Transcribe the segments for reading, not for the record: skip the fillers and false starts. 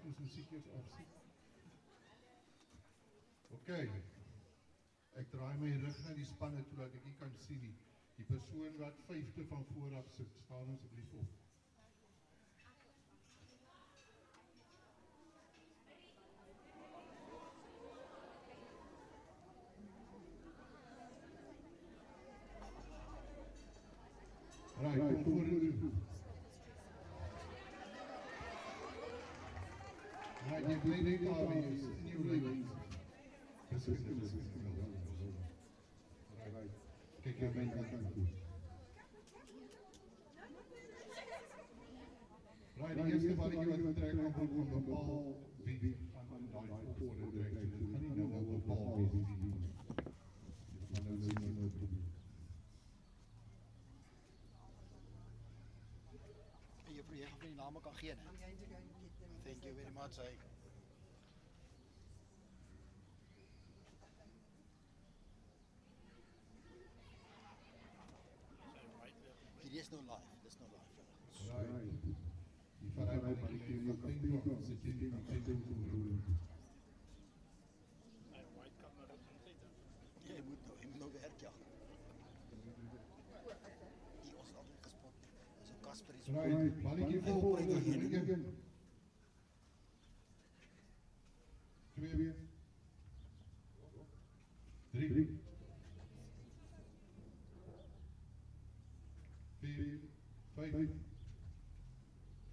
ons muziek eers afsit. Oké, ek draai my rug na die spanne toe dat ek nie kan sien nie. Die persoon wat 5de van vooraf sit, staan asseblief op. Right, kom voor en toe. Right, jy bly net daar wees, in jou lijn. Beskikking. Right, kyk jy my kant toe. Right, die eerste balletjie wat trek gaan word van bepaal wie van daai volgorde trek. So dit gaan nie nou op bepaal wees wie. Dit gaan nou sien hoe dit probeer. Je gaan die namen kan geven. Thank you very much. It is no life. There's no life. Right. Die vanuit die tempo van se tempo rollen. White kan maar zitten. Ja, je moet nou werken. Die was altijd gespot. Zo Kasper is right. Balletjie vol. 2 3 4 5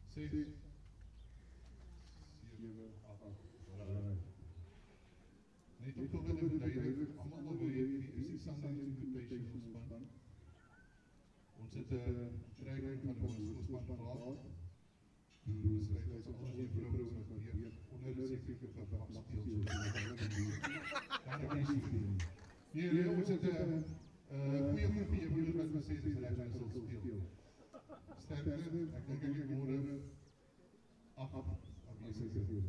6 7 8 net op tot in die allemaal wil weet, is die Sunday invitation ons span. Ons het training van ons span gehad. Dus wij zijn alles die vrouwen wat hier onder de zeker van afspeelt. Daar is het. Hier ons het goeie groepie broers wat gesê is reg en sal speel. Sterkte, ek dink ek môre 8 afwesig is.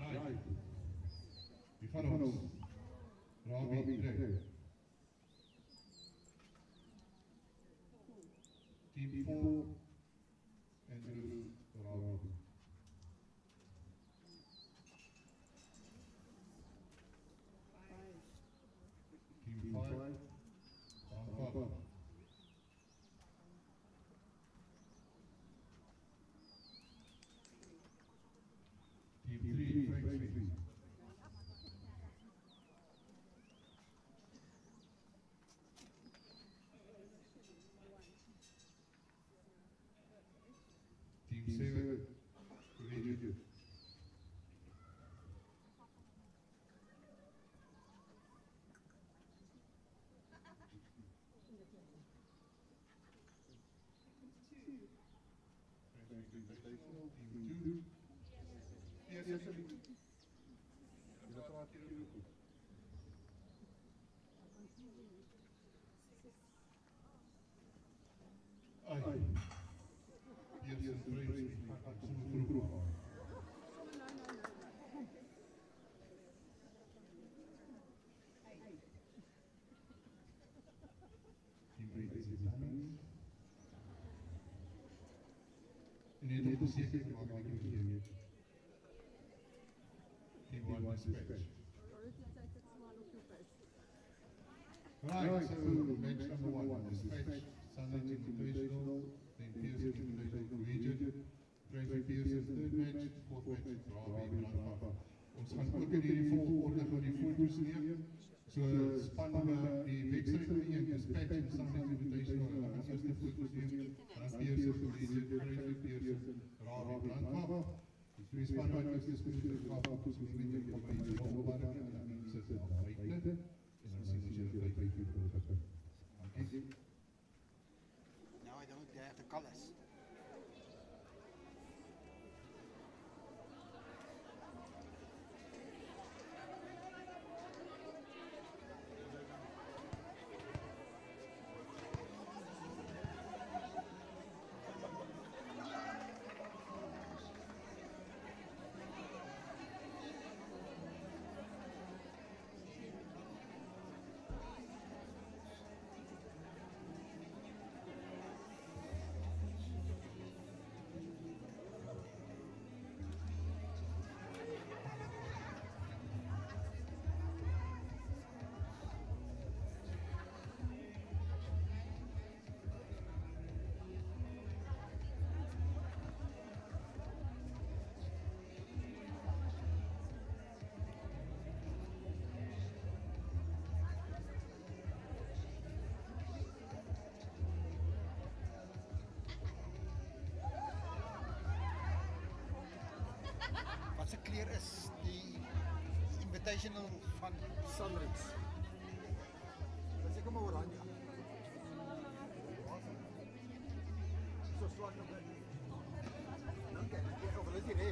Right. Die van ons. Robbie trek. Team 4 Andrew Robbie. Team 5 Papa. Team 3 Frank. Team 7 Gloria. Team 2 Yes, yes, yes. Jy praat hier ook goed. Ai. Hier is vrees, ek so vroeg aan. Die vrees is dan. En dit is seker gemaak dat ek hier weet. Team 1 dispatch. Right, so match number 1, dispatch, Sunday Invitational, then Pearson Invitational Collegiate, Tracy Pearson third match, fourth match, Robbie Blanca. Ons gaan ook in hierdie volgorde van die foto's neem. So span die wedstryd van die dispatch en Sunday Invitational, en dan gaan eerst die foto's neem, dan Pearson Collegiate, Tracy Pearson, Robbie Blanca. Die twee spanne wat is gespeel gehad op ons met die company rolbaar en dan sit dit al buite en dan sien ons jy 5 uur voor het. Dankie. Nou, I don't have the colors. Wat se kleur is die invitational van Sunroots? Dat is ek maar oranje. So swart nog net. Dankie. Ek wil dit hê.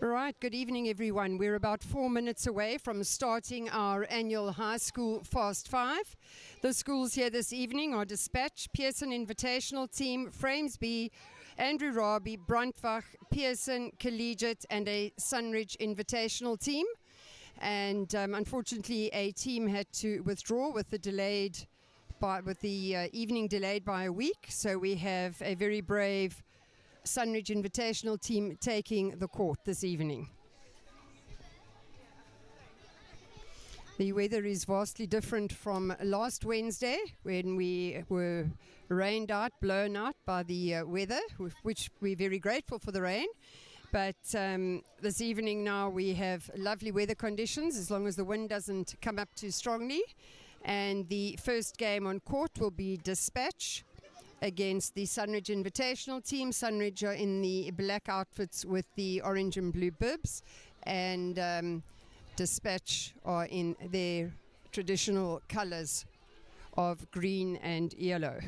Right, good evening everyone. We're about 4 minutes away from starting our annual high school Fast Five. The schools here this evening are Dispatch, Pearson Invitational Team, Framesby, Andrew Raby, Brandtwag, Pearson, Collegiate and a Sunridge Invitational Team. And unfortunately a team had to withdraw with the evening delayed by a week. So we have a very brave Sunridge Invitational team taking the court this evening. The weather is vastly different from last Wednesday when we were rained out, blown out by the weather, which we're very grateful for the rain. But this evening now we have lovely weather conditions as long as the wind doesn't come up too strongly. And the first game on court will be Dispatch against the Sunridge Invitational team. Sunridge are in the black outfits with the orange and blue bibs, and Dispatch are in their traditional colors of green and yellow.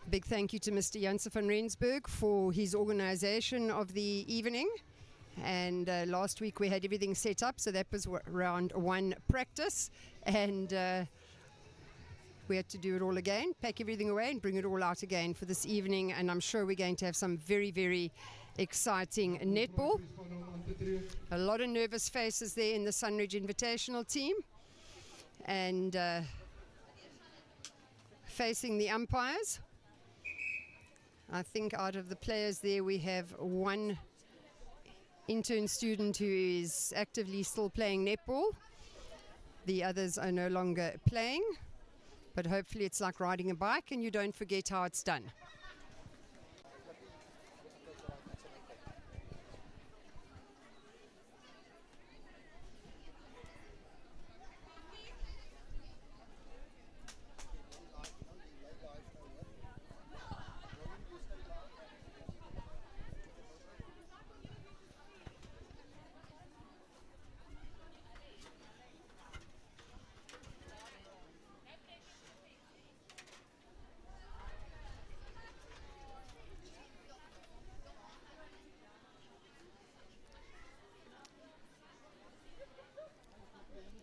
Big thank you to Mr. Janse van Rensburg for his organization of the evening. And last week we had everything set up, so that was round one practice. And we had to do it all again, pack everything away and bring it all out again for this evening. And I'm sure we're going to have some very, very exciting netball. A lot of nervous faces there in the Sunridge Invitational team. And facing the umpires. I think out of the players there we have one intern student who is actively still playing netball. The others are no longer playing, but hopefully it's like riding a bike and you don't forget how it's done.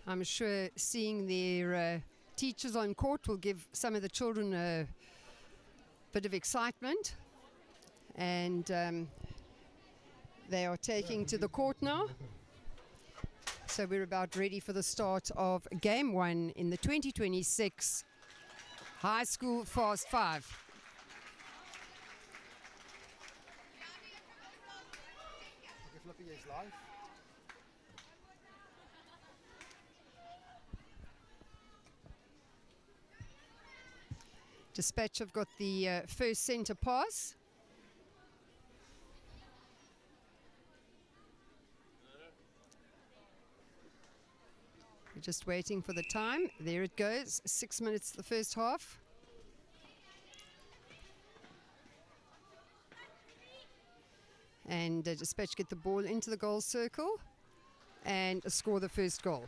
I'm sure seeing their teachers on court will give some of the children a bit of excitement. And they are taking to the court now. So we're about ready for the start of game one in the 2026 High School Fast Five. Dispatch have got the first centre pass. We're just waiting for the time. There it goes. 6 minutes the first half. And Dispatch get the ball into the goal circle and score the first goal.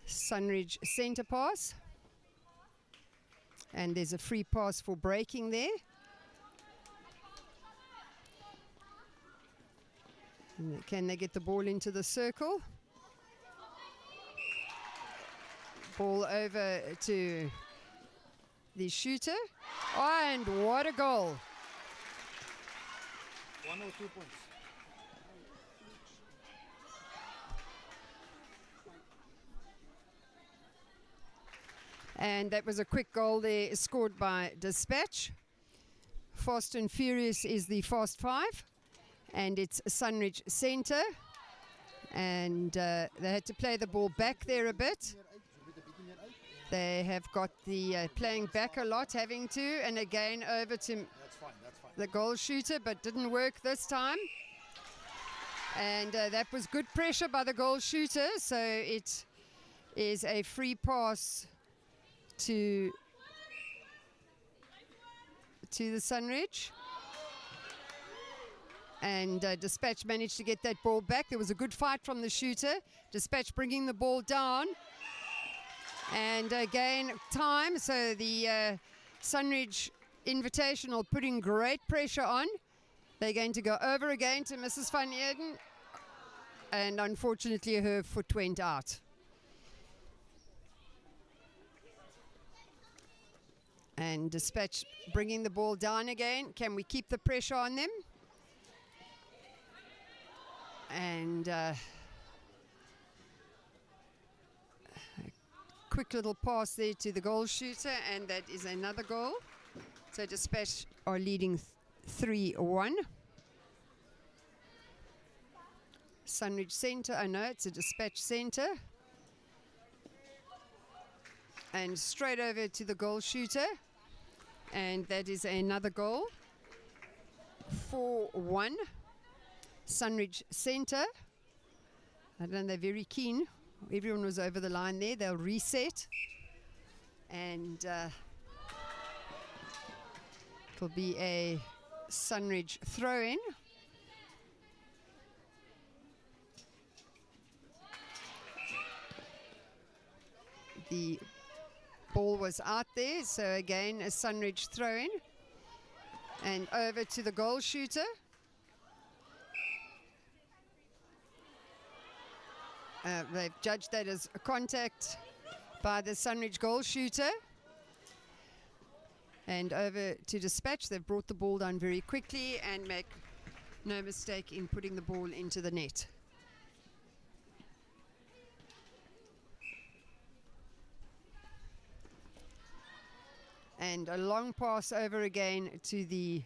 Sunridge centre pass. And there's a free pass for breaking there. And can they get the ball into the circle? Ball over to the shooter. Oh, and what a goal. 1 or 2 points. And that was a quick goal there, scored by Dispatch. Fast and Furious is the Fast Five, and it's Sunridge Centre. And they had to play the ball back there a bit. They have got the playing back a lot, having to, and again over to the goal shooter, but didn't work this time. And that was good pressure by the goal shooter, so it is a free pass to the Sunridge. And Dispatch managed to get that ball back. There was a good fight from the shooter. Dispatch bringing the ball down. And again, time. So the Sunridge Invitational putting great pressure on. They're going to go over again to Mrs. Van Eerden. And unfortunately, her foot went out. And Dispatch bringing the ball down again. Can we keep the pressure on them? And a quick little pass there to the goal shooter, and that is another goal. So Dispatch are leading 3-1. Sunridge Centre, I know it's a Dispatch Centre. And straight over to the goal shooter. And that is another goal. 4-1. Sunridge Centre. I don't know, they're very keen. Everyone was over the line there. They'll reset. And it'll be a Sunridge throw-in. The ball was out there, so again a Sunridge throw-in. And over to the goal shooter. They've judged that as a contact by the Sunridge goal shooter. And over to Dispatch. They've brought the ball down very quickly and make no mistake in putting the ball into the net. And a long pass over again to the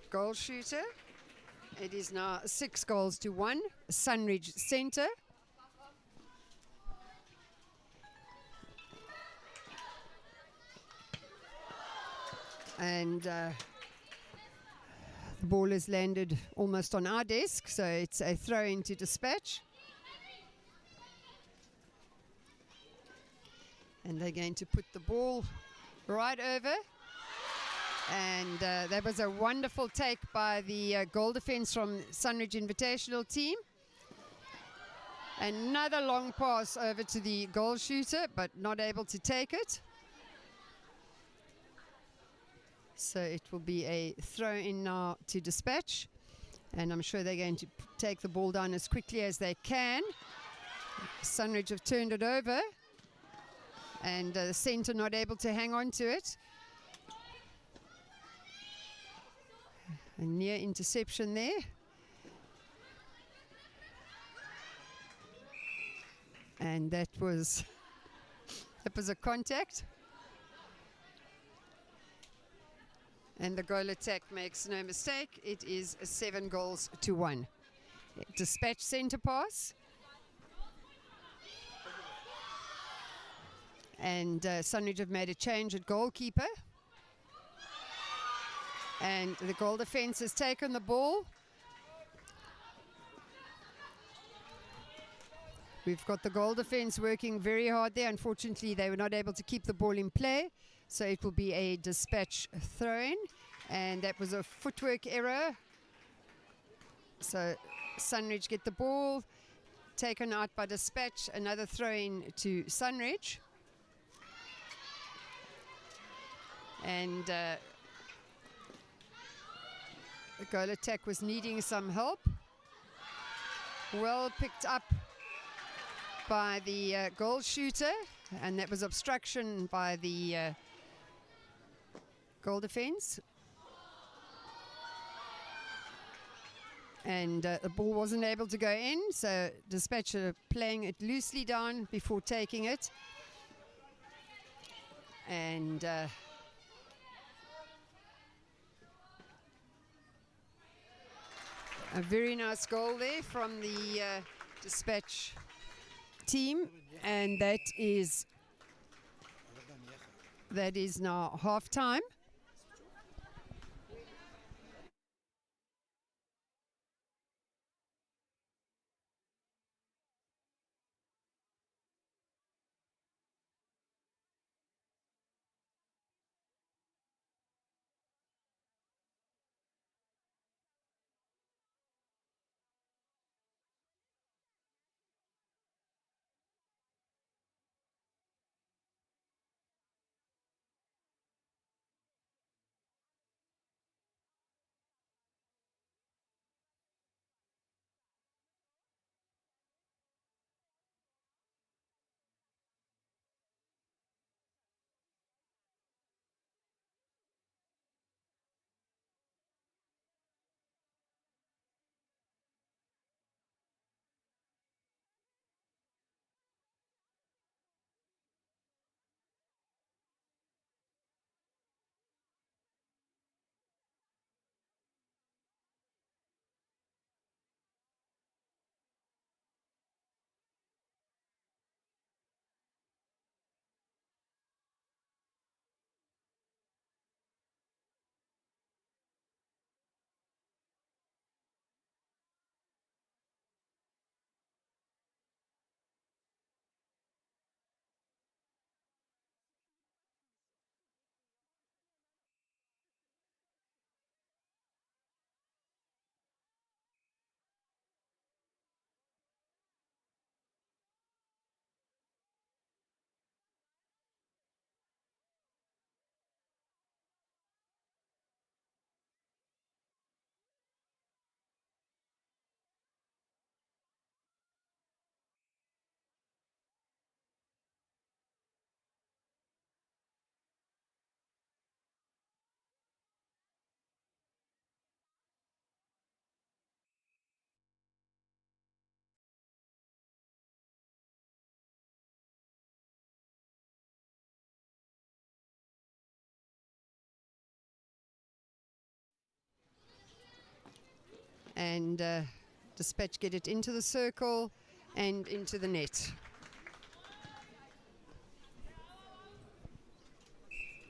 goal shooter. It is now 6-1, Sunridge Centre. And the ball has landed almost on our desk, so it's a throw into Dispatch. And they're going to put the ball right over. And that was a wonderful take by the goal defense from Sunridge Invitational team. Another long pass over to the goal shooter, but not able to take it. So it will be a throw in now to Dispatch. And I'm sure they're going to take the ball down as quickly as they can. Sunridge have turned it over. And the centre not able to hang on to it. A near interception there. And that was a contact. And the goal attack makes no mistake. It is 7-1. Dispatch centre pass. And Sunridge have made a change at goalkeeper. And the goal defense has taken the ball. We've got the goal defense working very hard there. Unfortunately, they were not able to keep the ball in play. So it will be a Dispatch throw-in. And that was a footwork error. So Sunridge get the ball. Taken out by Dispatch. Another throw-in to Sunridge. And the goal attack was needing some help. Well picked up by the goal shooter, and that was obstruction by the goal defense. And the ball wasn't able to go in, so Dispatch are playing it loosely down before taking it. And a very nice goal there from the Dispatch team, and that is now half time. and Dispatch get it into the circle and into the net.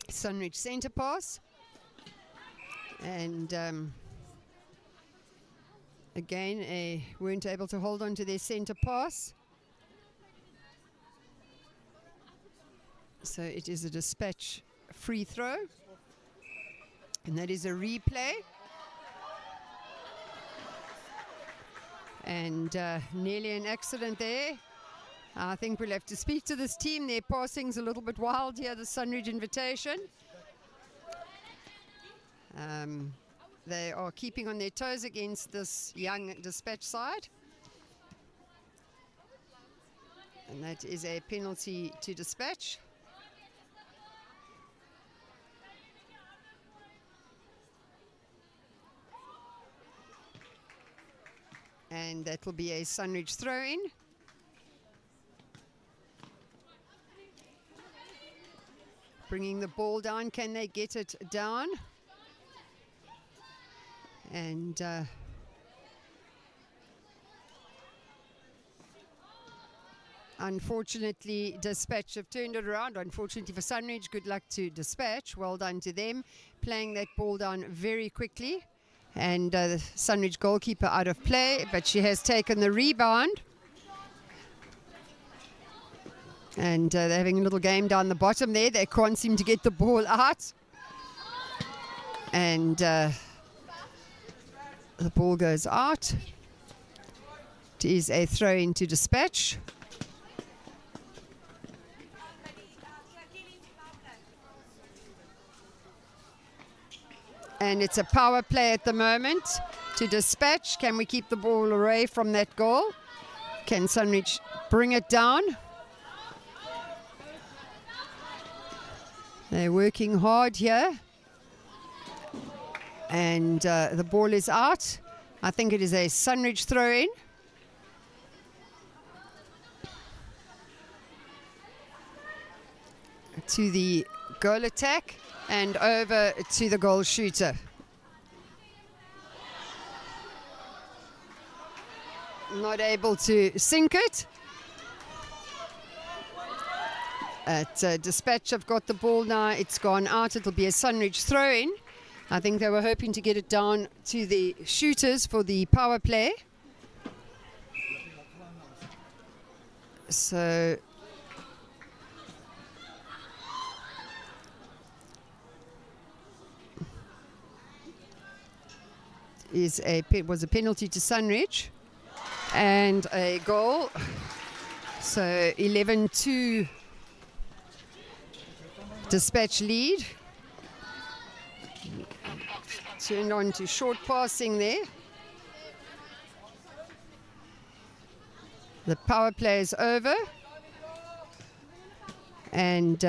Sunridge center pass, and again weren't able to hold on to their center pass, so it is a Dispatch free throw, and that is a replay. And nearly an accident there. I think we'll have to speak to this team. Their passing's a little bit wild here, the Sunridge Invitation. They are keeping on their toes against this young Dispatch side. And that is a penalty to Dispatch. And that will be a Sunridge throw-in. Bringing the ball down, can they get it down? And unfortunately, Dispatch have turned it around. Unfortunately for Sunridge, good luck to Dispatch. Well done to them, playing that ball down very quickly. And the Sunridge goalkeeper out of play, but she has taken the rebound. And they're having a little game down the bottom there. They can't seem to get the ball out. And the ball goes out. It is a throw into Dispatch. And it's a power play at the moment to Dispatch. Can we keep the ball away from that goal? Can Sunridge bring it down? They're working hard here. And the ball is out. I think it is a Sunridge throw-in. To the goal attack. And over to the goal shooter. Not able to sink it. Dispatch have got the ball now. It's gone out. It'll be a Sunridge throw-in. I think they were hoping to get it down to the shooters for the power play. So it was a penalty to Sunridge and a goal. So 11-2 Dispatch lead. Turned on to short passing there. The power play is over. And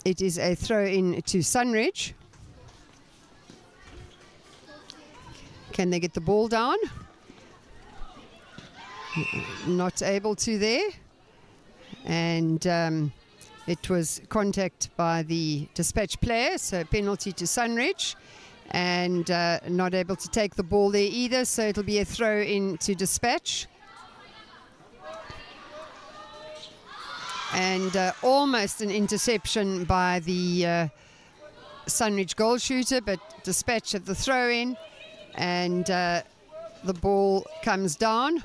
it is a throw in to Sunridge. Can they get the ball down? Not able to there. And it was contact by the Dispatch player, so penalty to Sunridge. And not able to take the ball there either, so it'll be a throw in to Dispatch. And almost an interception by the Sunridge goal shooter, but Dispatch at the throw in. And the ball comes down.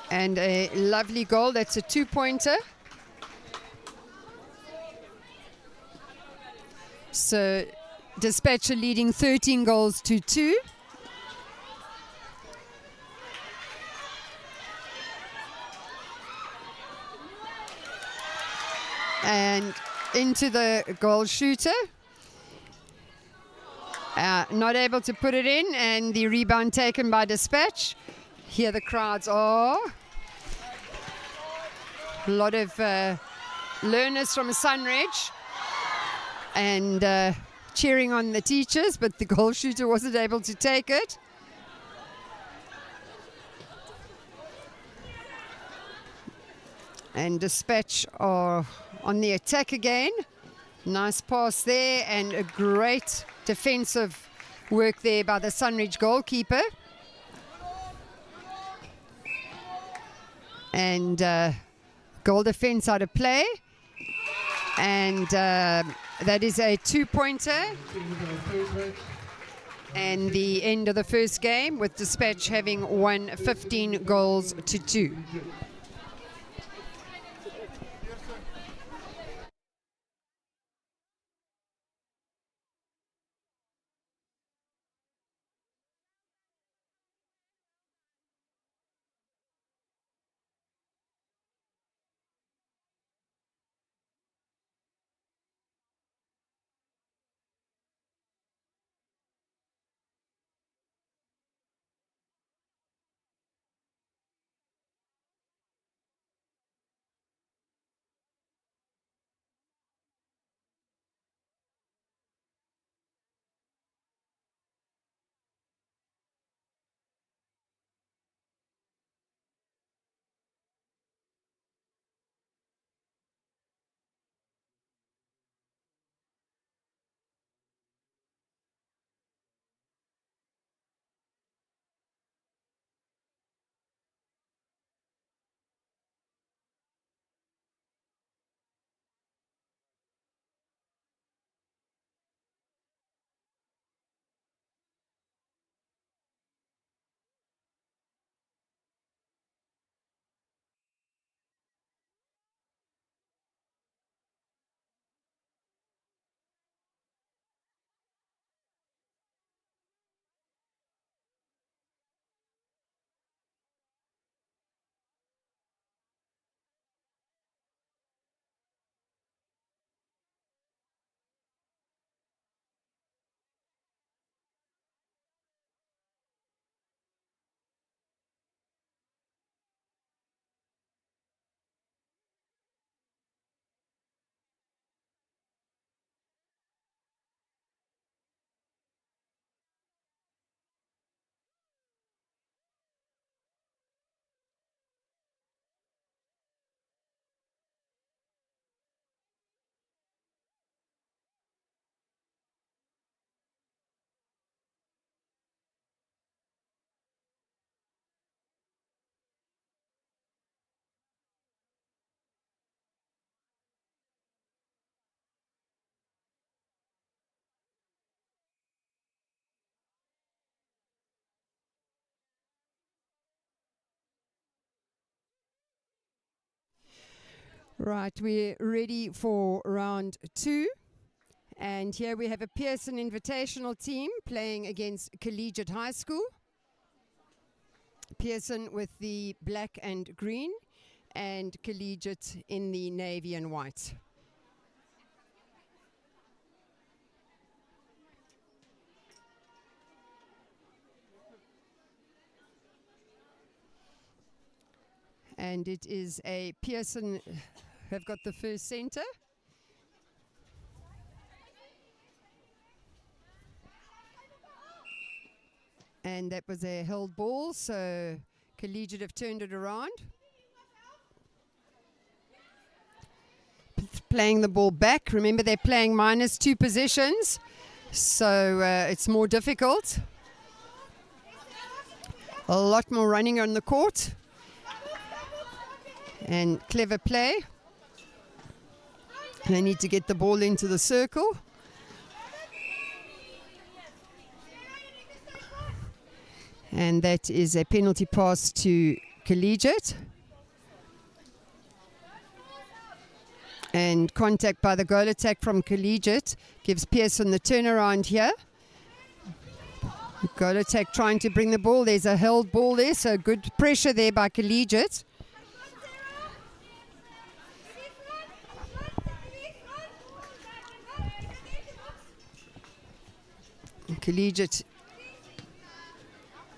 And a lovely goal. That's a 2-pointer. So Dispatch are leading 13 goals to 2. And into the goal shooter. Not able to put it in, and the rebound taken by Dispatch. Here the crowds are. A lot of learners from Sunridge and cheering on the teachers, but the goal shooter wasn't able to take it. And Dispatch are on the attack again. Nice pass there, and a great defensive work there by the Sunridge goalkeeper. And goal defense out of play. And that is a 2-pointer. And the end of the first game, with Dispatch having won 15 goals to 2. Right, we're ready for round 2. And here we have a Pearson Invitational team playing against Collegiate High School. Pearson with the black and green, and Collegiate in the navy and white. And it is a Pearson have got the first center. And that was a held ball, so Collegiate have turned it around. Playing the ball back. Remember, they're playing -2 possessions, so it's more difficult. A lot more running on the court. And clever play. They need to get the ball into the circle. And that is a penalty pass to Collegiate. And contact by the goal attack from Collegiate gives Pearson the turnaround here. Goal attack trying to bring the ball. There's a held ball there, so good pressure there by Collegiate. Collegiate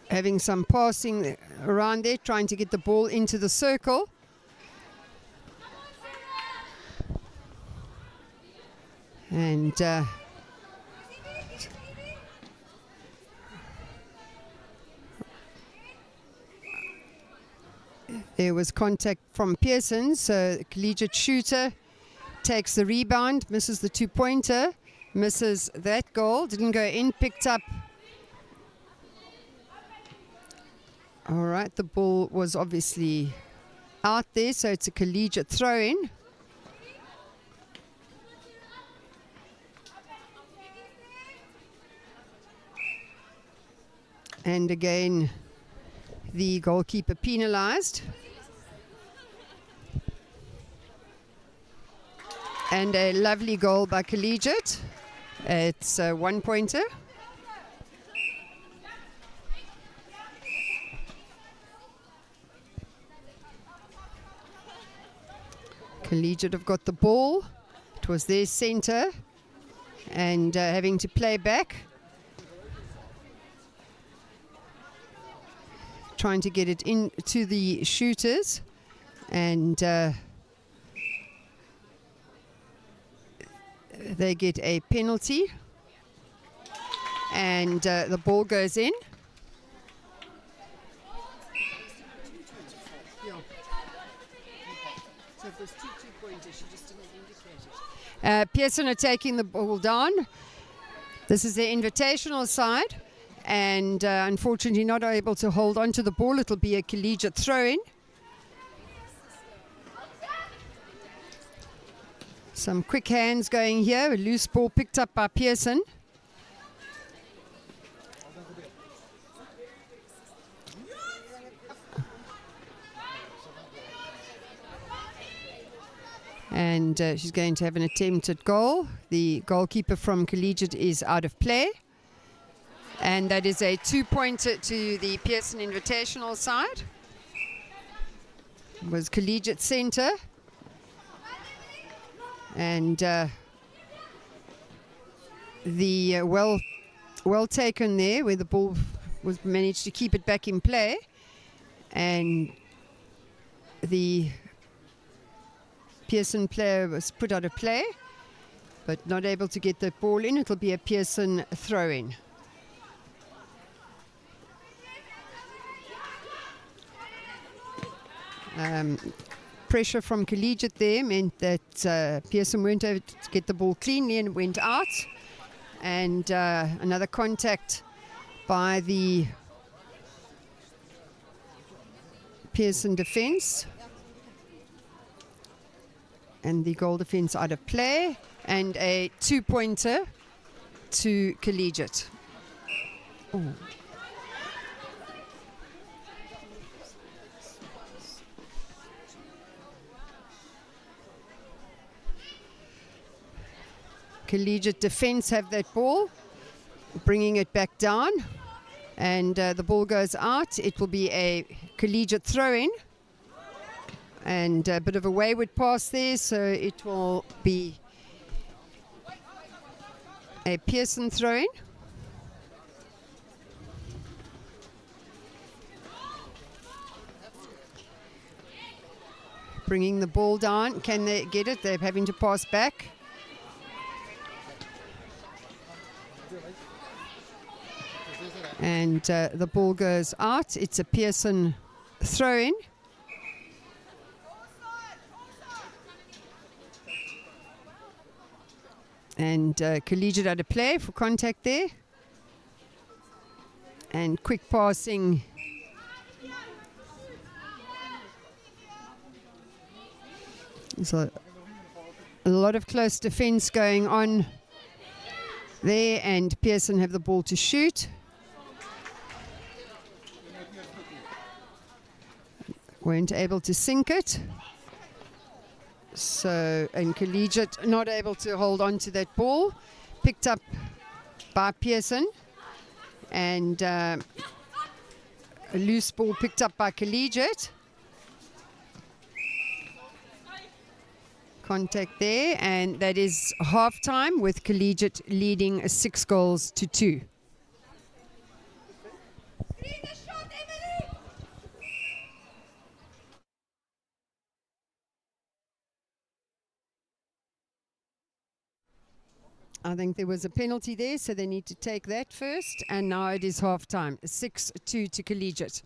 having some passing around there, trying to get the ball into the circle. And there was contact from Pearson, so the Collegiate shooter takes the rebound, misses the 2-pointer, misses that goal, didn't go in, picked up. All right, the ball was obviously out there, so it's a collegiate throw-in. And again, the goalkeeper penalized. And a lovely goal by Collegiate. It's a 1-pointer. Collegiate have got the ball. It was their center. And having to play back. Trying to get it into the shooters. And they get a penalty. And the ball goes in. Pearson are taking the ball down. This is the invitational side. And unfortunately not able to hold on to the ball. It'll be a collegiate throw-in. Some quick hands going here. A loose ball picked up by Pearson. And she's going to have an attempt at goal. The goalkeeper from Collegiate is out of play. And that is a 2-pointer to the Pearson Invitational side. It was Collegiate center. And the well taken there, where the ball was managed to keep it back in play. And the Pearson player was put out of play, but not able to get the ball in. It'll be a Pearson throw-in. Pressure from Collegiate there meant that Pearson weren't able to get the ball cleanly and went out. And another contact by the Pearson defense. And the goal defense out of play. And a 2-pointer to Collegiate. Ooh. Collegiate defense have that ball, bringing it back down, and the ball goes out. It will be a Collegiate throw-in, and a bit of a wayward pass there, so it will be a Pearson throw-in. Bringing the ball down. Can they get it? They're having to pass back. And the ball goes out. It's a Pearson throw-in. And Collegiate out of play for contact there. And quick passing. So a lot of close defense going on there, and Pearson have the ball to shoot. Weren't able to sink it. So, and Collegiate not able to hold on to that ball. Picked up by Pearson. And a loose ball picked up by Collegiate. Contact there, and that is half-time with Collegiate leading 6-2. I think there was a penalty there, so they need to take that first. And now it is half-time, 6-2 to Collegiate.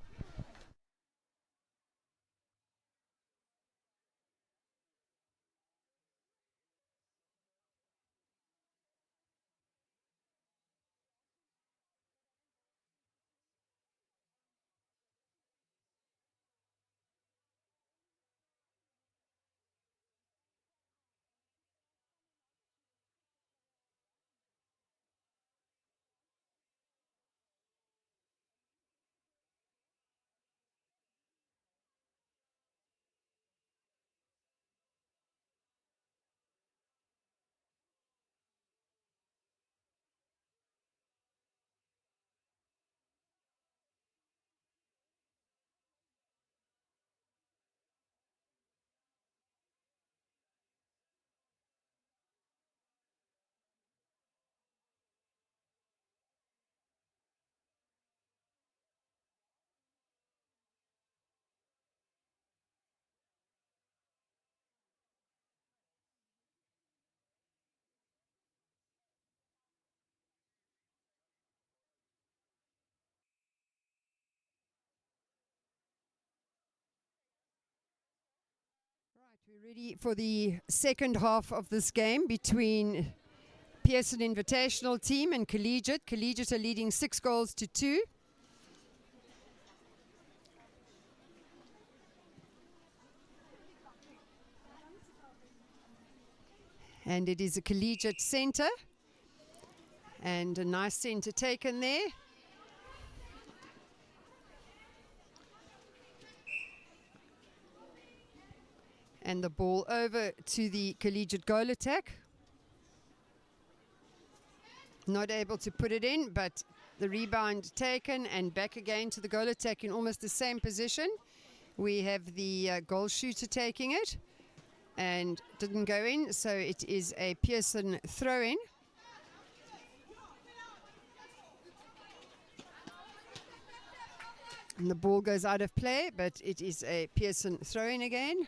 We're ready for the second half of this game between Pearson Invitational Team and Collegiate. Collegiate are leading 6 goals to 2. And it is a Collegiate centre. And a nice centre taken there. And the ball over to the Collegiate goal attack. Not able to put it in, but the rebound taken and back again to the goal attack in almost the same position. We have the goal shooter taking it and didn't go in, so it is a Pearson throw-in. And the ball goes out of play, but it is a Pearson throw-in again.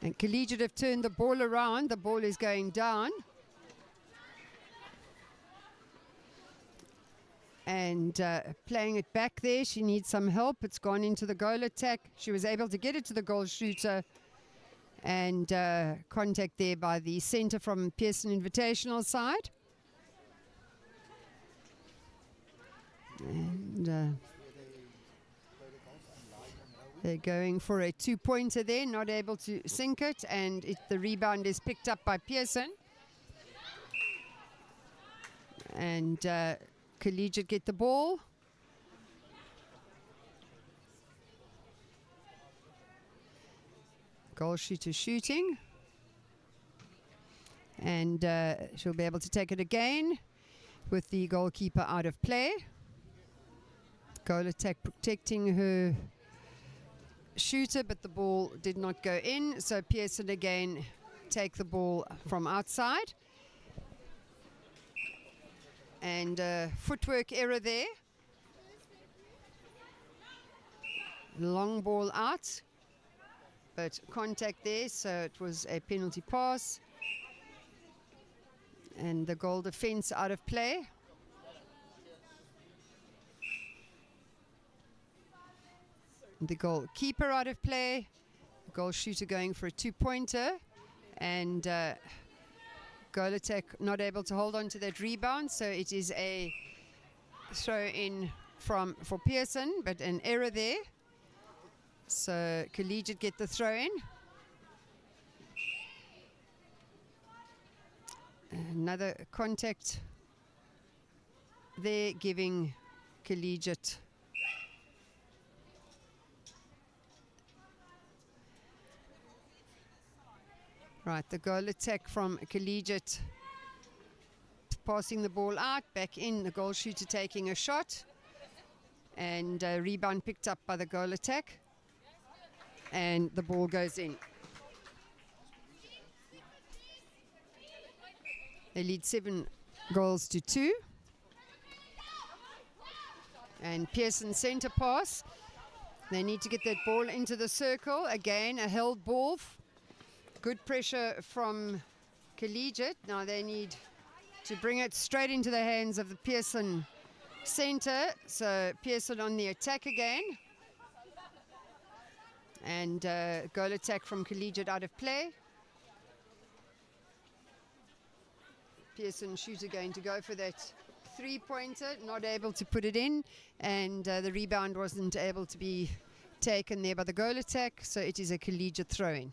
And Collegiate have turned the ball around. The ball is going down. And playing it back there. She needs some help. It's gone into the goal attack. She was able to get it to the goal shooter. And contact there by the centre from Pearson Invitational side. And they're going for a 2-pointer there, not able to sink it, and the rebound is picked up by Pearson. And Collegiate get the ball. Goal shooter shooting. And she'll be able to take it again with the goalkeeper out of play. Goal attack protecting her shooter, but the ball did not go in, so Pearson again take the ball from outside. And footwork error there. Long ball out, but contact there, so it was a penalty pass. And the goal defense out of play. The goalkeeper out of play, the goal shooter going for a 2-pointer, and goal attack not able to hold on to that rebound, so it is a throw in for Pearson, but an error there. So Collegiate get the throw in. Another contact there, giving Collegiate right, the goal attack from Collegiate, passing the ball out, back in, the goal shooter taking a shot, and rebound picked up by the goal attack, and the ball goes in. They lead 7 goals to 2. And Pearson centre pass. They need to get that ball into the circle. Again, a held ball. Good pressure from Collegiate. Now they need to bring it straight into the hands of the Pearson centre. So Pearson on the attack again. And goal attack from Collegiate out of play. Pearson shooter going to go for that 3-pointer, not able to put it in. And the rebound wasn't able to be taken there by the goal attack. So it is a Collegiate throw-in.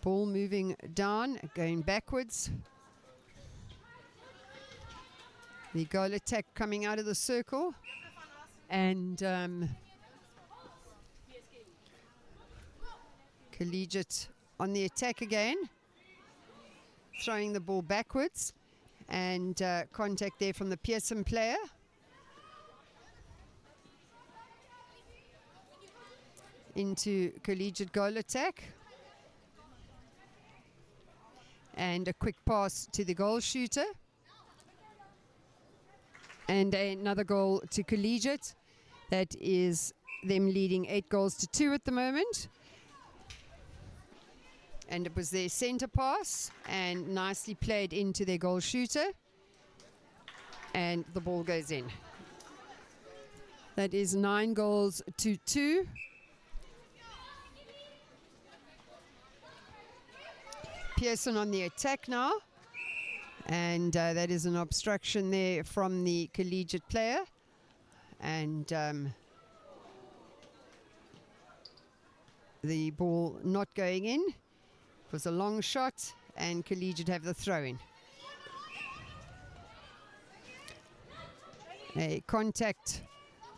Ball moving down, going backwards. The goal attack coming out of the circle. And Collegiate on the attack again. Throwing the ball backwards. And contact there from the Pearson player. Into Collegiate goal attack. And a quick pass to the goal shooter. And another goal to Collegiate. That is them leading 8-2 at the moment. And it was their center pass and nicely played into their goal shooter. And the ball goes in. That is 9-2. Pearson on the attack now. And that is an obstruction there from the Collegiate player. And the ball not going in. It was a long shot, and Collegiate have the throw-in. A contact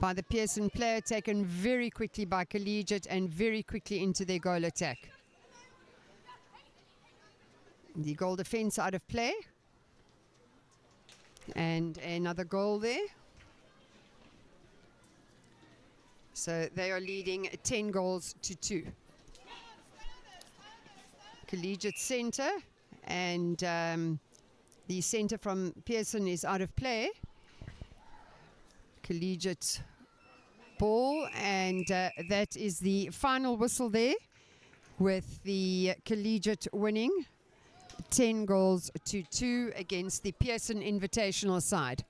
by the Pearson player taken very quickly by Collegiate and very quickly into their goal attack. The goal defense out of play. And another goal there. So they are leading 10-2. Collegiate center, and the center from Pearson is out of play. Collegiate ball, and that is the final whistle there, with the Collegiate winning 10-2 against the Pearson Invitational side.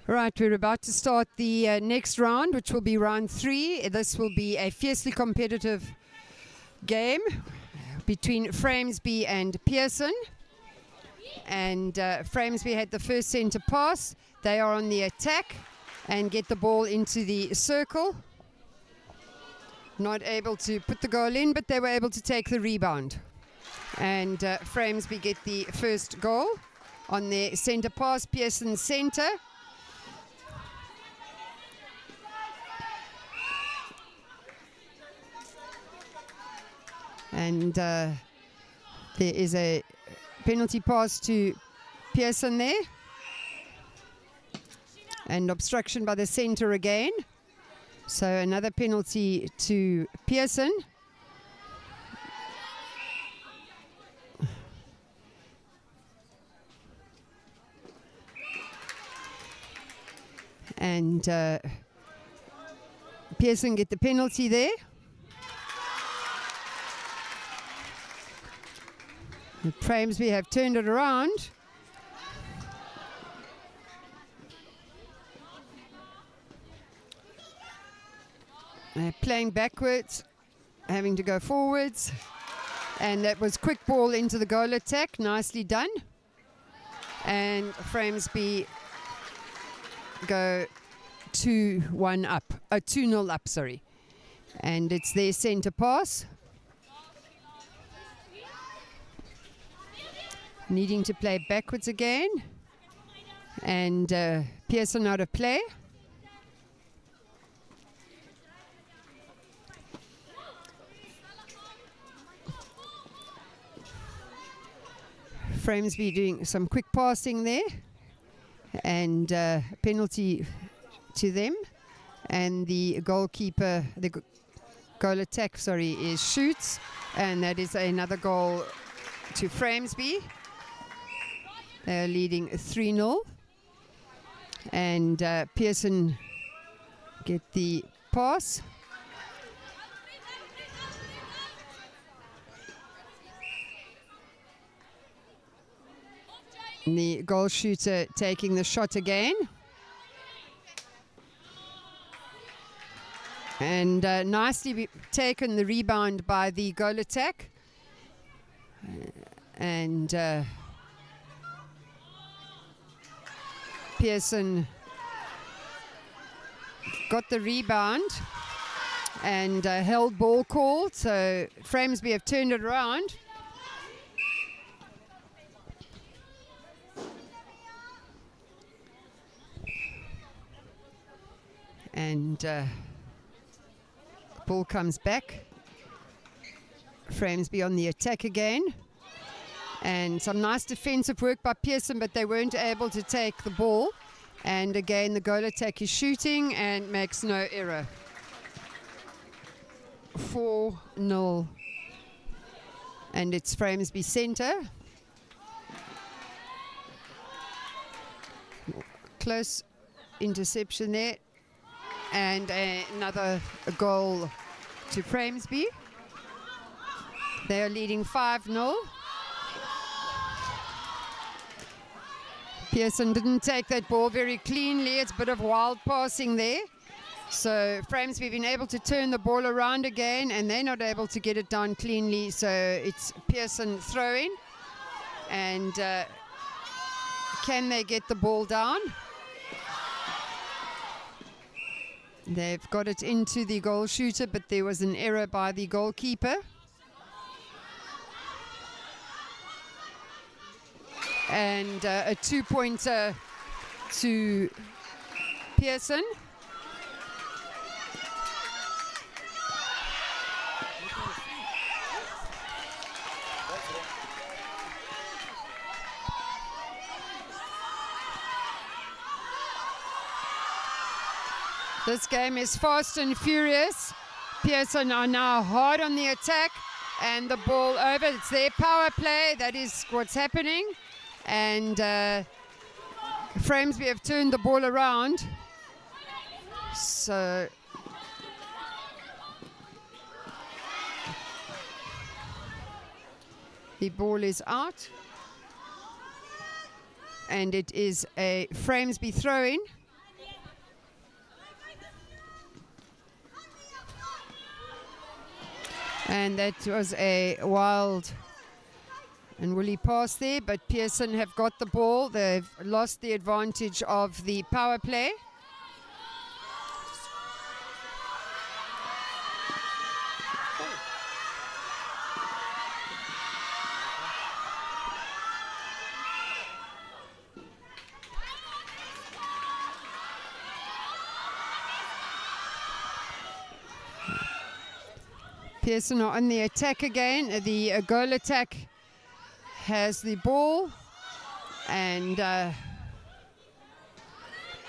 Right, we're about to start the next round, which will be round 3. This will be a fiercely competitive game between Framesby and Pearson. And Framesby had the first centre pass. They are on the attack and get the ball into the circle. Not able to put the goal in, but they were able to take the rebound. And Framesby get the first goal on their centre pass, Pearson centre. And there is a penalty pass to Pearson there. And obstruction by the centre again. So another penalty to Pearson. And Pearson get the penalty there. The Framesby have turned it around. They're playing backwards, having to go forwards. And that was quick ball into the goal attack. Nicely done. And Framesby go 2-1 up. 2-0 up, sorry. And it's their centre pass. Needing to play backwards again. And Pearson out of play. Framesby doing some quick passing there. And penalty to them. And the goalkeeper, the goal attack, sorry, is shoots. And that is another goal to Framesby. They're leading 3-0. And Pearson get the pass. And the goal shooter taking the shot again. And nicely taken the rebound by the goal attack. And Pearson got the rebound and held ball called. So Framesby have turned it around. And ball comes back. Framesby on the attack again. And some nice defensive work by Pearson, but they weren't able to take the ball. And again, the goal attack is shooting and makes no error. 4-0. And it's Framesby centre. Close interception there. And another goal to Framesby. They are leading 5-0. Pearson didn't take that ball very cleanly. It's a bit of wild passing there. So Framesby have been able to turn the ball around again, and they're not able to get it down cleanly. So it's Pearson throwing. And can they get the ball down? They've got it into the goal shooter, but there was an error by the goalkeeper. And a 2-pointer to Pearson. This game is fast and furious. Pearson are now hard on the attack and the ball over. It's their power play. That is what's happening. And Framesby have turned the ball around. So the ball is out. And it is a Framesby throw-in. And that was a wild and woolly pass there, but Pearson have got the ball. They've lost the advantage of the power play. Pearson are on the attack again. The goal attack has the ball, and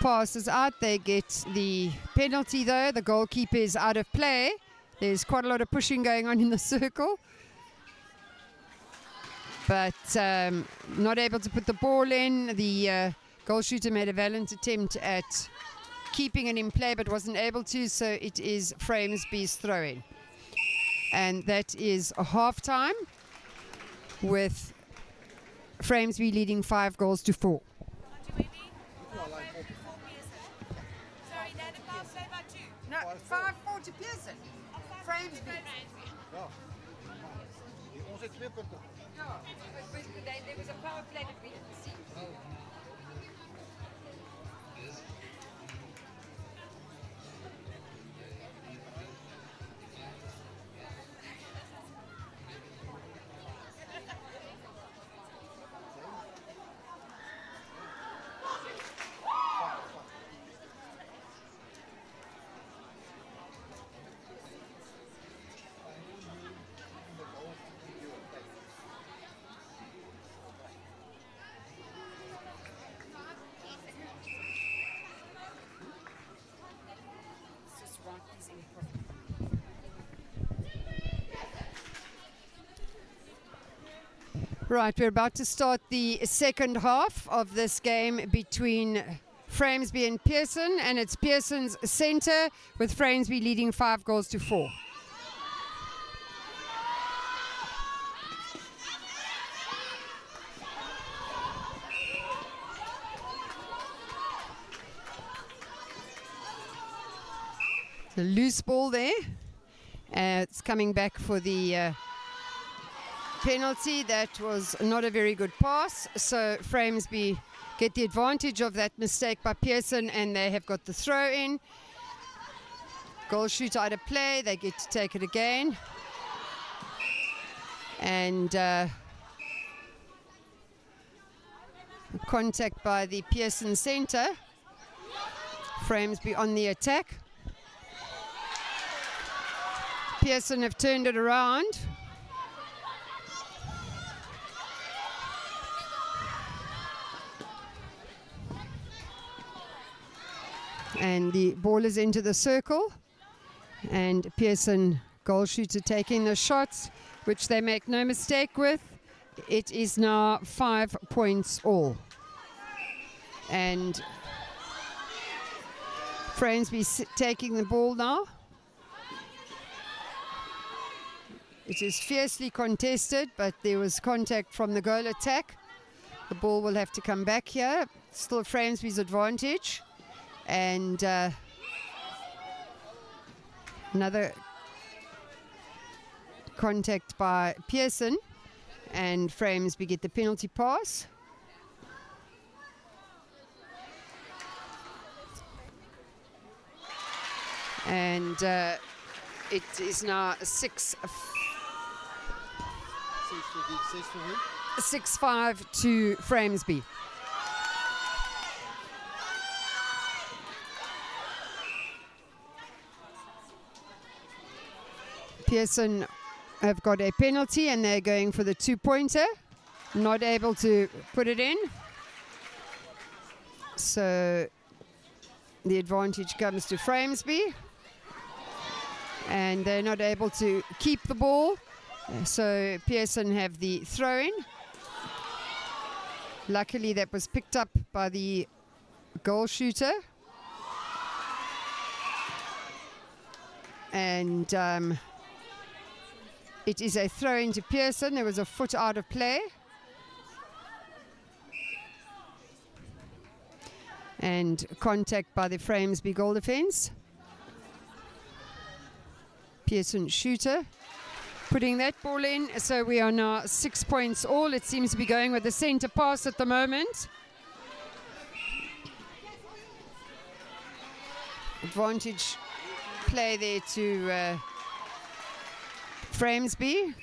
pass is out. They get the penalty though. The goalkeeper is out of play. There's quite a lot of pushing going on in the circle. But not able to put the ball in. The goal shooter made a valiant attempt at keeping it in play but wasn't able to, so it is Framesby's throw-in. And that is a half-time with Framesby leading 5 goals to 4. No, 5-4 to Pearson. Framesby. Ja. Ons het 2 punte. Yeah, there was a power play that we didn't see. Right, we're about to start the second half of this game between Framesby and Pearson, and it's Pearson's centre with Framesby leading 5 goals to 4. The loose ball there. It's coming back for the penalty. That was not a very good pass, so Framesby get the advantage of that mistake by Pearson, and they have got the throw in. Goal shooter out of play, they get to take it again, and contact by the Pearson centre. Framesby on the attack. Pearson have turned it around. And the ball is into the circle, and Pearson goal shooter taking the shots, which they make no mistake with. It is now 5 points all, and Framesby taking the ball now. It is fiercely contested, but there was contact from the goal attack. The ball will have to come back here. Still Framesby's advantage. And another contact by Pearson, and Framesby get the penalty pass. And it is now 6-5 to Framesby. Pearson have got a penalty, and they're going for the 2-pointer. Not able to put it in. So the advantage comes to Framesby. And they're not able to keep the ball. So Pearson have the throw-in. Luckily that was picked up by the goal shooter. And it is a throw-in to Pearson. There was a foot out of play. And contact by the Framesby goal defence. Pearson shooter putting that ball in. So we are now 6 points all. It seems to be going with the centre pass at the moment. Advantage play there to Framesby,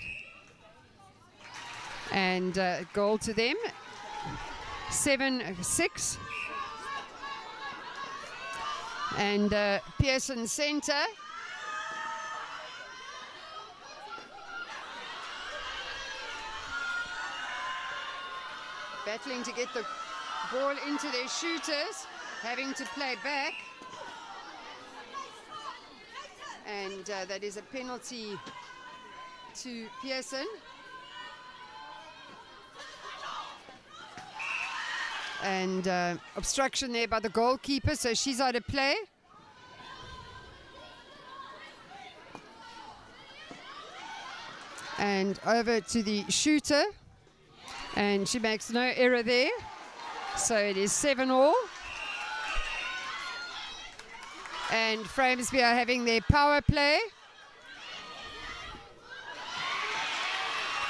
and goal to them. 7-6, and Pearson centre. Battling to get the ball into their shooters. having to play back. And that is a penalty to Pearson. And obstruction there by the goalkeeper, so she's out of play. And over to the shooter. And she makes no error there. So it is 7-all. And Framesby are having their power play.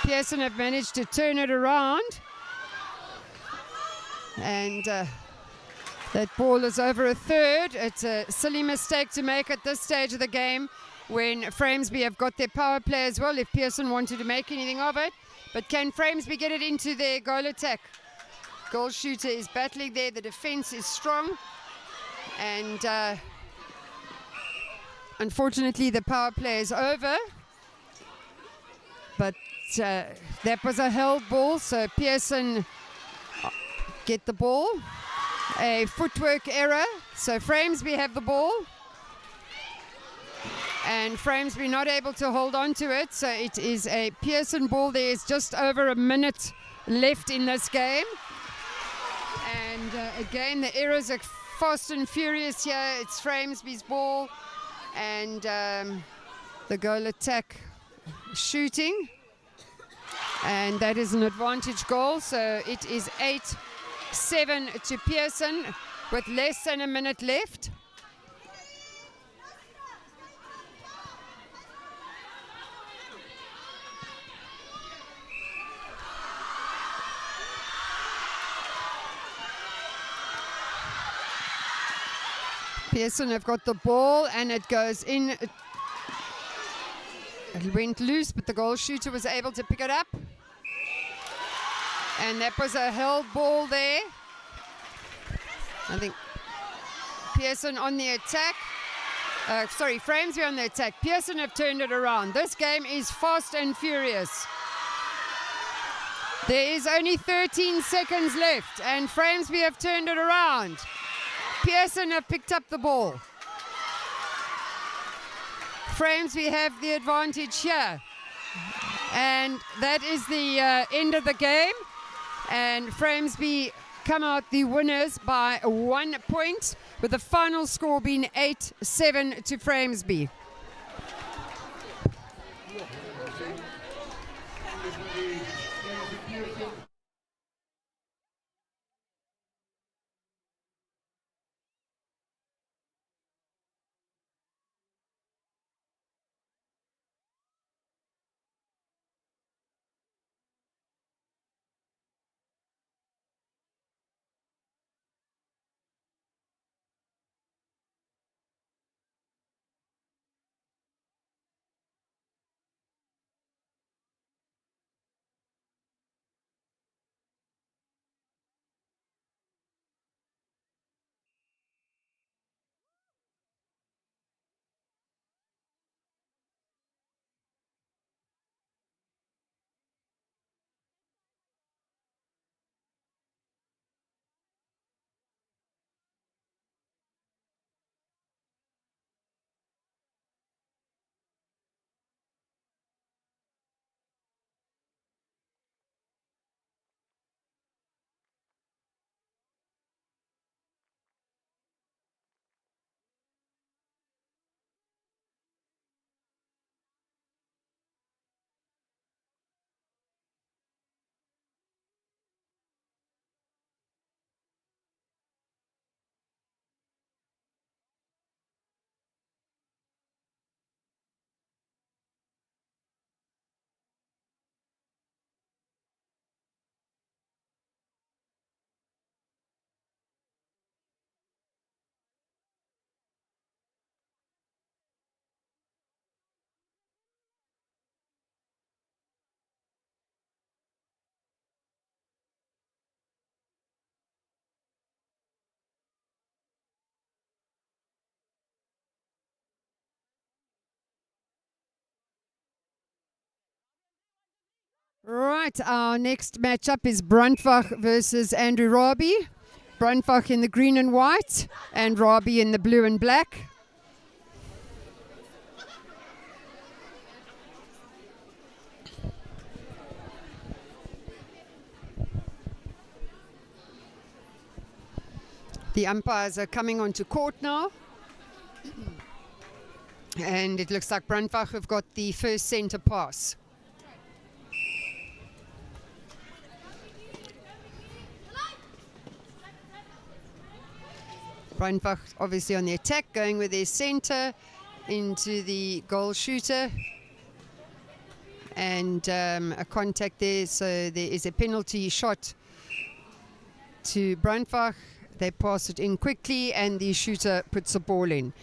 Pearson have managed to turn it around. And that ball is over a third. It's a silly mistake to make at this stage of the game when Framesby have got their power play as well, if Pearson wanted to make anything of it. But can Framesby get it into their goal attack? Goal shooter is battling there. The defense is strong. And unfortunately, the power play is over. But that was a held ball, so Pearson get the ball. A footwork error, so Framesby have the ball. And Framesby not able to hold on to it, so it is a Pearson ball. There is just over a minute left in this game. And again, the errors are fast and furious here. It's Framesby's ball. And the goal attack shooting. And that is an advantage goal, so it is 8-7 to Pearson with less than a minute left. Pearson have got the ball and it goes in. It went loose, but the goal shooter was able to pick it up. And that was a held ball there. I think Pearson on the attack. Framesby on the attack. Pearson have turned it around. This game is fast and furious. There is only 13 seconds left and Framesby have turned it around. Pearson have picked up the ball. Framesby have the advantage here. And that is the end of the game. And Framesby come out the winners by 1 point, with the final score being 8-7 to Framesby. Right, our next matchup is Brandwag versus Andrew Rabi. Brandbach in the green and white, and Robbie in the blue and black. The umpires are coming onto court now. And it looks like Brandbach have got the first centre pass. Brandbach obviously on the attack, going with their centre into the goal shooter. And a contact there, so there is a penalty shot to Brandbach. They pass it in quickly and the shooter puts the ball in.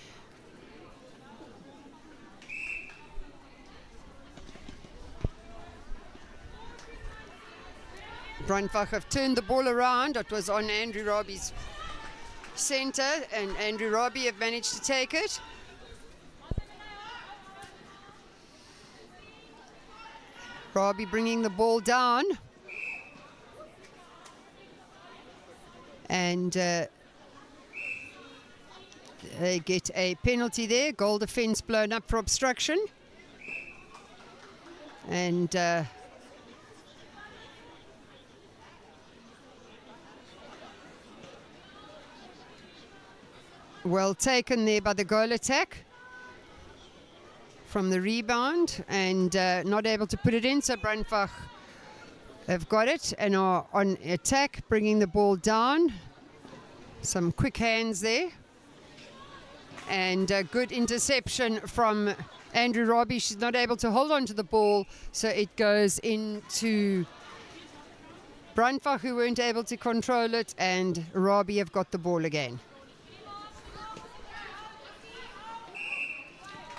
Brandbach have turned the ball around. It was on Andrew Robbie's centre, and Andrew Robbie have managed to take it. Robbie bringing the ball down. And they get a penalty there. Goal defence blown up for obstruction. And well taken there by the goal attack from the rebound, and not able to put it in, so Brandbach have got it and are on attack, bringing the ball down. Some quick hands there. And a good interception from Andrew Robbie. She's not able to hold on to the ball, so it goes into Brandbach, who weren't able to control it, and Robbie have got the ball again.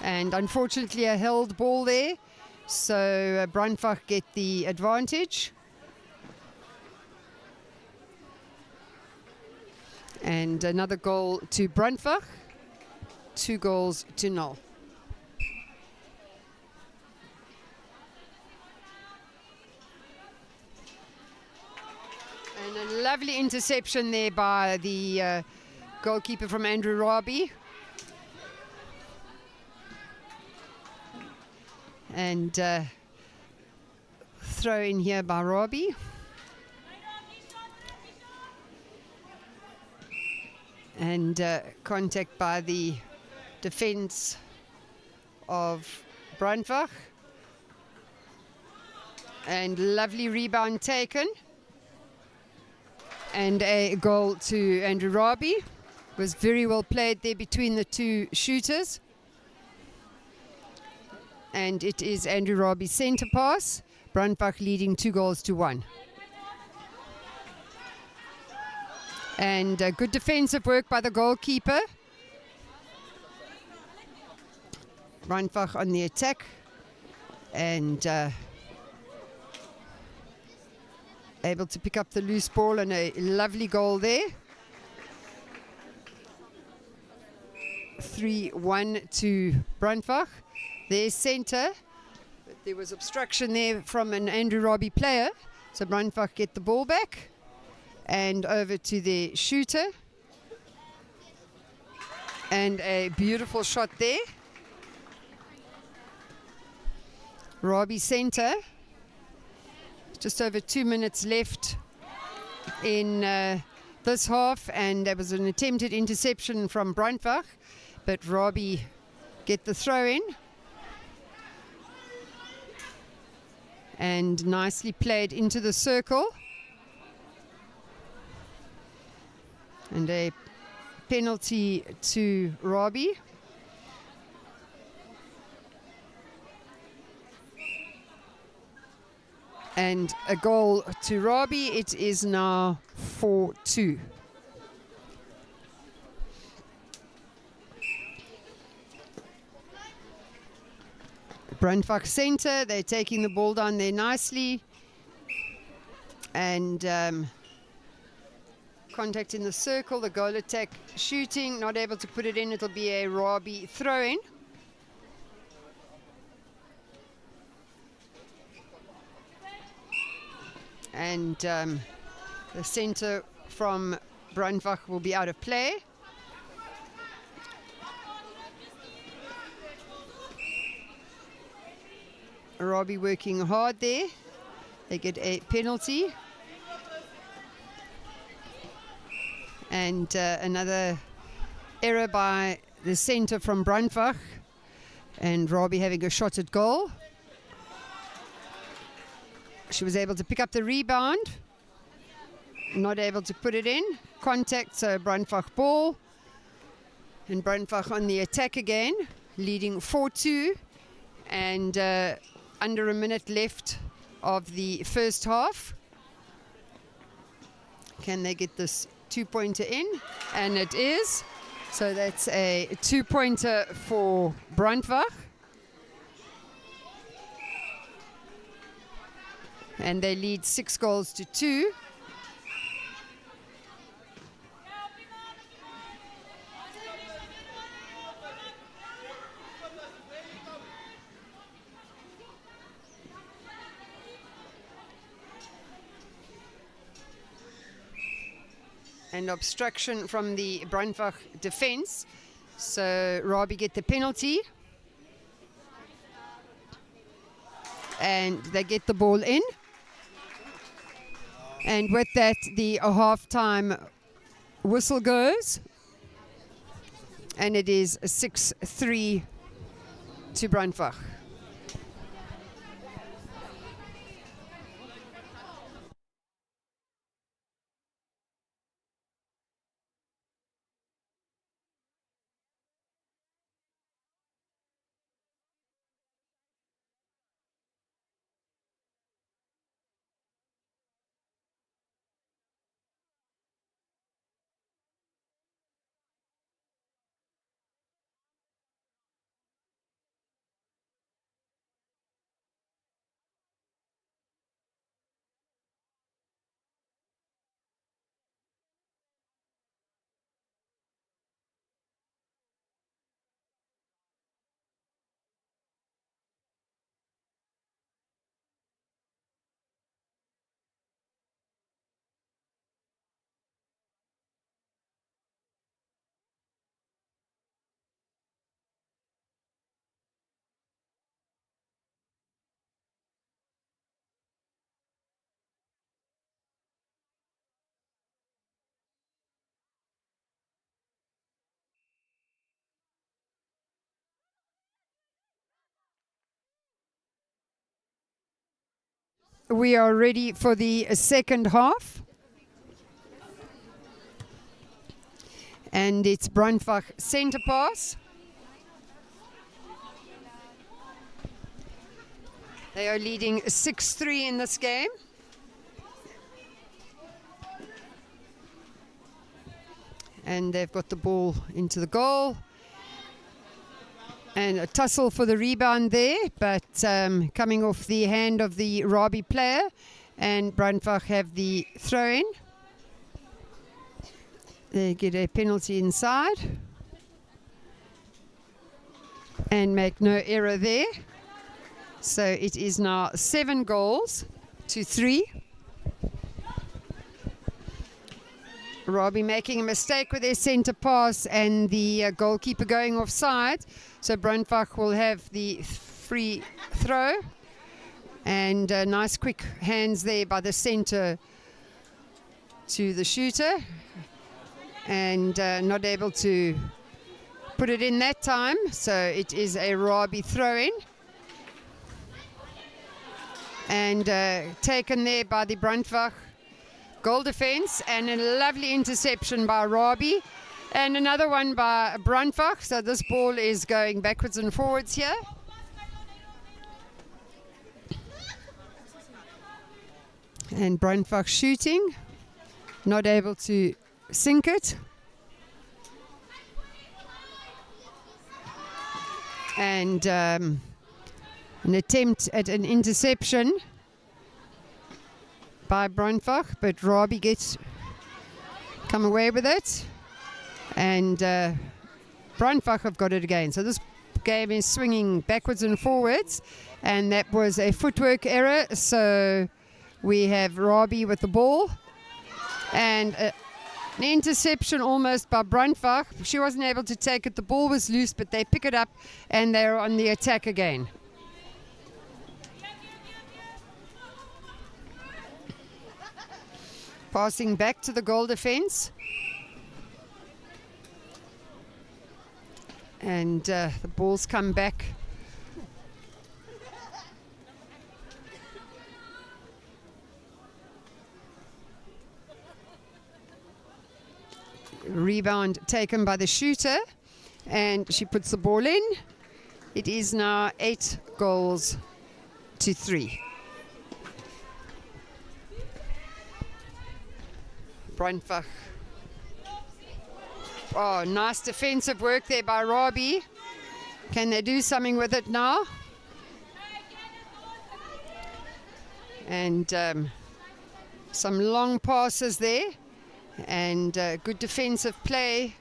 And unfortunately a held ball there, so Brandbach get the advantage. And another goal to Brandbach, 2-0. And a lovely interception there by the goalkeeper from Andrew Robbie. And throw in here by Robbie. And contact by the defence of Brandbach. And lovely rebound taken. And a goal to Andrew Robbie. Was very well played there between the two shooters. And it is Andrew Robbie's centre pass. Brandbach leading 2-1. And good defensive work by the goalkeeper. Brandbach on the attack. And able to pick up the loose ball, and a lovely goal there. 3-1 to Brandbach. Their centre, but there was obstruction there from an Andrew Robbie player, so Brandbach get the ball back and over to the shooter, and a beautiful shot there. Robbie centre, just over 2 minutes left in this half, and there was an attempted interception from Brandbach, but Robbie get the throw in. And nicely played into the circle. And a penalty to Robbie. And a goal to Robbie. It is now 4-2. Brandbach centre, they're taking the ball down there nicely. And contact in the circle, the goal attack shooting, not able to put it in, it'll be a Robbie throw-in. And the centre from Brandbach will be out of play. Robbie working hard there. They get a penalty. And another error by the centre from Brandbach. And Robbie having a shot at goal. She was able to pick up the rebound. Not able to put it in. Contact, so Brandbach ball. And Brandbach on the attack again, leading 4-2. And under a minute left of the first half. Can they get this 2-pointer in? And it is. So that's a 2-pointer for Brandbach. And they lead 6-2. And obstruction from the Brandbach defense. So Robbie get the penalty. And they get the ball in. And with that, the half-time whistle goes. And it is 6-3 to Brandbach. We are ready for the second half. And it's Brandbach centre pass. They are leading 6-3 in this game. And they've got the ball into the goal. And a tussle for the rebound there, but coming off the hand of the Robbie player. And Brandbach have the throw-in. They get a penalty inside. And make no error there. So it is now 7-3. Robbie making a mistake with their centre pass and the goalkeeper going offside. So Brandbach will have the free throw. And nice quick hands there by the centre to the shooter. And not able to put it in that time. So it is a Robbie throw-in. And taken there by the Brandbach goal defense, and a lovely interception by Robbie, and another one by Brandbach. So this ball is going backwards and forwards here. And Brandbach shooting, not able to sink it. And an attempt at an interception by Brandbach, but Robbie gets come away with it, and Brandbach have got it again. So this game is swinging backwards and forwards, and that was a footwork error. So we have Robbie with the ball, and An interception almost by Brandbach. She wasn't able to take it. The ball was loose, but they pick it up and they're on the attack again. Passing back to the goal defense. And the balls come back. Rebound taken by the shooter, and she puts the ball in. It is now 8-3. Brandbach. Oh, nice defensive work there by Robbie. Can they do something with it now? And some long passes there. And good defensive play,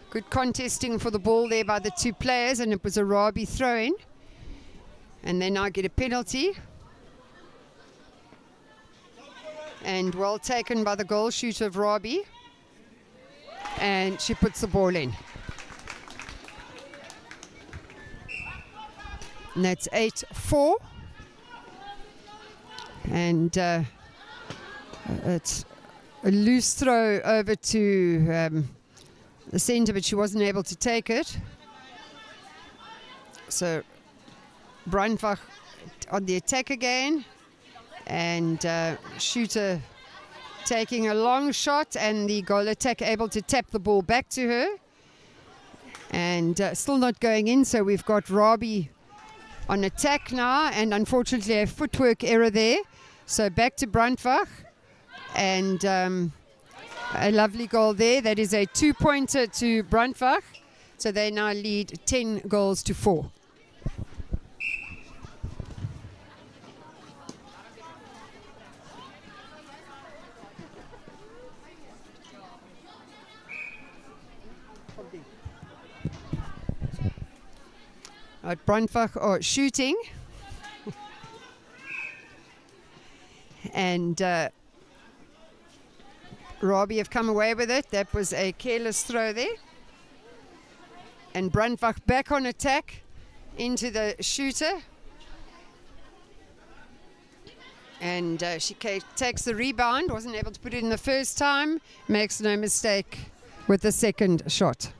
good contesting for the ball there by the two players, and it was a Robbie throw-in, and they now get a penalty, and well taken by the goal shooter of Robbie, and she puts the ball in. And that's 8-4, and it's a loose throw over to the centre, but she wasn't able to take it. So Brandbach on the attack again, and shooter taking a long shot, and the goal attack able to tap the ball back to her, and still not going in. So we've got Robbie on attack now, and unfortunately a footwork error there. So back to Brandbach. And a lovely goal there. That is a 2-pointer to Brandbach. So they now lead 10-4. At Brandbach are shooting. And Robbie have come away with it. That was a careless throw there. And Brandbach back on attack into the shooter. And she takes the rebound. Wasn't able to put it in the first time. Makes no mistake with the second shot.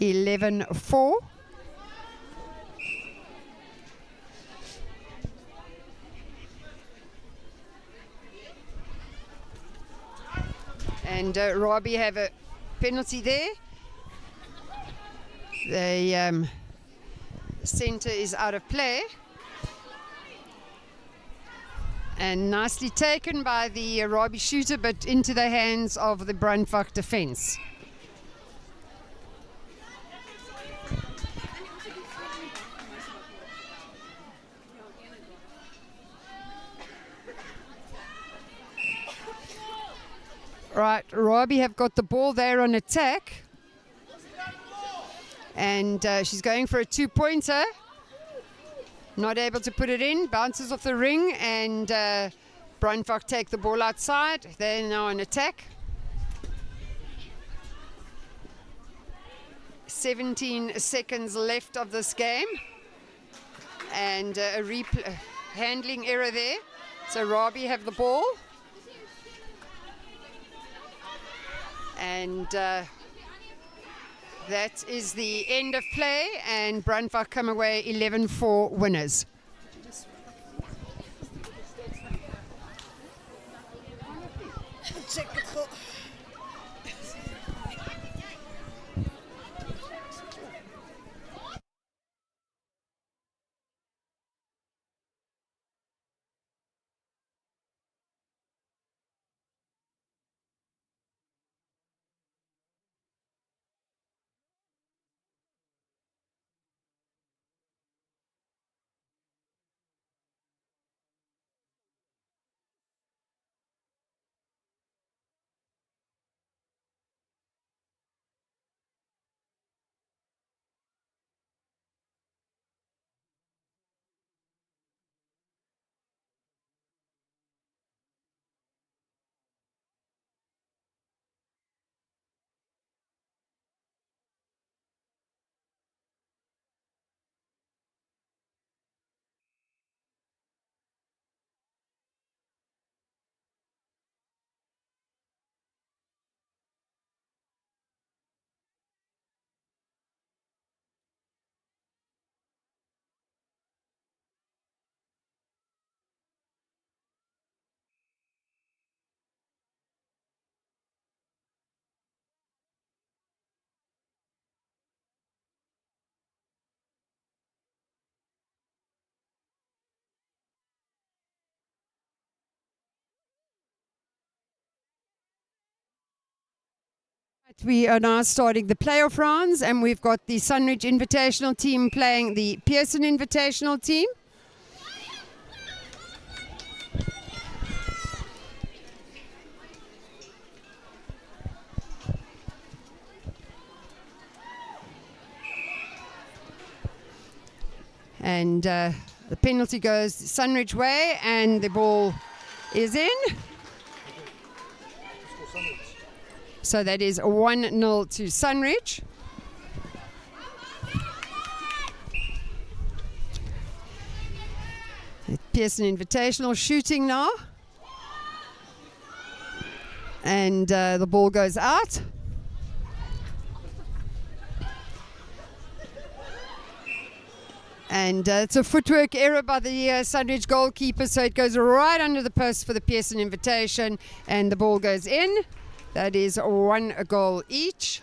11-4. And Robbie have a penalty there. The centre is out of play. And nicely taken by the Robbie shooter, but into the hands of the Brandbach defence. Right, Robbie have got the ball there on attack. And she's going for a 2-pointer. Not able to put it in. Bounces off the ring, and Brandbach take the ball outside. They're now on attack. 17 seconds left of this game. And a handling error there. So Robbie have the ball. And that is the end of play, and Brandbach come away 11-4 winners. We are now starting the playoff rounds, and we've got the Sunridge Invitational team playing the Pearson Invitational team. And the penalty goes Sunridge way, and the ball is in. So that is 1-0 to Sunridge. Pearson Invitational shooting now. And the ball goes out. And it's a footwork error by the Sunridge goalkeeper, so it goes right under the post for the Pearson Invitation, and the ball goes in. That is 1 goal each.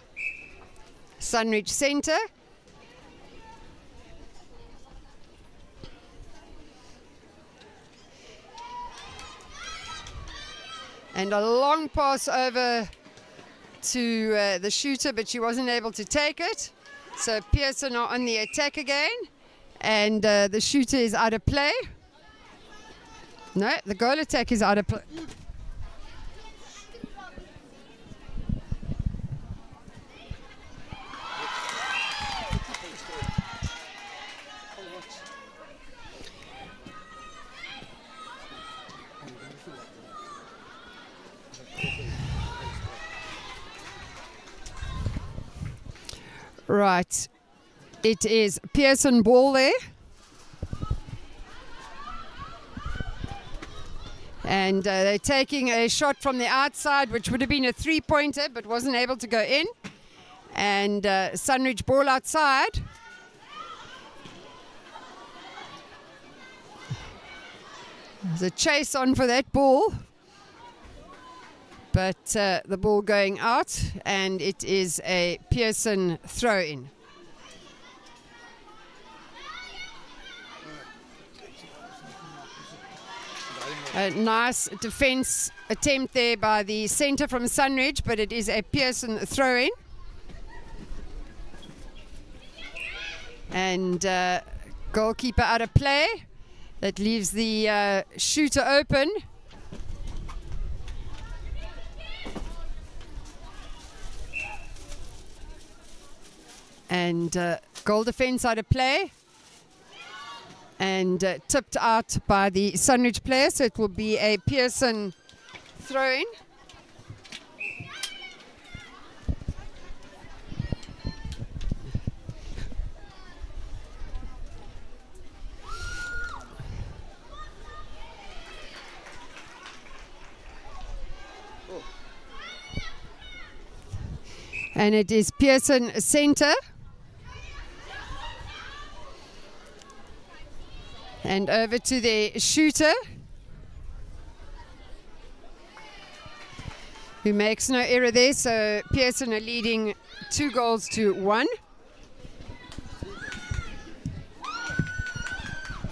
Sunridge centre. And a long pass over to the shooter, but she wasn't able to take it. So Pearson are on the attack again. And the shooter is out of play. No, the goal attack is out of play. Right. It is Pearson ball there. And they're taking a shot from the outside, which would have been a three-pointer, but wasn't able to go in. And Sunridge ball outside. There's a chase on for that ball. But the ball going out, and it is a Pearson throw-in. A nice defense attempt there by the centre from Sunridge, but it is a Pearson throw-in. And goalkeeper out of play. That leaves the shooter open. And goal defense out of play. And tipped out by the Sunridge player, so it will be a Pearson throw-in. And it is Pearson centre. And over to the shooter, who makes no error there. So Pearson are leading 2-1.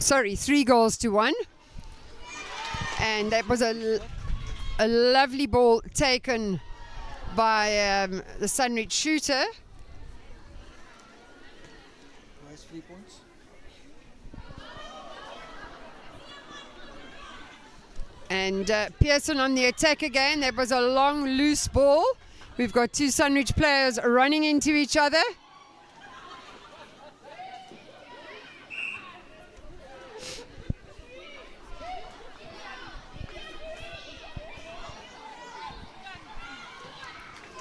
Sorry, 3-1. And that was a lovely ball taken by the Sunridge shooter. Nice 3 points. And Pearson on the attack again. That was a long, loose ball. We've got two Sunridge players running into each other.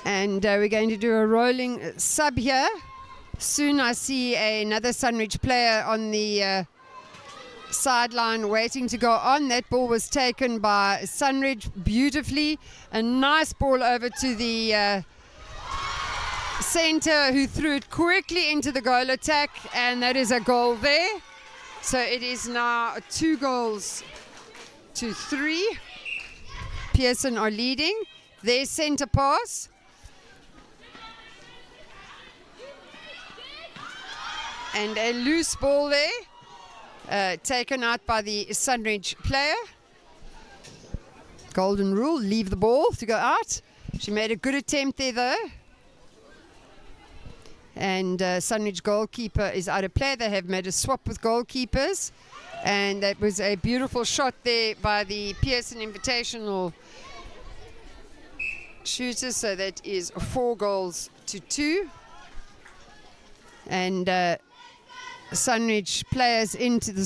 And we're going to do a rolling sub here. Soon I see another Sunridge player on the sideline waiting to go on. That ball was taken by Sunridge beautifully. A nice ball over to the centre, who threw it quickly into the goal attack, and that is a goal there. So it is now 2-3. Pearson are leading. Their centre pass. And a loose ball there. Taken out by the Sunridge player. Golden rule, leave the ball to go out. She made a good attempt there though. and Sunridge goalkeeper is out of play. They have made a swap with goalkeepers, and that was a beautiful shot there by the Pearson Invitational shooters. So that is 4-2, and Sunridge players into the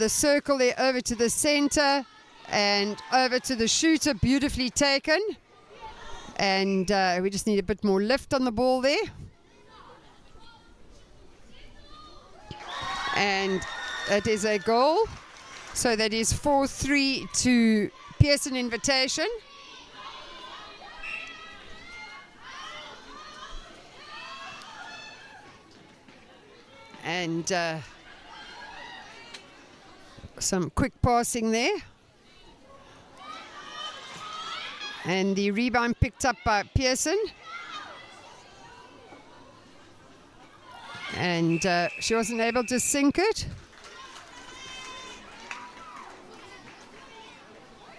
circle there, over to the center and over to the shooter, beautifully taken. And we just need a bit more lift on the ball there. And that is a goal. So that is 4-3 to Pearson Invitation. And some quick passing there. And the rebound picked up by Pearson. And she wasn't able to sink it.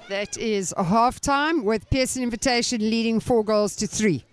That is a half-time with Pearson Invitation leading 4-3.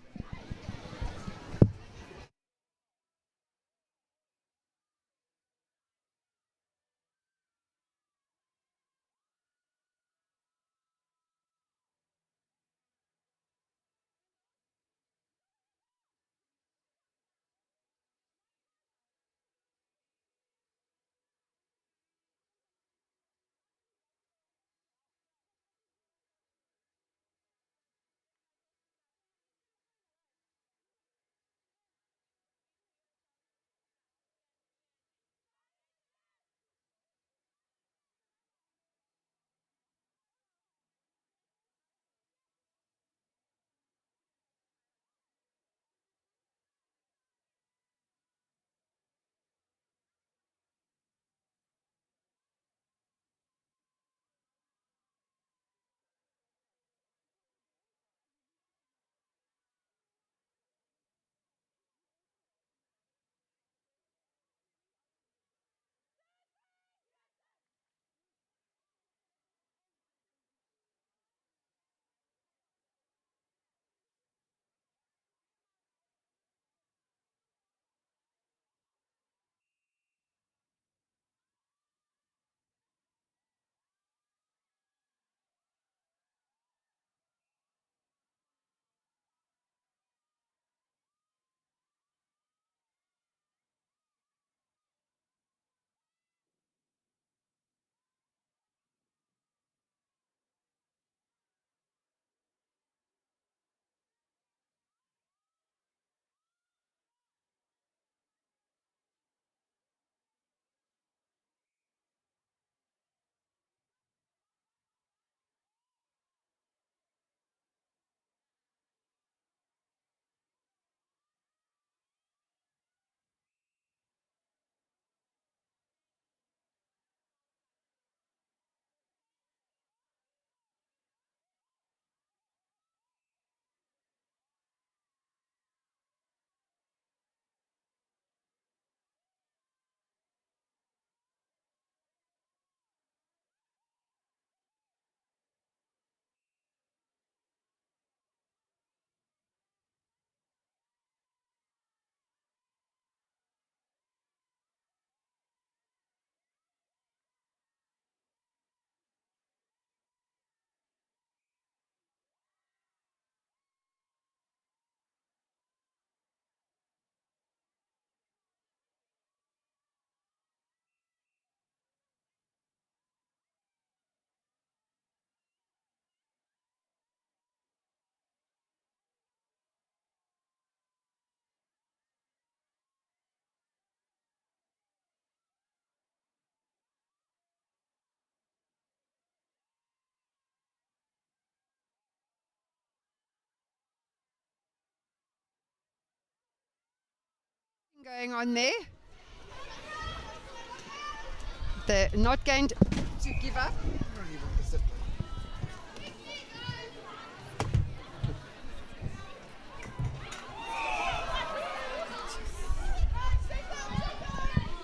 Going on there. They're not going to give up.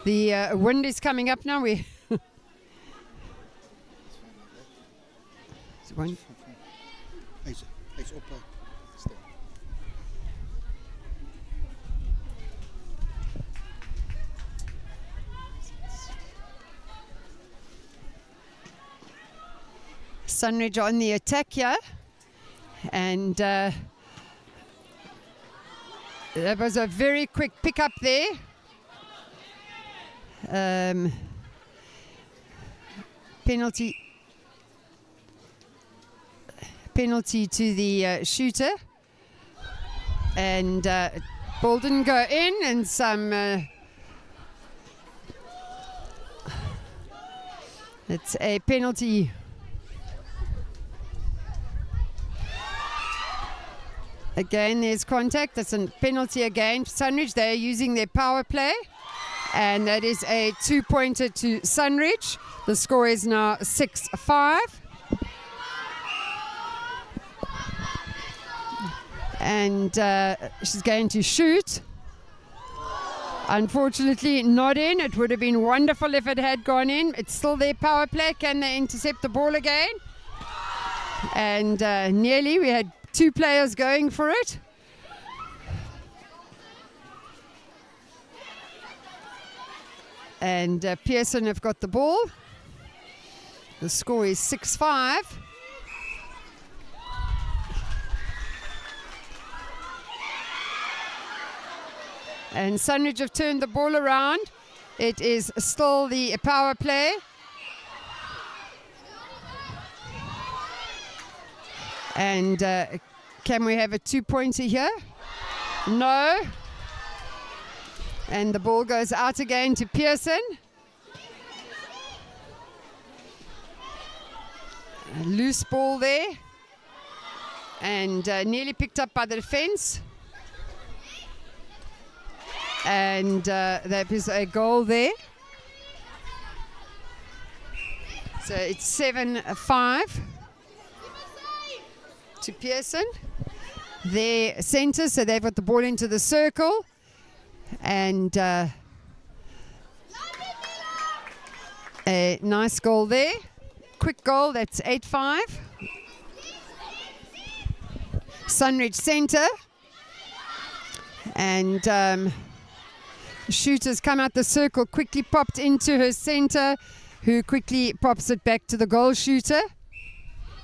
The wind is coming up now. We Hy's op. Stil. Sunridge on the attack here. And that was a very quick pickup there. Penalty to the shooter. And ball didn't go in, and some it's a penalty. Again, there's contact. That's a penalty again. Sunridge, they're using their power play, and that is a 2-pointer to Sunridge. The score is now 6-5. And she's going to shoot. Unfortunately, not in. It would have been wonderful if it had gone in. It's still their power play. Can they intercept the ball again? And nearly, we had 2 players going for it. And Pearson have got the ball. The score is 6-5. And Sunridge have turned the ball around. It is still the power play. And can we have a 2-pointer here? No. And the ball goes out again to Pearson. A loose ball there. And nearly picked up by the defense. And that is a goal there. So it's 7-5 to Pearson. Their centre, so they've got the ball into the circle. And a nice goal there. Quick goal, that's 8-5. Sunridge centre. And shooters come out the circle, quickly popped into her centre, who quickly pops it back to the goal shooter.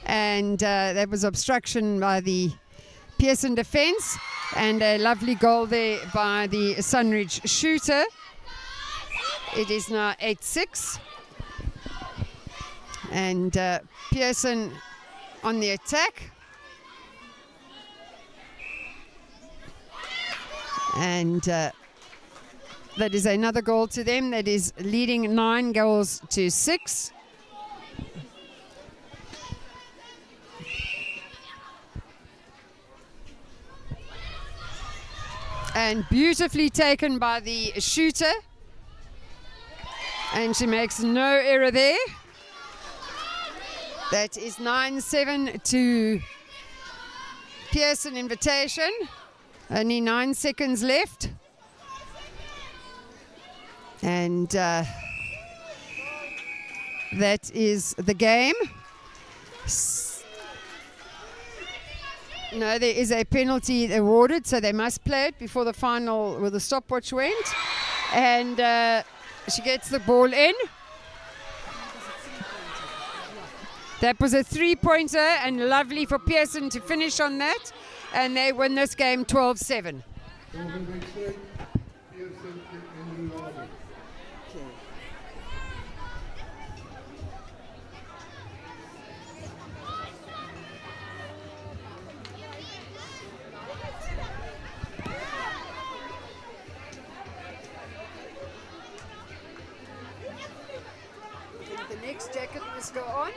And that was obstruction by the Pearson defence, and a lovely goal there by the Sunridge shooter. It is now 8-6. And Pearson on the attack. And that is another goal to them. That is leading 9 goals to 6. And beautifully taken by the shooter. And she makes no error there. That is 9-7 to Pearson Invitation. Only 9 seconds left. And that is the game. No, there is a penalty awarded, so they must play it before the final, where the stopwatch went. And she gets the ball in. That was a 3-pointer, and lovely for Pearson to finish on that. And they win this game 12-7. The next jacket must go on.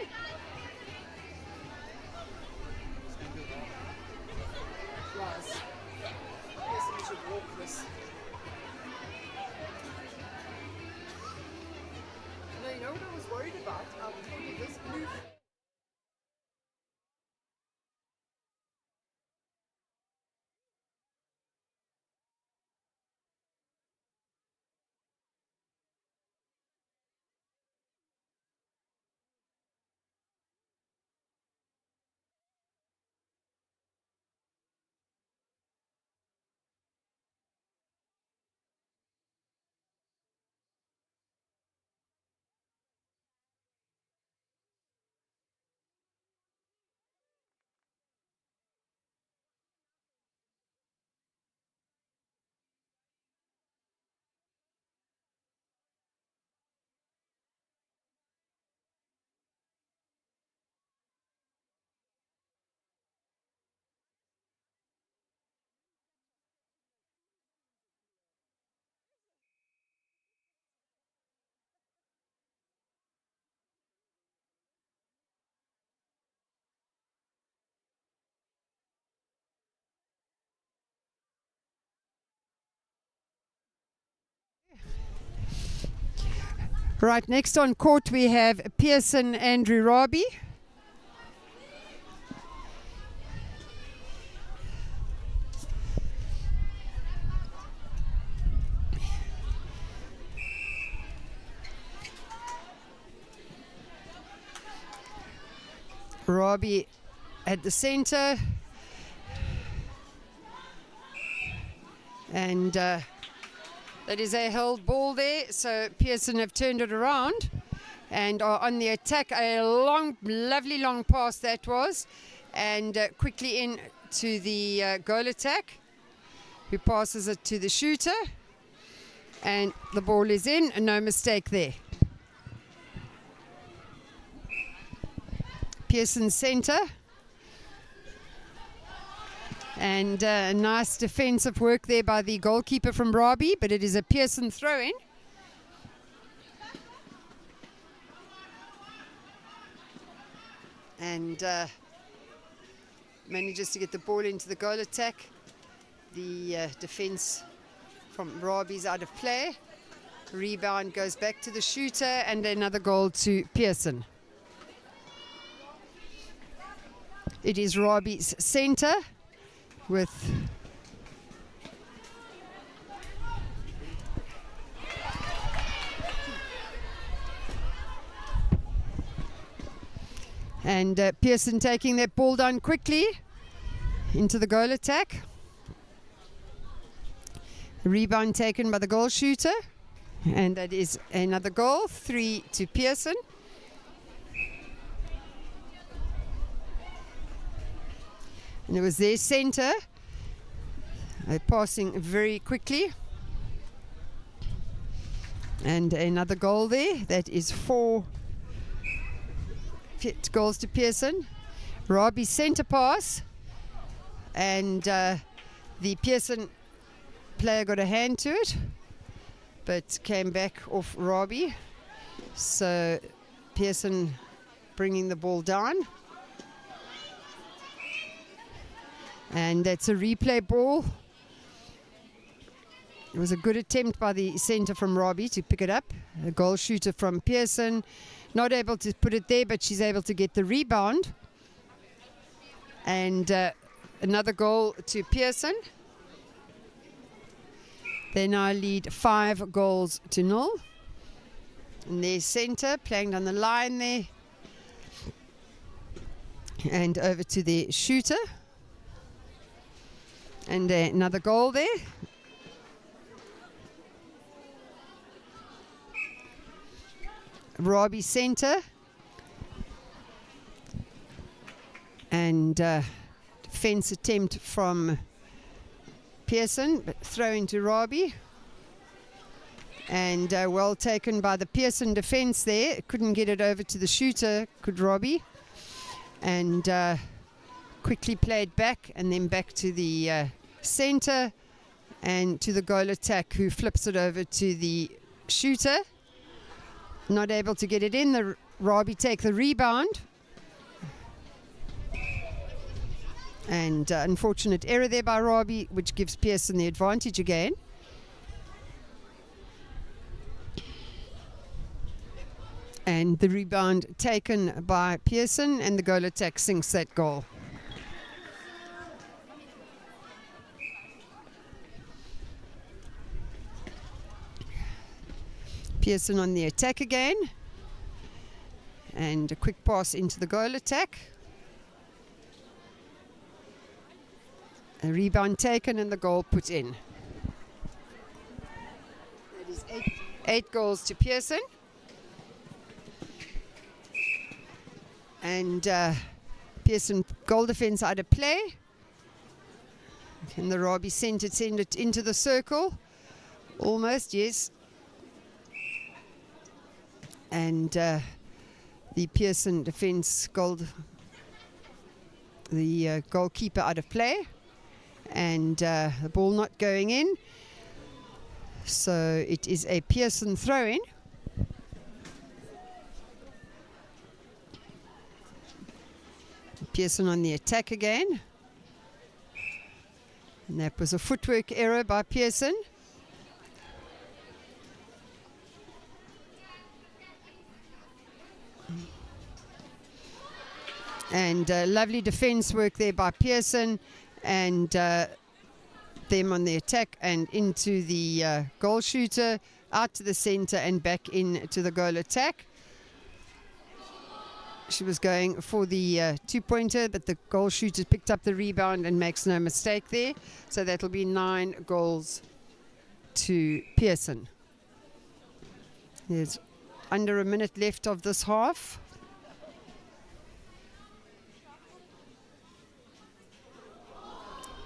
No, you know what I was worried about? I'll tell you, this blue Right, next on court we have Pearson and Rurabi. Rurabi at the center. And that is a held ball there, so Pearson have turned it around and are on the attack. A long, lovely long pass that was, and quickly in to the goal attack, who passes it to the shooter, and the ball is in, and no mistake there. Pearson center. And nice defensive work there by the goalkeeper from Rurabi, but it is a Pearson throw-in. And manages to get the ball into the goal attack. The defense from Rurabi is out of play. Rebound goes back to the shooter, and another goal to Pearson. It is Rurabi's center. With and Pearson taking that ball down quickly into the goal attack. Rebound taken by the goal shooter, and that is another goal, 3 to Pearson. And it was their center. They're passing very quickly. And another goal there. That is 4 goals to Pearson. Rurabi center pass. And the Pearson player got a hand to it, but came back off Rurabi. So Pearson bringing the ball down. And that's a replay ball. It was a good attempt by the centre from Rurabi to pick it up. A goal shooter from Pearson. Not able to put it there, but she's able to get the rebound. And another goal to Pearson. They now lead 5 goals to 0. And their centre playing down the line there. And over to the shooter. And another goal there. Rurabi center. And defense attempt from Pearson, but throw into Rurabi. And well taken by the Pearson defense there. Couldn't get it over to the shooter, could Rurabi. And quickly played back, and then back to the center and to the goal attack, who flips it over to the shooter. Not able to get it in. The Rurabi take the rebound. And unfortunate error there by Rurabi, which gives Pearson the advantage again. And the rebound taken by Pearson, and the goal attack sinks that goal. Pearson on the attack again. And a quick pass into the goal attack. A rebound taken and the goal put in. That is 8 goals to Pearson. And Pearson goal defense out of play. Can the Rurabi send it into the circle? Almost, yes. And the Pearson defense the goalkeeper out of play. And the ball not going in. So it is a Pearson throw-in. Pearson on the attack again. And that was a footwork error by Pearson. And lovely defense work there by Pearson, and them on the attack and into the goal shooter, out to the center and back into the goal attack. She was going for the two-pointer, but the goal shooter picked up the rebound and makes no mistake there. So that'll be 9 goals to Pearson. There's under a minute left of this half.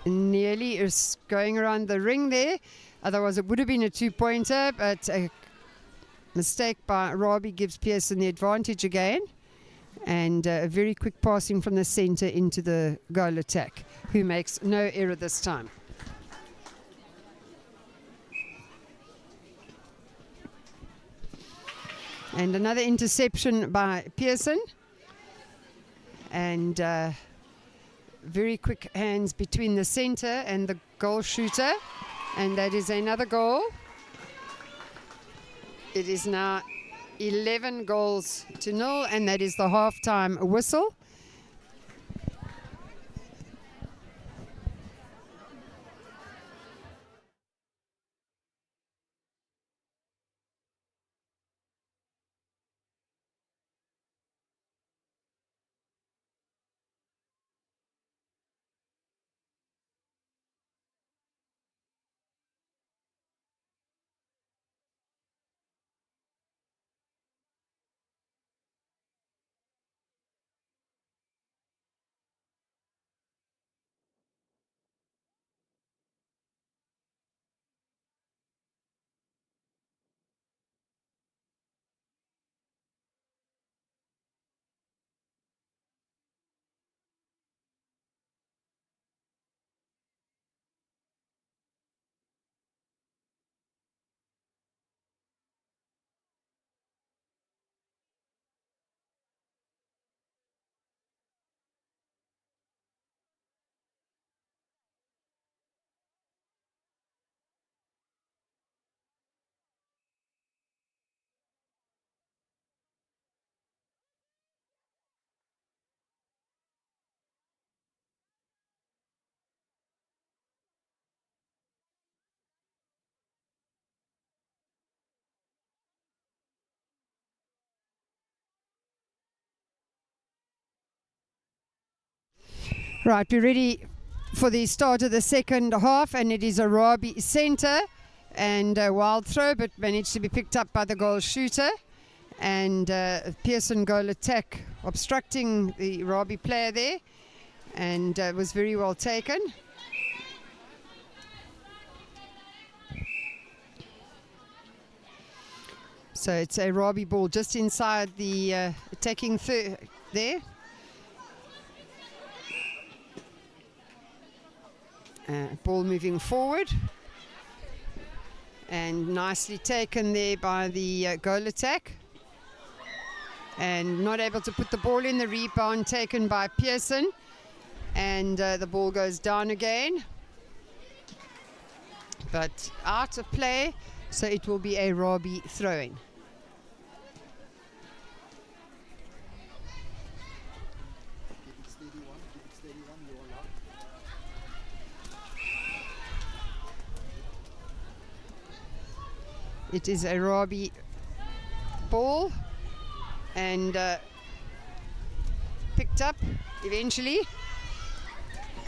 Nearly is going around the ring there. Otherwise it would have been a two-pointer, but a mistake by Robbie gives Pearson the advantage again. And a very quick passing from the center into the goal attack, who makes no error this time. And another interception by Pearson. And very quick hands between the center and the goal shooter. And that is another goal. It is now 11 goals to 0, and that is the half-time whistle. Right, we're ready for the start of the second half, and it is a Rabi center and a wild throw, but managed to be picked up by the goal shooter. And Pearson goal attack obstructing the Rabi player there, and was very well taken. So it's a Rabi ball just inside the attacking third there. Ball moving forward, and nicely taken there by the goal attack, and not able to put the ball in. The rebound taken by Pearson, and the ball goes down again, but out of play, so it will be a Rabi throw-in. It is a Rabi ball, and picked up eventually,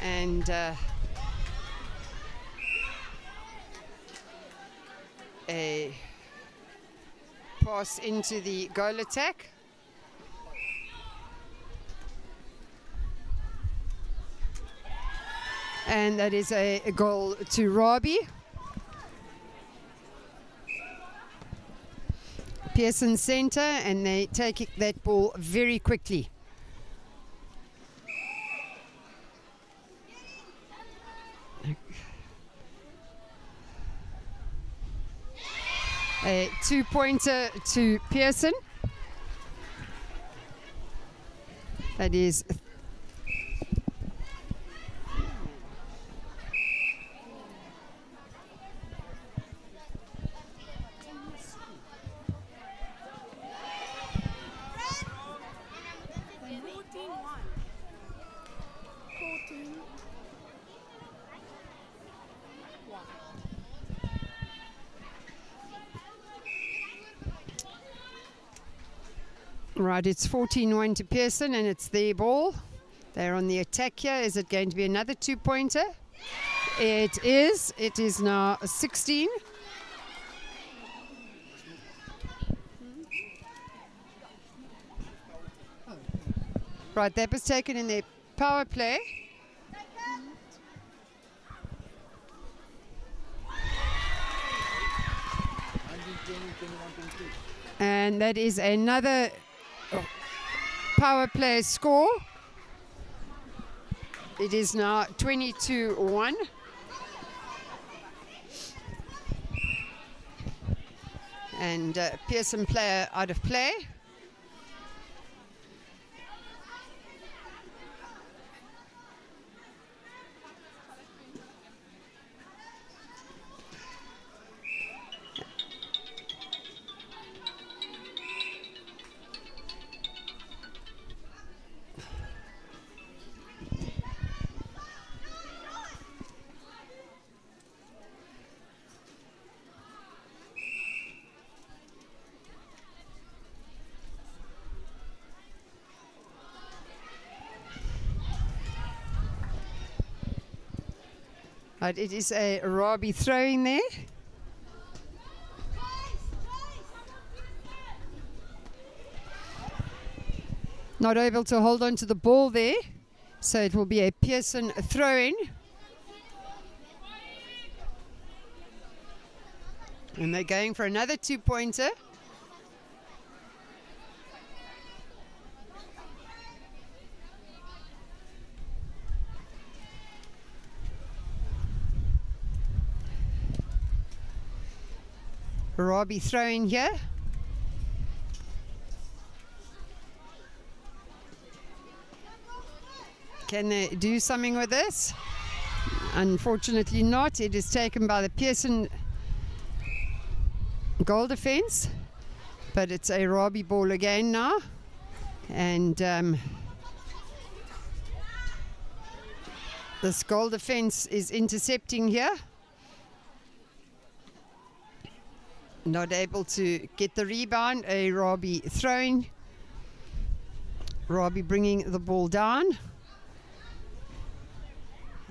and a pass into the goal attack. And that is a goal to Rabi. Pearson center, and they take that ball very quickly. A two-pointer to Pearson. That is Right, it's 14-1 to Pearson, and it's their ball. They're on the attack here. Is it going to be another 2-pointer? It is. It is now 16. Right, that was taken in their power play. And that is another power play score. It is now 22-1. And Pearson player out of play. Right, it is a Robbie throwing there. Not able to hold on to the ball there, so it will be a Pearson throw-in. And they're going for another 2-pointer. Robbie throwing here. Can they do something with this? Unfortunately not. It is taken by the Pearson goal defense, but it's a Robbie ball again now. And this goal defense is intercepting here. Not able to get the rebound. A Robbie throwing. Robbie bringing the ball down.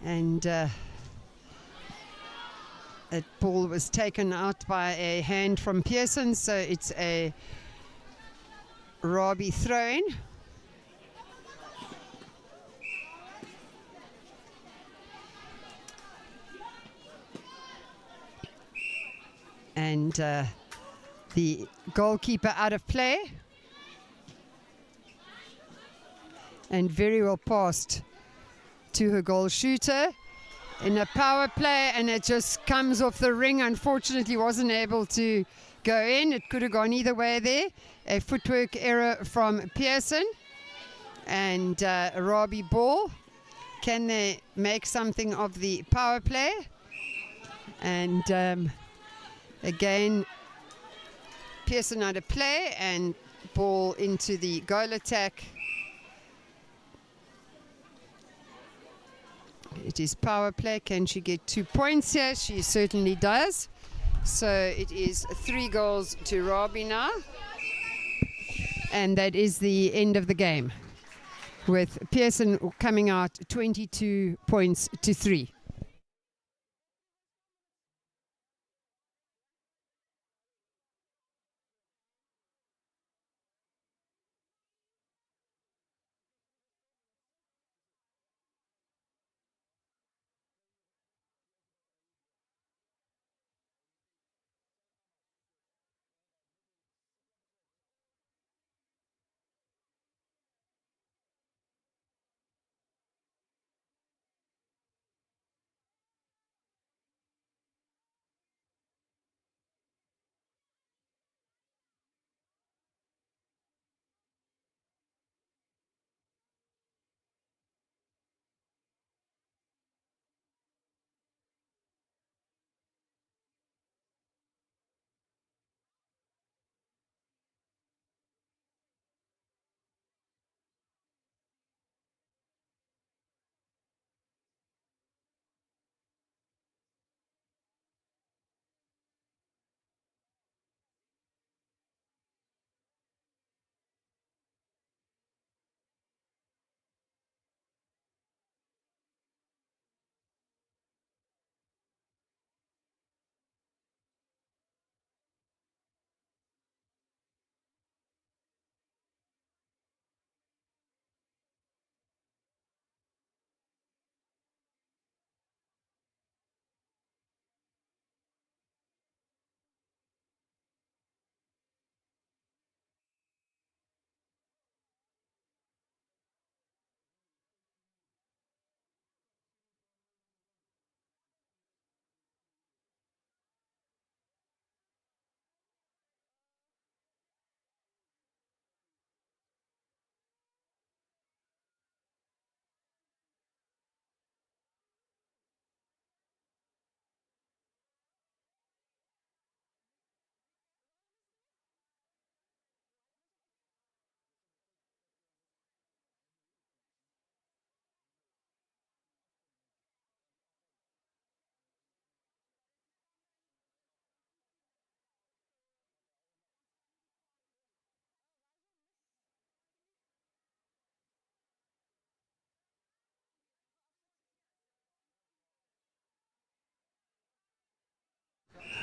And that ball was taken out by a hand from Pearson, so it's a Robbie throw-in. And the goalkeeper out of play. And very well passed to her goal shooter in a power play, and it just comes off the ring. Unfortunately wasn't able to go in. It could have gone either way there. A footwork error from Pearson, and a Robbie ball. Can they make something of the power play? And again, Pearson out of play, and ball into the goal attack. It is power play. Can she get 2 points here? She certainly does. So it is 3 goals to Robbie now. And that is the end of the game, with Pearson coming out 22 points to 3.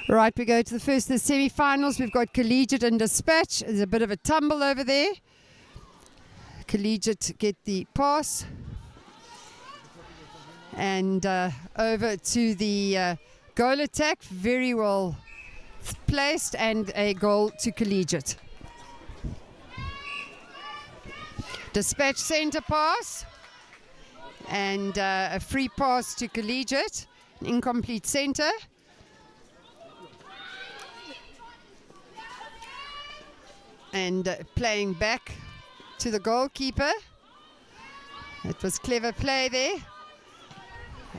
Right, we go to the first of the semi-finals. We've got Collegiate and Dispatch. There's a bit of a tumble over there. Collegiate get the pass. And over to the goal attack. Very well placed, and a goal to Collegiate. Dispatch centre pass. And a free pass to Collegiate. An incomplete centre. And playing back to the goalkeeper. It was clever play there.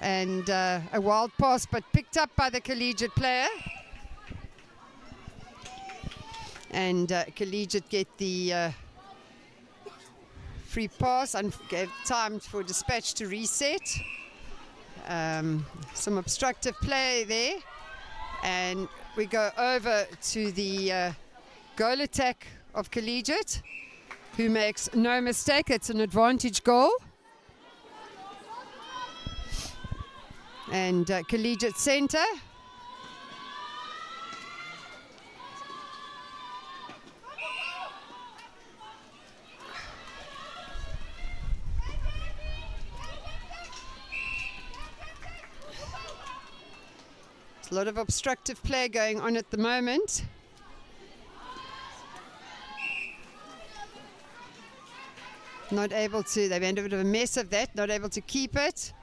And a wild pass, but picked up by the Collegiate player. And Collegiate get the free pass and gave time for Dispatch to reset. Some obstructive play there. And we go over to the goal attack of Collegiate, who makes no mistake. It's an advantage goal. And Collegiate centre. There's a lot of obstructive play going on at the moment. Not able to, they made a bit of a mess of that, not able to keep it.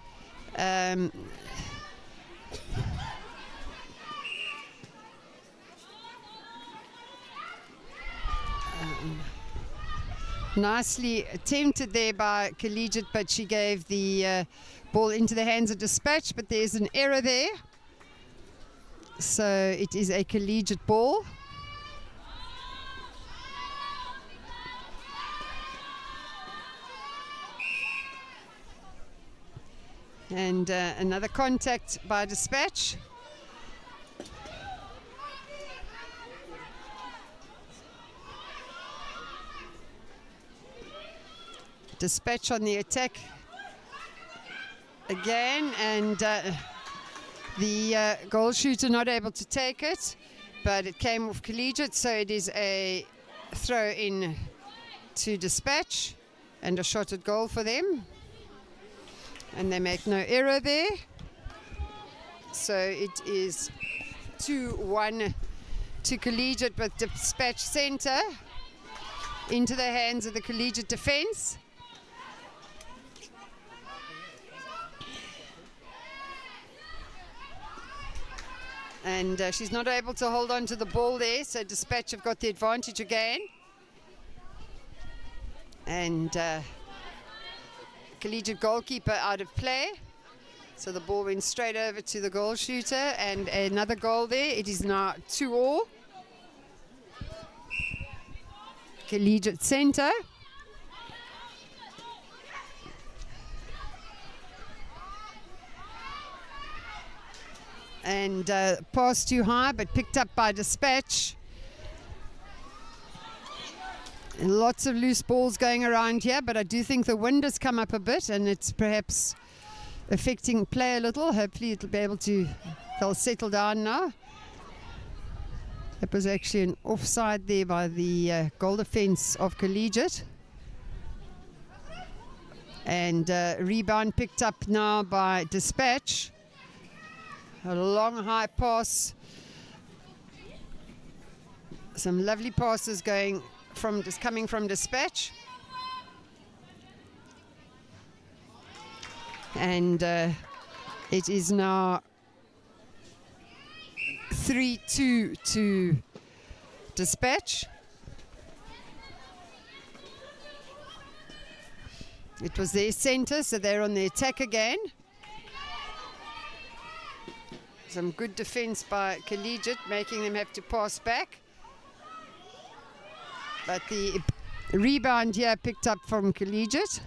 Nicely attempted there by Collegiate, but she gave the ball into the hands of Dispatch, but there's an error there. So it is a Collegiate ball. And another contact by Dispatch. Dispatch on the attack again, and the goal shooter not able to take it, but it came off Collegiate, so it is a throw in to Dispatch and a shot at goal for them. And they make no error there. So it is 2-1 to Collegiate, with Dispatch centre into the hands of the Collegiate defence. And she's not able to hold on to the ball there, so Dispatch have got the advantage again. And Collegiate goalkeeper out of play, so the ball went straight over to the goal shooter, and another goal there. It is now 2-2. Collegiate centre. And pass too high, but picked up by Dispatch. And lots of loose balls going around here, but I do think the wind has come up a bit, and it's perhaps affecting play a little. Hopefully it'll be able to, they'll settle down now. It was actually an offside there by the goal defence of Collegiate. And rebound picked up now by Dispatch. A long high pass. Some lovely passes going from coming from Dispatch. And it is now 3-2 to Dispatch. It was their centre, so they're on the attack again. Some good defence by Collegiate, making them have to pass back. But the rebound here picked up from Collegiate.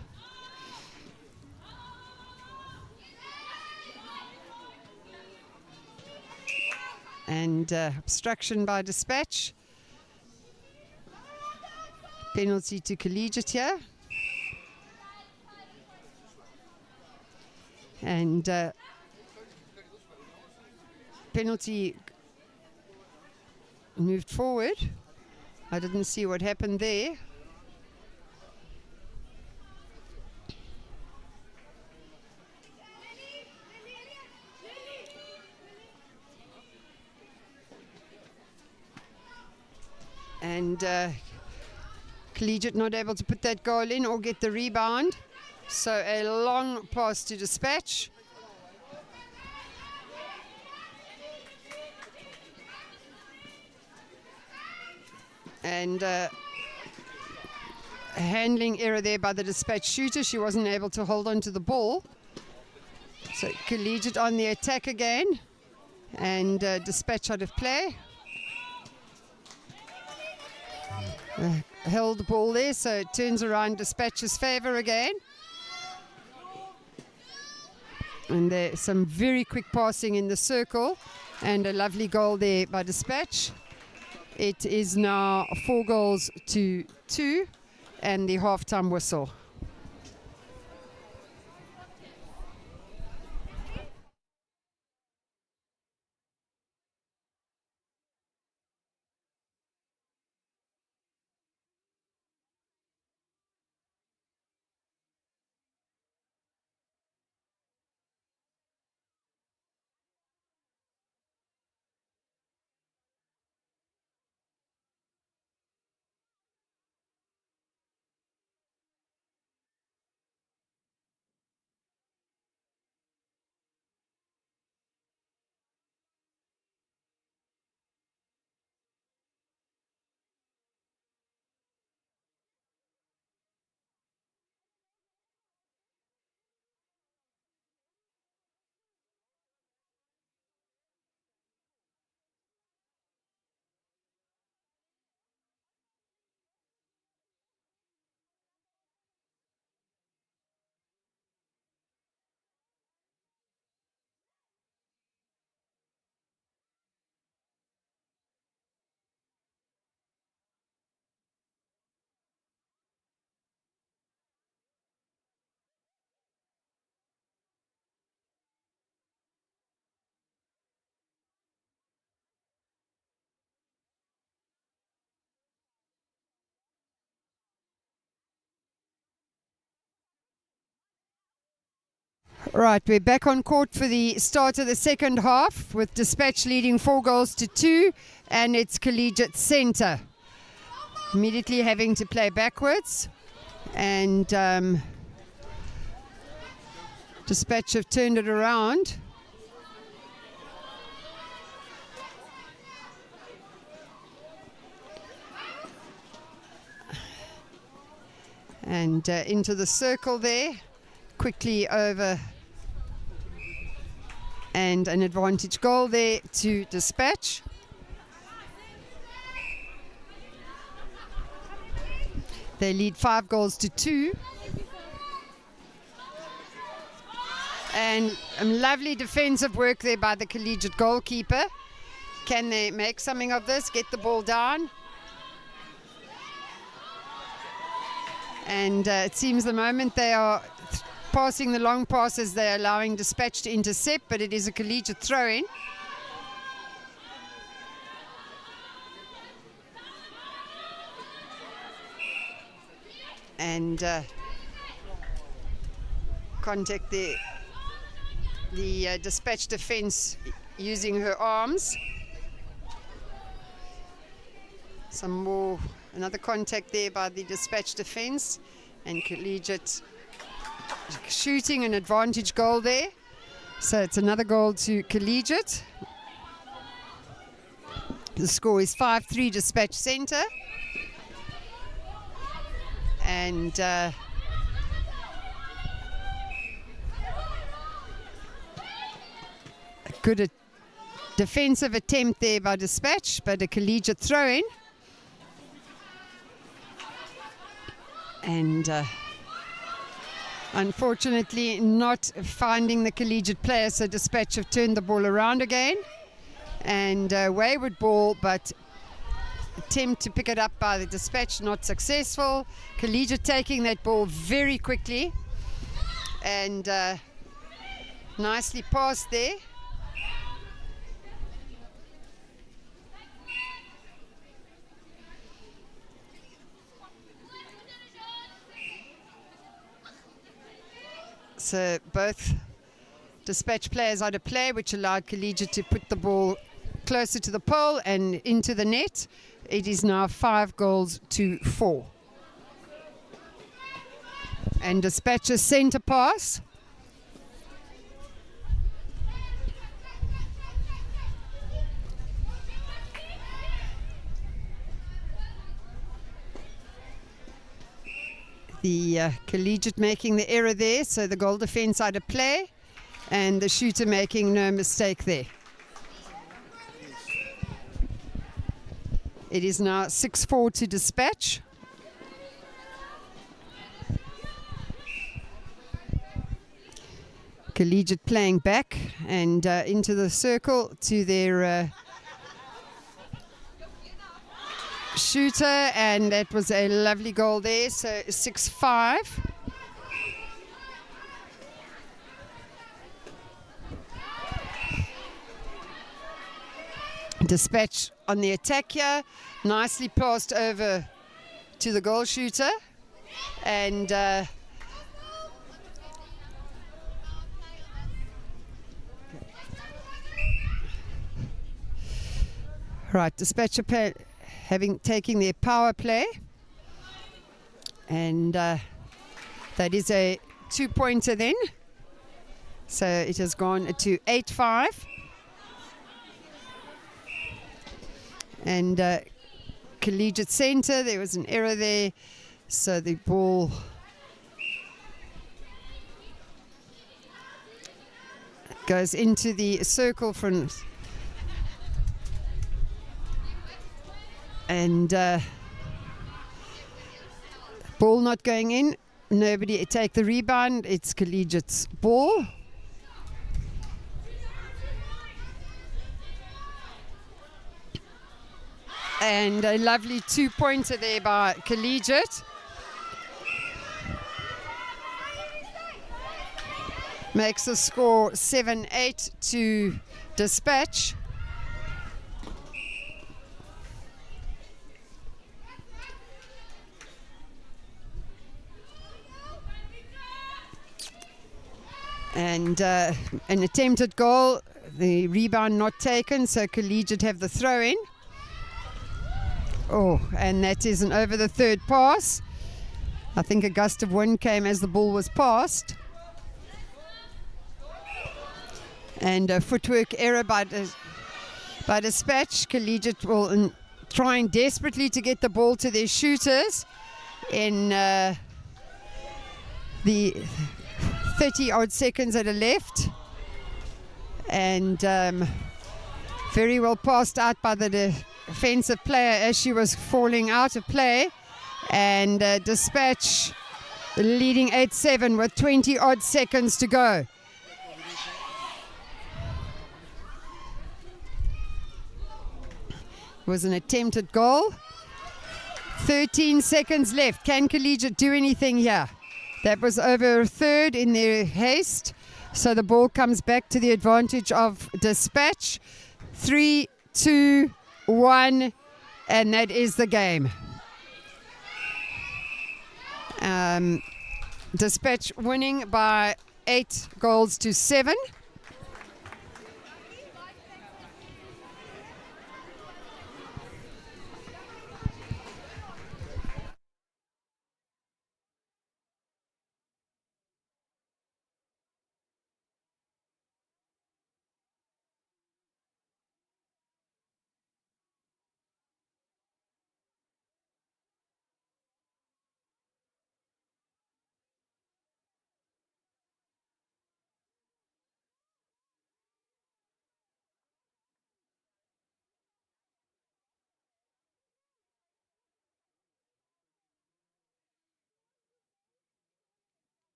And obstruction by Dispatch. Penalty to Collegiate here. And penalty moved forward. I didn't see what happened there. And Collegiate not able to put that goal in or get the rebound. So a long pass to Dispatch. And a handling error there by the Dispatch shooter. She wasn't able to hold on to the ball. So Collegiate on the attack again. And Dispatch out of play. Held the ball there, so it turns around Dispatch's favour again. And there's some very quick passing in the circle. And a lovely goal there by Dispatch. It is now 4 goals to 2 and the half-time whistle. Right, we're back on court for the start of the second half with Dispatch leading 4 goals to 2, and it's Collegiate centre. Immediately having to play backwards, and Dispatch have turned it around. And into the circle there, quickly over. And an advantage goal there to Dispatch. They lead 5 goals to 2. And lovely defensive work there by the Collegiate goalkeeper. Can they make something of this? Get the ball down. And it seems the moment they are passing the long passes, they're allowing Dispatch to intercept, but it is a Collegiate throw-in. And contact the Dispatch defense using her arms. Another contact there by the Dispatch defense, and Collegiate shooting an advantage goal there. So it's another goal to Collegiate. The score is 5-3 Dispatch centre. And good defensive attempt there by Dispatch, but a Collegiate throw-in. And unfortunately not finding the Collegiate player, so Dispatch have turned the ball around again. And wayward ball, but attempt to pick it up by the Dispatch, not successful. Collegiate taking that ball very quickly. And nicely passed there. So both dispatch players out of play, which allowed Collegiate to put the ball closer to the pole and into the net. It is now 5-4. And dispatch's centre pass. The Collegiate making the error there, so the goal defence out of play, and the shooter making no mistake there. It is now 6-4 to dispatch. Collegiate playing back and into the circle to their shooter, and that was a lovely goal there. So 6-5. Dispatch on the attack here, nicely passed over to the goal shooter, and right, dispatch having taking their power play, and that is a 2-pointer then, so it has gone to 8-5. And Collegiate centre, there was an error there, so the ball goes into the circle from, and ball not going in, nobody take the rebound, it's Collegiate's ball. And a lovely 2-pointer there by Collegiate. Makes the score 7-8 to dispatch. And an attempted goal, the rebound not taken, so Collegiate have the throw in. Oh, and that isn't over the third pass. I think a gust of wind came as the ball was passed. And a footwork error by dispatch. Collegiate will trying desperately to get the ball to their shooters in the 30-odd seconds that are left. And very well passed out by the offensive player as she was falling out of play, and dispatch leading 8-7 with 20-odd seconds to go. It was an attempted goal. 13 seconds left. Can Collegiate do anything here? That was over a third in their haste, so the ball comes back to the advantage of dispatch. 3, 2, 1, and that is the game. Dispatch winning by 8-7.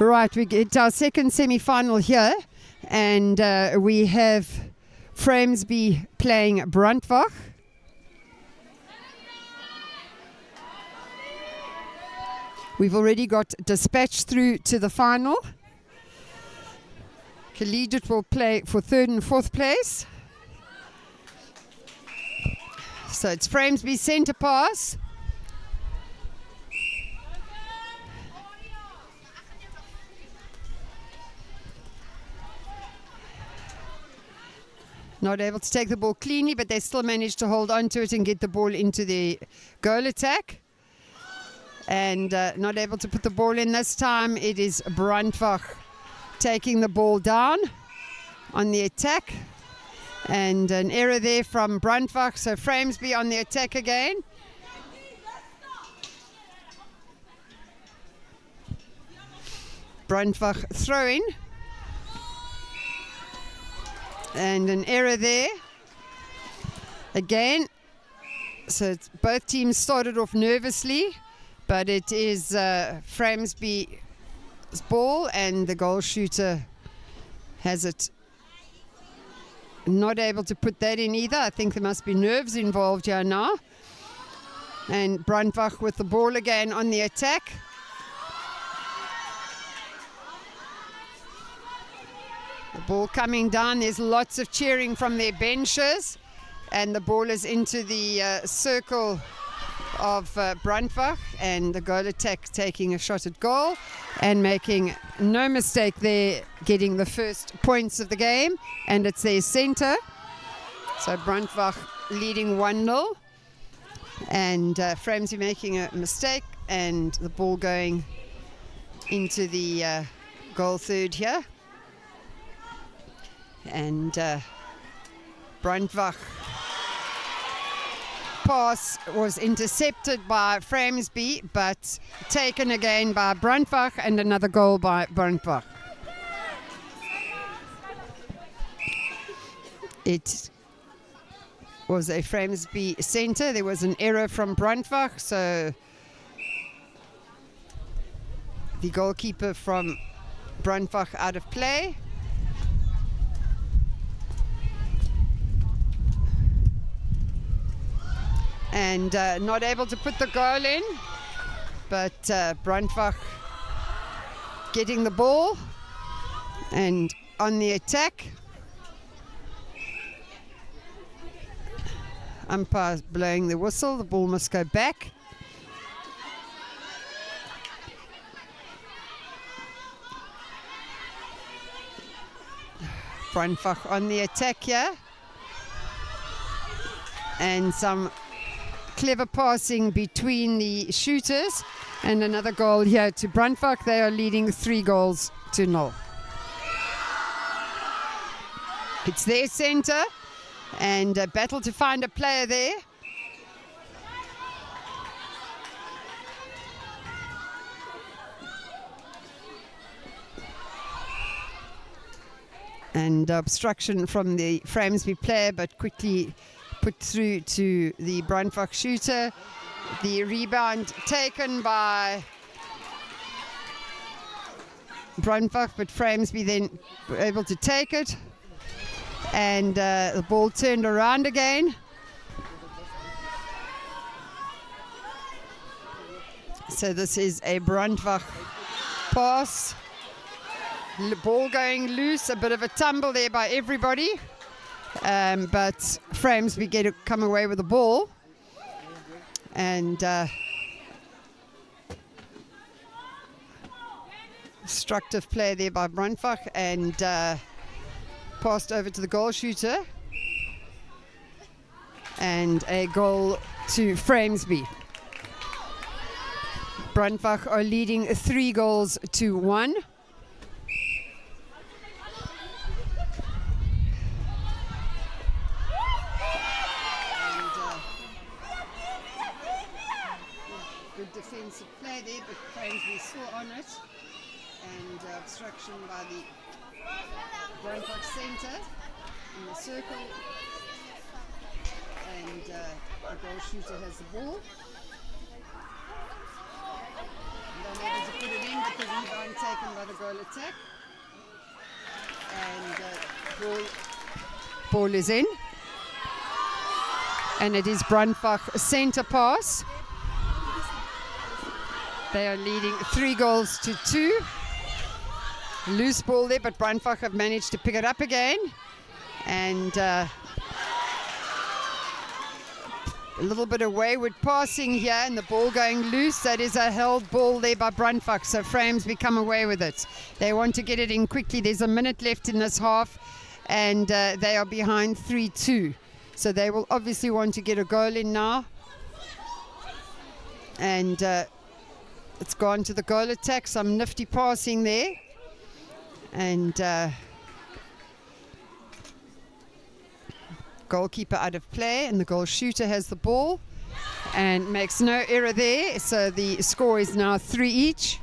Right, we get our second semi-final here, and we have Framesby playing Brandwach. We've already got Dispatch through to the final. Collegiate will play for 3rd and 4th place. So it's Framesby centre pass. Not able to take the ball cleanly, but they still managed to hold on to it and get the ball into the goal attack. And not able to put the ball in this time. It is Brandwach taking the ball down on the attack. And an error there from Brandwach. So Framesby on the attack again. Brandwach throwing. And an error there again. So both teams started off nervously, but it is Framesby's ball, and the goal shooter has it. Not able to put that in either. I think there must be nerves involved here now. And Brandwach with the ball again on the attack. The ball coming down. There's lots of cheering from their benches. And the ball is into the circle of Brandwach. And the goal attack taking a shot at goal. And making no mistake there, getting the first points of the game. And it's their centre. So Brandwach leading 1-0. And Framesby making a mistake. And the ball going into the goal third here. And Brandwach pass was intercepted by Framesby, but taken again by Brandwach, and another goal by Brandwach. It was a Framesby centre. There was an error from Brandwach, so the goalkeeper from Brandwach out of play. And not able to put the goal in, but Brandwach getting the ball and on the attack. Umpire blowing the whistle. The ball must go back. Brandwach on the attack here. And some clever passing between the shooters, and another goal here to Brandwach. They are leading 3-0. It's their centre, and a battle to find a player there. And obstruction from the Framesby player, but quickly put through to the Brandwach shooter. The rebound taken by Brandwach, but Framesby then were able to take it. And the ball turned around again. So this is a Brandwach pass. Ball going loose, a bit of a tumble there by everybody. But Framesby come away with the ball, and destructive play there by Brandwach, and passed over to the goal shooter, and a goal to Framesby. Brandwach are leading 3-1. Defensive play there, but Framesby still on it, and obstruction by the Brandwach centre in the circle, and the goal shooter has the ball. They're able to put it in because rebound taken by the goal attack. And ball is in. And it is Brandbach centre pass. They are leading 3-2. Loose ball there, but Brandbach have managed to pick it up again. And a little bit of wayward passing here, and the ball going loose. That is a held ball there by Brandbach, so Framesby come away with it. They want to get it in quickly. There's a minute left in this half, and they are behind 3-2. So they will obviously want to get a goal in now. And it's gone to the goal attack. Some nifty passing there. And goalkeeper out of play, and the goal shooter has the ball and makes no error there. So the score is now 3 each.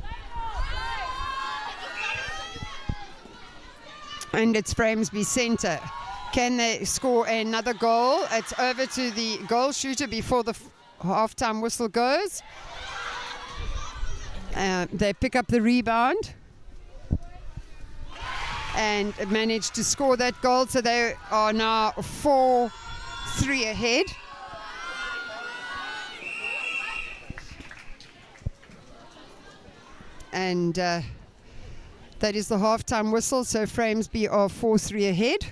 And it's Framesby centre. Can they score another goal? It's over to the goal shooter before the half-time whistle goes. They pick up the rebound and managed to score that goal, so they are now 4-3 ahead. And that is the half-time whistle, so Framesby are 4-3 ahead.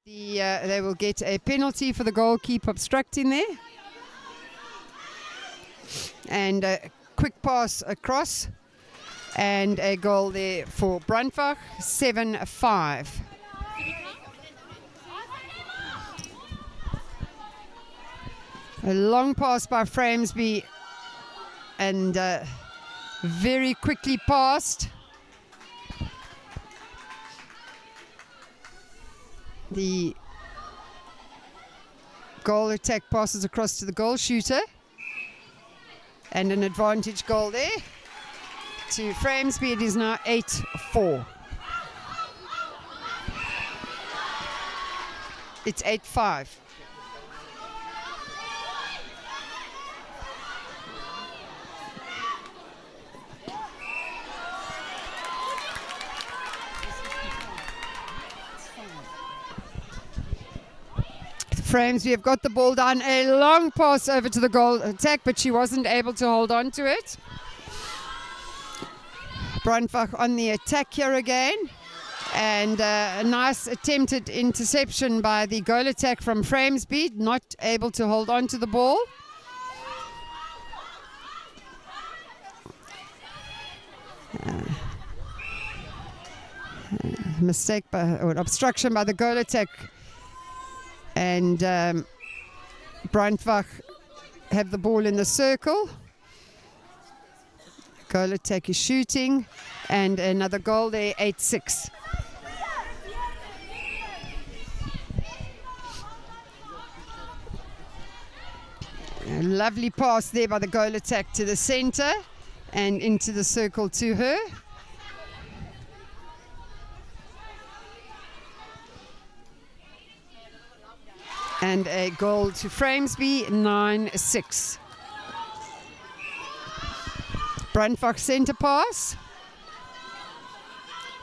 They will get a penalty for the goalkeeper obstructing there. And a quick pass across. And a goal there for Brandbach, 7-5. A long pass by Framesby. And very quickly passed. The goal attack passes across to the goal shooter. And an advantage goal there to Framesby. It is now 8-4. It's 8-5. Frames, we have got the ball down. A long pass over to the goal attack, but she wasn't able to hold on to it. Brandbach on the attack here again. And a nice attempted interception by the goal attack from Framesby, not able to hold on to the ball. Mistake or obstruction by the goal attack. And Brandbach have the ball in the circle. Goal attack is shooting. And another goal there, 8-6. A lovely pass there by the goal attack to the center and into the circle to her. And a goal to Framesby, 9-6. Brandbach center pass.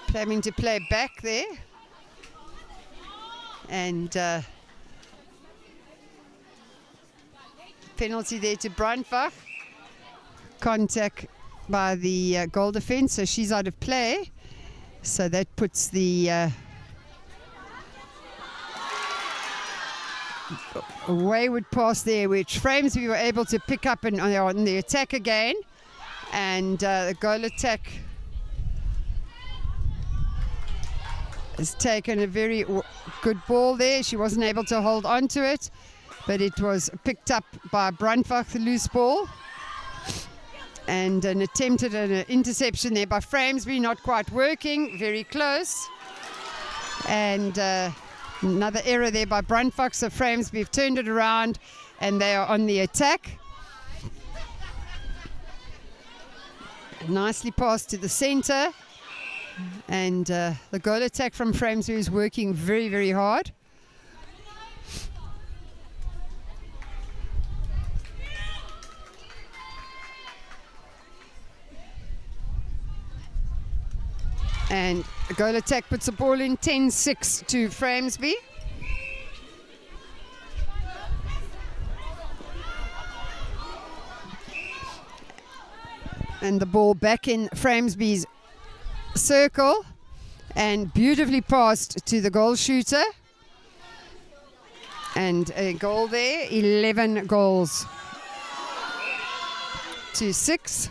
Planning to play back there. And penalty there to Brandbach. Contact by the goal defense, so she's out of play. So that puts the a wayward pass there, which Framesby were able to pick up on the attack again. And the goal attack has taken a very good ball there. She wasn't able to hold on to it, but it was picked up by Brandbach, the loose ball. And an attempted an interception there by Framesby, not quite working, very close. And another error there by Brandbach, so Framesby have turned it around and they are on the attack. Nicely passed to the center. And the goal attack from Framesby is working very, very hard. And the goal attack puts the ball in, 10-6 to Framesby. And the ball back in Framesby's circle and beautifully passed to the goal shooter. And a goal there, 11 goals to 6.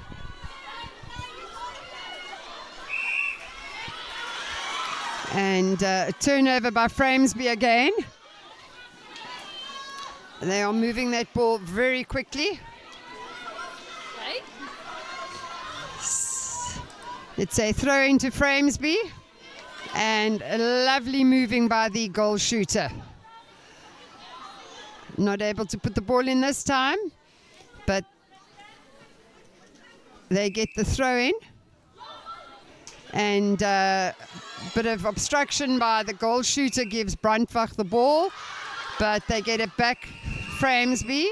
And a turnover by Framesby again. They are moving that ball very quickly. It's a throw into Framesby. And a lovely moving by the goal shooter. Not able to put the ball in this time, but they get the throw in. And a bit of obstruction by the goal shooter gives Brandbach the ball, but they get it back, Framesby,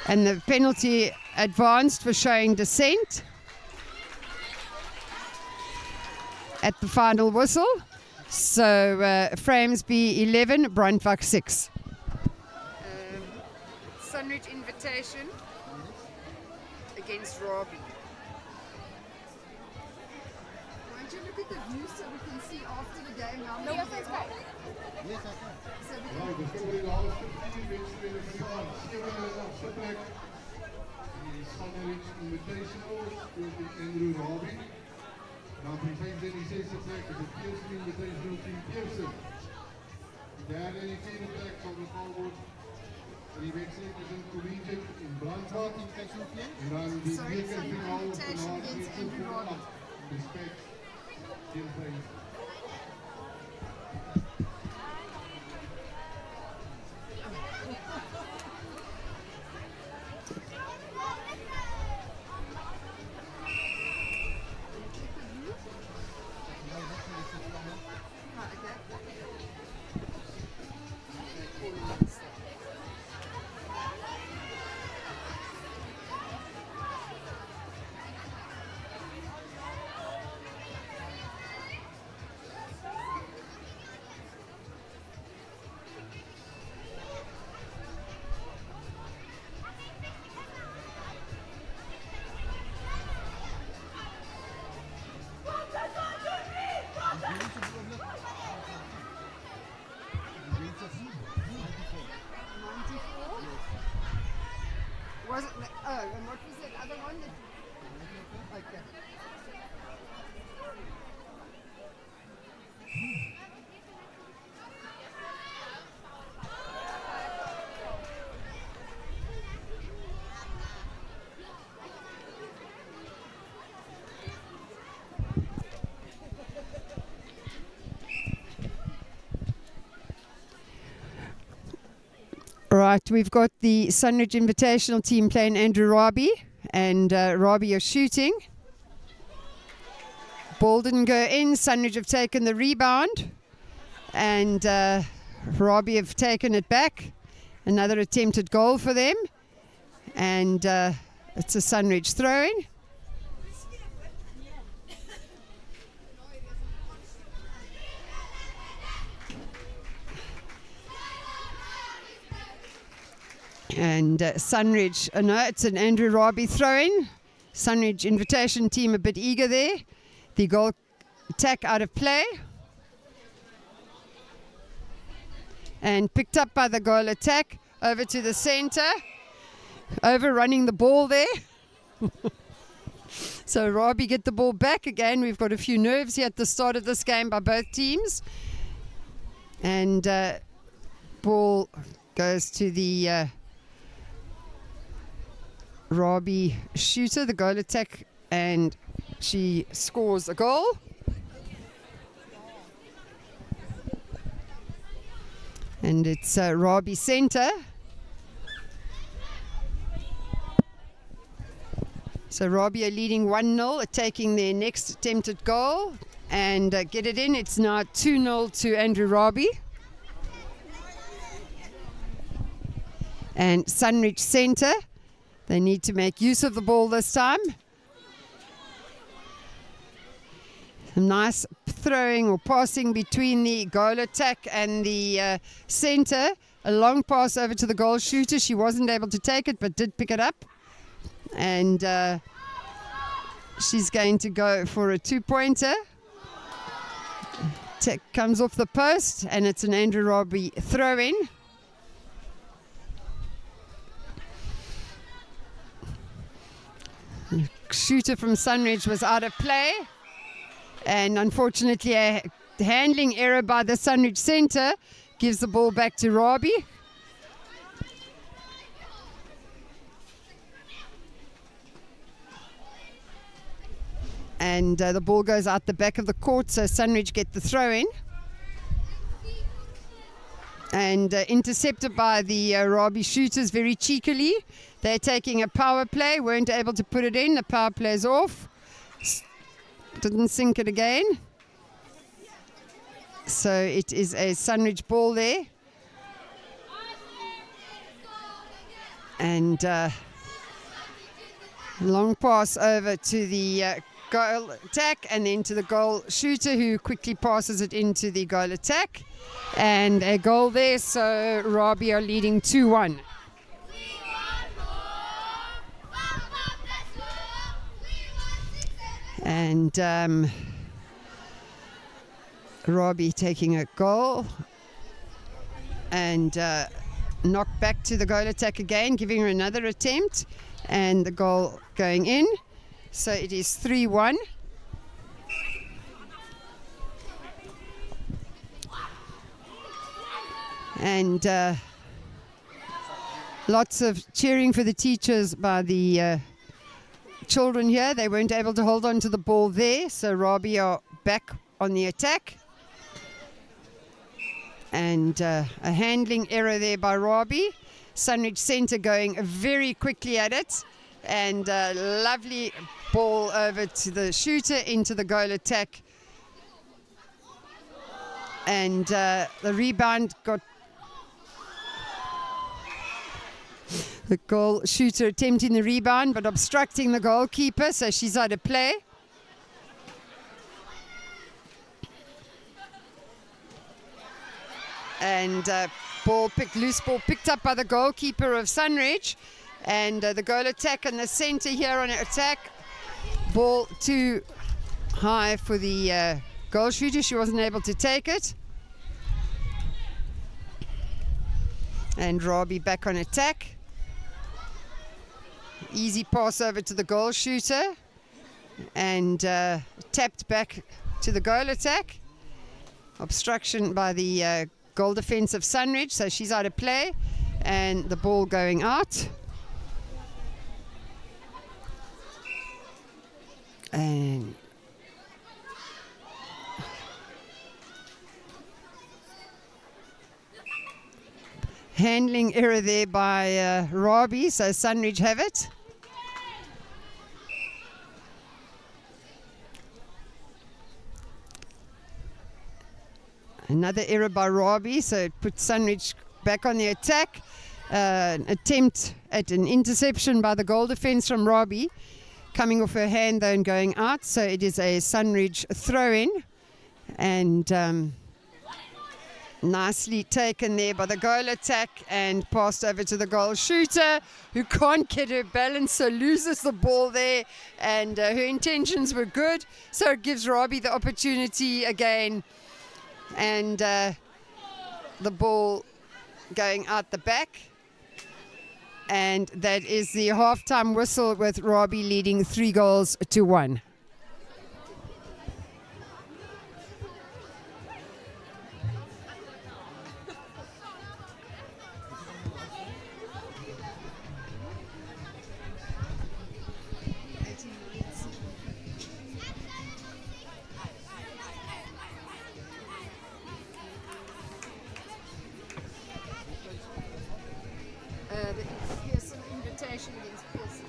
and the penalty advanced for showing dissent at the final whistle. So Framesby 11, Brandbach 6. Sunridge invitation against Robbie. Why don't you look at the view so we can see after the game how many there are? Yes, I can. So we Nou, dus voor de laatste 10 wedstrijden van die aan 7 plek. Die Sunridge Invitational speelt in Andrew Robbie. Dan van 5 en die 6e plek is het Pearson Invitational Team Pearson. De derde en die 4e plek zal bepaald worden. Die wedstrijd is een collegiate in Brandbach. En dan die bekerfinale van de respect in Vrijs. and what was that other one? Okay. Right, we've got the Sunridge Invitational team playing Andrew Robbie, and Robbie are shooting. Ball didn't go in. Sunridge have taken the rebound, and Robbie have taken it back. Another attempted goal for them, and it's a Sunridge throw-in. And Sunridge, no, it's an Andrew Robbie throw-in. Sunridge invitation team a bit eager there. The goal attack out of play. And picked up by the goal attack over to the center. Overrunning the ball there. So Robbie get the ball back again. We've got a few nerves here at the start of this game by both teams. And ball goes to the Robbie shooter, the goal attack, and she scores a goal. And it's Robbie center. So Robbie are leading 1-0, taking their next attempted goal and get it in. It's now 2-0 to Andrew Robbie. And Sunridge center. They need to make use of the ball this time. Some nice throwing or passing between the goal attack and the center. A long pass over to the goal shooter. She wasn't able to take it but did pick it up. And she's going to go for a 2-pointer. Comes off the post, and it's an Andrew Robbie throw-in. Shooter from Sunridge was out of play, and unfortunately a handling error by the Sunridge center gives the ball back to Robbie. And the ball goes out the back of the court, so Sunridge get the throw-in. And intercepted by the Robbie shooters very cheekily. They're taking a power play, weren't able to put it in. The power play's off. Didn't sink it again. So it is a Sunridge ball there. And long pass over to the goal attack and then to the goal shooter, who quickly passes it into the goal attack. And a goal there, so Robbie are leading 2-1. And Robbie taking a goal and knocked back to the goal attack again, giving her another attempt, and the goal going in. So it is 3-1. And lots of cheering for the teachers by the children here. They weren't able to hold on to the ball there, so Robbie are back on the attack. And a handling error there by Robbie. Sunridge center going very quickly at it, and lovely ball over to the shooter into the goal attack. And the rebound got the goal shooter attempting the rebound but obstructing the goalkeeper, so she's out of play. And loose ball picked up by the goalkeeper of Sunridge, and the goal attack in the center here on attack. Ball too high for the goal shooter. She wasn't able to take it. And Robbie back on attack. Easy pass over to the goal shooter. And tapped back to the goal attack. Obstruction by the goal defense of Sunridge, so she's out of play. And the ball going out. And handling error there by Robbie, so Sunridge have it. Another error by Robbie, so it puts Sunridge back on the attack. Attempt at an interception by the goal defense from Robbie. Coming off her hand though and going out, so it is a Sunridge throw-in. And nicely taken there by the goal attack and passed over to the goal shooter, who can't get her balance, so loses the ball there. And her intentions were good, so it gives Robbie the opportunity again. And the ball going out the back. And that is the halftime whistle, with Robbie leading 3-1. Here's an invitation against Pearson.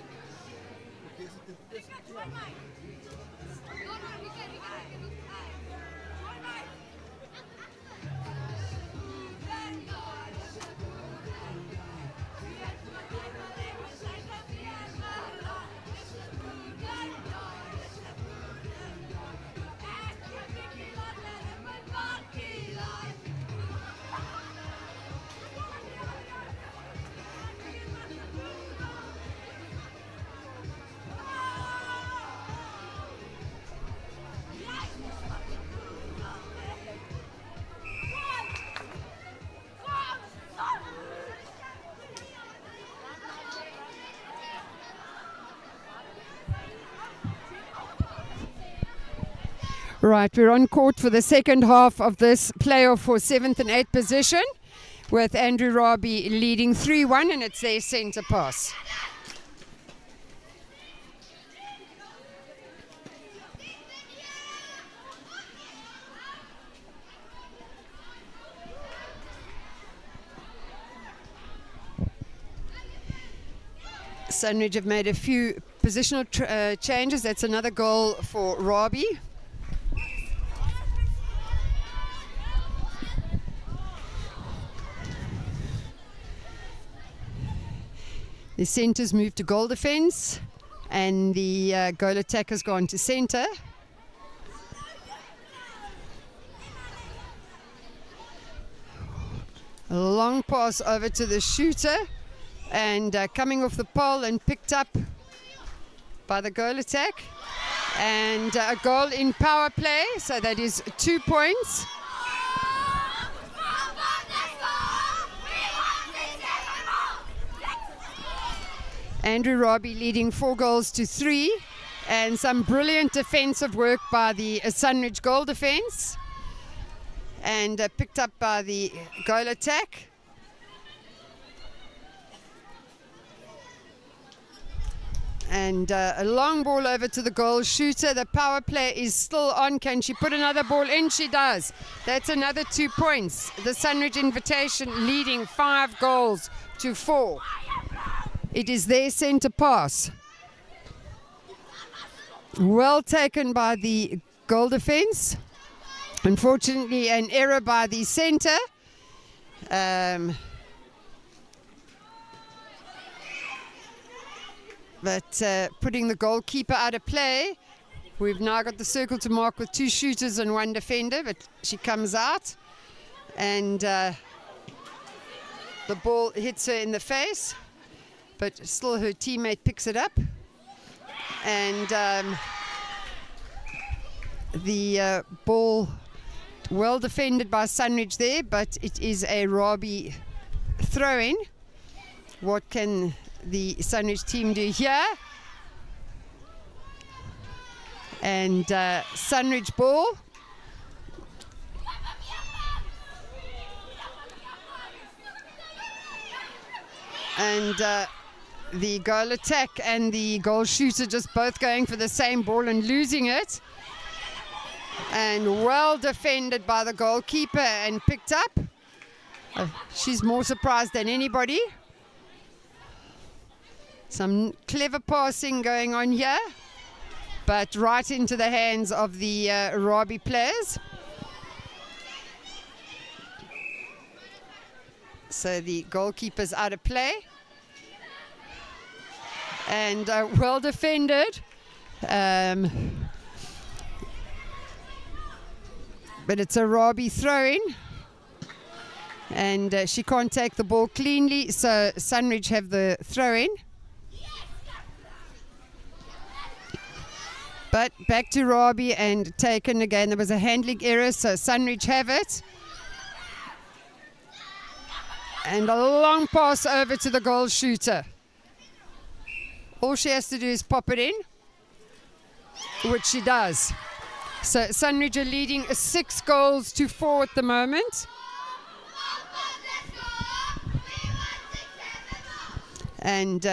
Right, we're on court for the second half of this playoff for 7th and 8th position, with Andrew Robbie leading 3-1, and it's their centre pass. Sunridge have made a few positional changes. That's another goal for Robbie. The centre's moved to goal defence, and the goal attack has gone to centre. A long pass over to the shooter, and coming off the pole and picked up by the goal attack. And a goal in power play, so that is 2 points. Andrew Robbie leading 4-3, and some brilliant defensive work by the Sunridge goal defense, and picked up by the goal attack. And a long ball over to the goal shooter. The power play is still on. Can she put another ball in? She does. That's another 2 points. The Sunridge Invitation leading 5-4. It is their centre pass. Well taken by the goal defence. Unfortunately, an error by the centre. But putting the goalkeeper out of play. We've now got the circle to mark with 2 shooters and 1 defender, but she comes out. And the ball hits her in the face. But still her teammate picks it up. And the ball well defended by Sunridge there, but it is a Robbie throw-in. What can the Sunridge team do here. And Sunridge ball. And the goal attack and the goal shooter just both going for the same ball and losing it. And well defended by the goalkeeper and picked up. She's more surprised than anybody. Some clever passing going on here, but right into the hands of the Rabi players. So the goalkeeper's out of play. And well defended. But it's a Rabi throw-in. And she can't take the ball cleanly, so Sunridge have the throw-in. But back to Rabi and taken again. There was a handling error, so Sunridge have it. And a long pass over to the goal shooter. All she has to do is pop it in, which she does. So Sunridge are leading 6-4 at the moment. And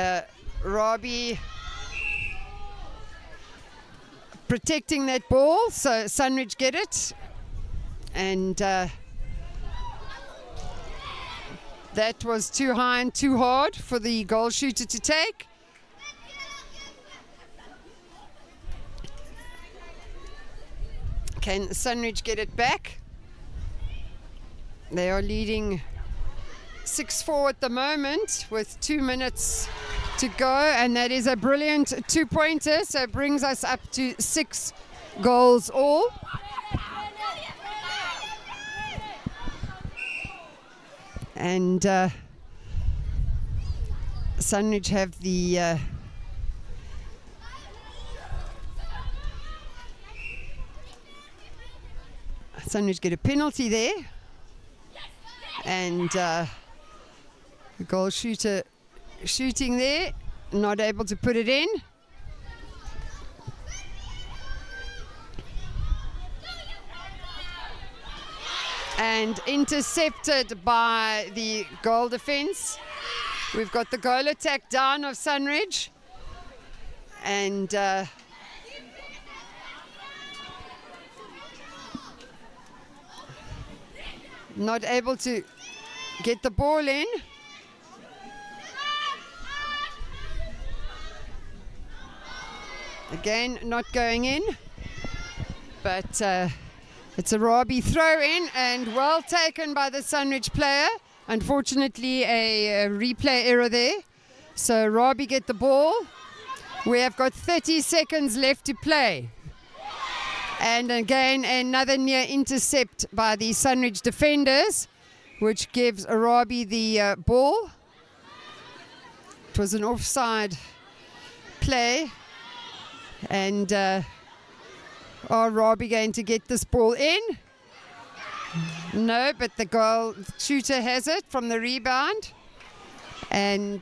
Rabi protecting that ball, so Sunridge get it. And that was too high and too hard for the goal shooter to take. Can Sunridge get it back? They are leading 6-4 at the moment with 2 minutes to go, and that is a brilliant 2-pointer, so it brings us up to 6 goals all. And Sunridge have the Sunridge get a penalty there, and the goal shooter shooting there, not able to put it in. And intercepted by the goal defense. We've got the goal attack down of Sunridge. And not able to get the ball in. Again, not going in. But it's a Rabi throw-in, and well taken by the Sunridge player. Unfortunately, a replay error there. So Rabi get the ball. We have got 30 seconds left to play. And again, another near intercept by the Sunridge defenders, which gives Rabi the ball. It was an offside play. And are Rabi going to get this ball in? No, but the goal shooter has it from the rebound. And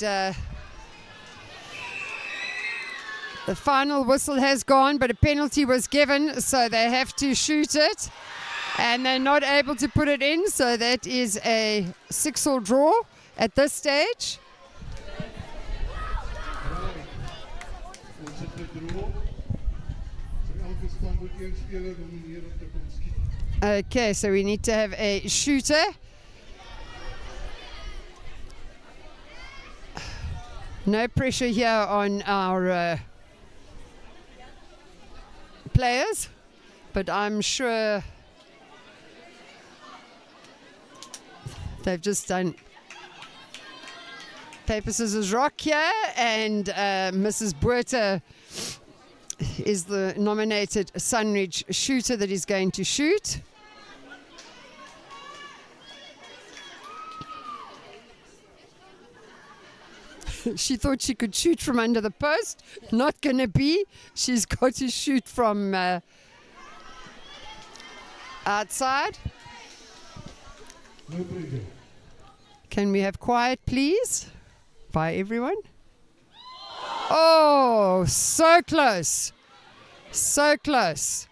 the final whistle has gone, but a penalty was given, so they have to shoot it. And they're not able to put it in, so that is a 6-all draw at this stage. Okay, so we need to have a shooter. No pressure here on our players, but I'm sure they've just done paper, scissors, rock here, and Mrs. Buerta is the nominated Sunridge shooter that is going to shoot. She thought she could shoot from under the post. Not going to be. She's got to shoot from outside. Can we have quiet, please? By everyone. Oh, so close. So close.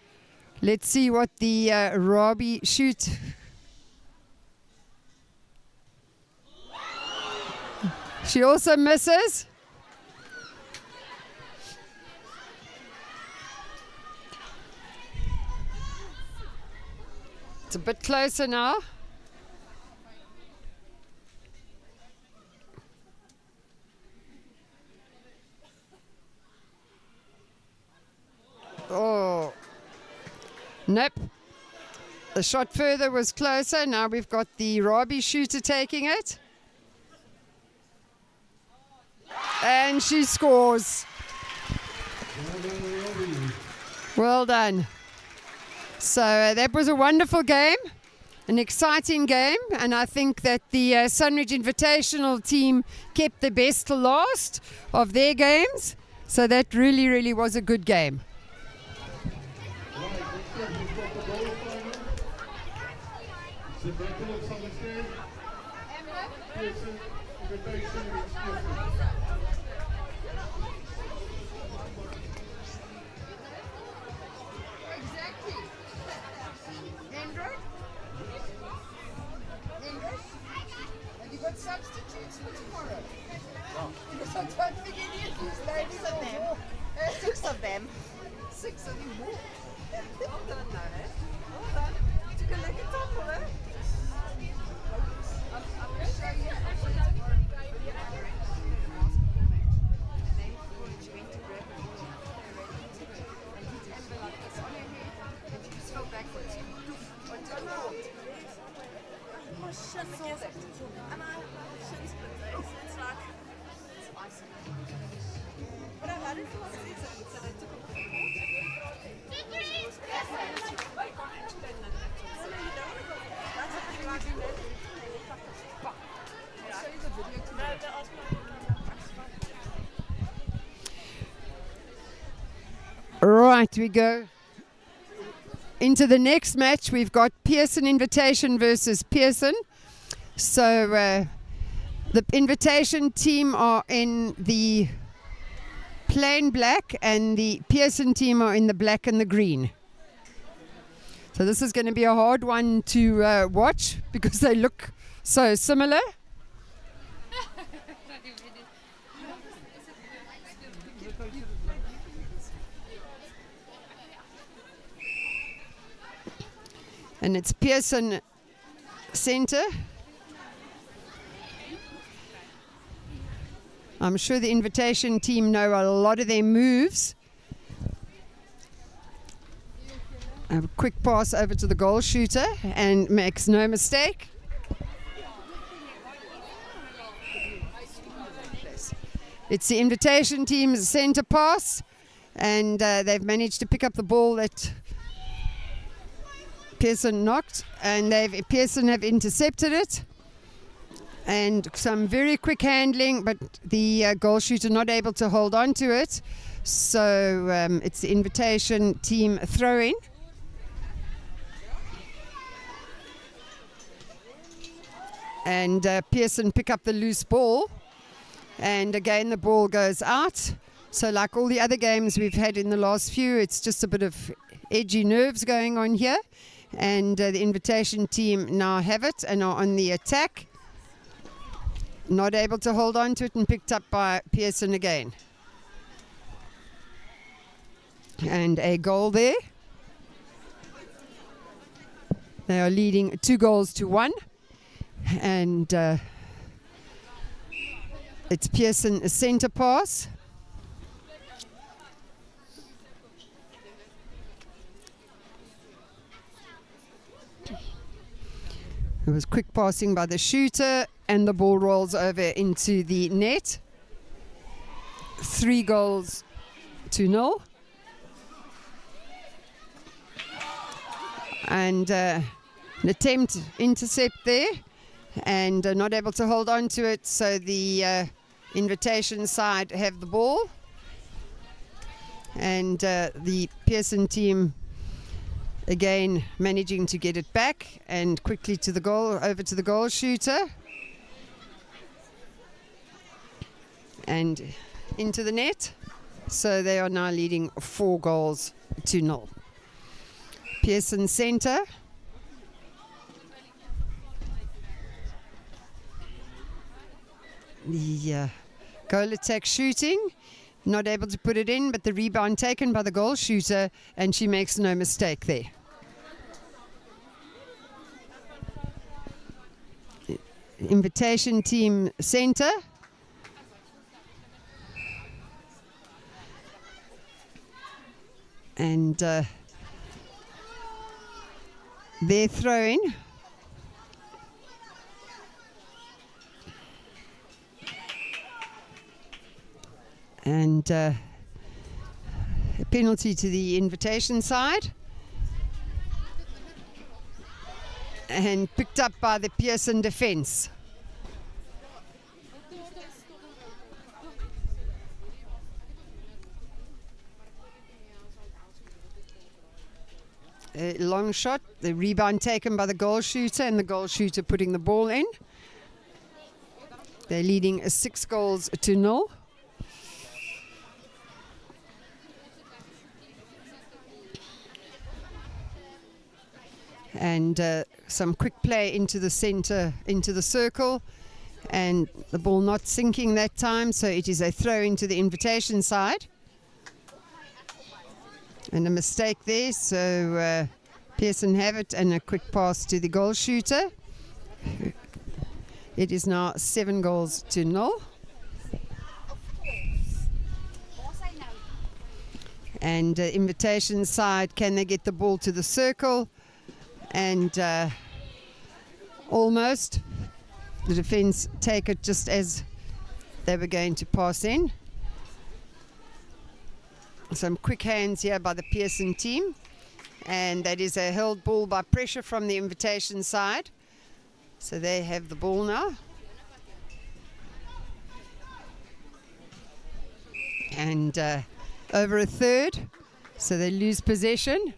Let's see what the Robbie shoot. She also misses. It's a bit closer now. Oh, nope. The shot further was closer. Now we've got the Robbie shooter taking it. And she scores. Well done. So that was a wonderful game, an exciting game, and I think that the Sunridge Invitational team kept the best to last of their games. So that really, really was a good game. Substitutes for tomorrow. Because I don't think any of these ladies are more. 6 of them. 6 of them more. Well done, though, eh? Well done. Took a lekker tappel, eh? I'm going to show you tomorrow. And then she went to grab her ball. And hit Amber like this on her head. And she just fell backwards. Onto the court. My shin saw that. And I shin split those. It's like, it's icy. But I had it for 1 season, so they took it from the court. No, you don't want to go. That's a pretty like you let it. I'll show you the video tomorrow. Right, we go into the next match. We've got Pearson Invitation versus Pearson. So the Invitation team are in the plain black and the Pearson team are in the black and the green. So this is going to be a hard one to watch because they look so similar. And it's Pearson center. I'm sure the Invitation team know a lot of their moves. A quick pass over to the goal shooter and makes no mistake. It's the Invitation team's center pass, and they've managed to pick up the ball that Pearson knocked, and Pearson have intercepted it. And some very quick handling, but the goal shooter not able to hold on to it. So it's the Invitation team throw-in. And Pearson pick up the loose ball. And again, the ball goes out. So like all the other games we've had in the last few, it's just a bit of edgy nerves going on here. And the Invitation team now have it and are on the attack. Not able to hold on to it and picked up by Pearson again. And a goal there. They are leading 2-1. And it's Pearson centre pass. It was quick passing by the shooter, and the ball rolls over into the net. 3-0. And an attempt intercept there, and not able to hold on to it, so the Invitation side have the ball. And the Pearson team again managing to get it back and quickly to the goal, over to the goal shooter. And into the net. So they are now leading 4-0. Pearson center. The goal attack shooting. Not able to put it in, but the rebound taken by the goal shooter, and she makes no mistake there. Invitation team center. And they're throwing. And a penalty to the invitation side. And picked up by the Pearson defense. A long shot, the rebound taken by the goal shooter, and the goal shooter putting the ball in. They're leading 6-0. And some quick play into the center, into the circle, and the ball not sinking that time, so it is a throw into the invitation side. And a mistake there, so Pearson have it, and a quick pass to the goal shooter. It is now 7-0. And invitation side, can they get the ball to the circle? And almost the defense take it just as they were going to pass in. Some quick hands here by the Pearson team, and that is a held ball by pressure from the invitation side. So they have the ball now. And over a third, so they lose possession.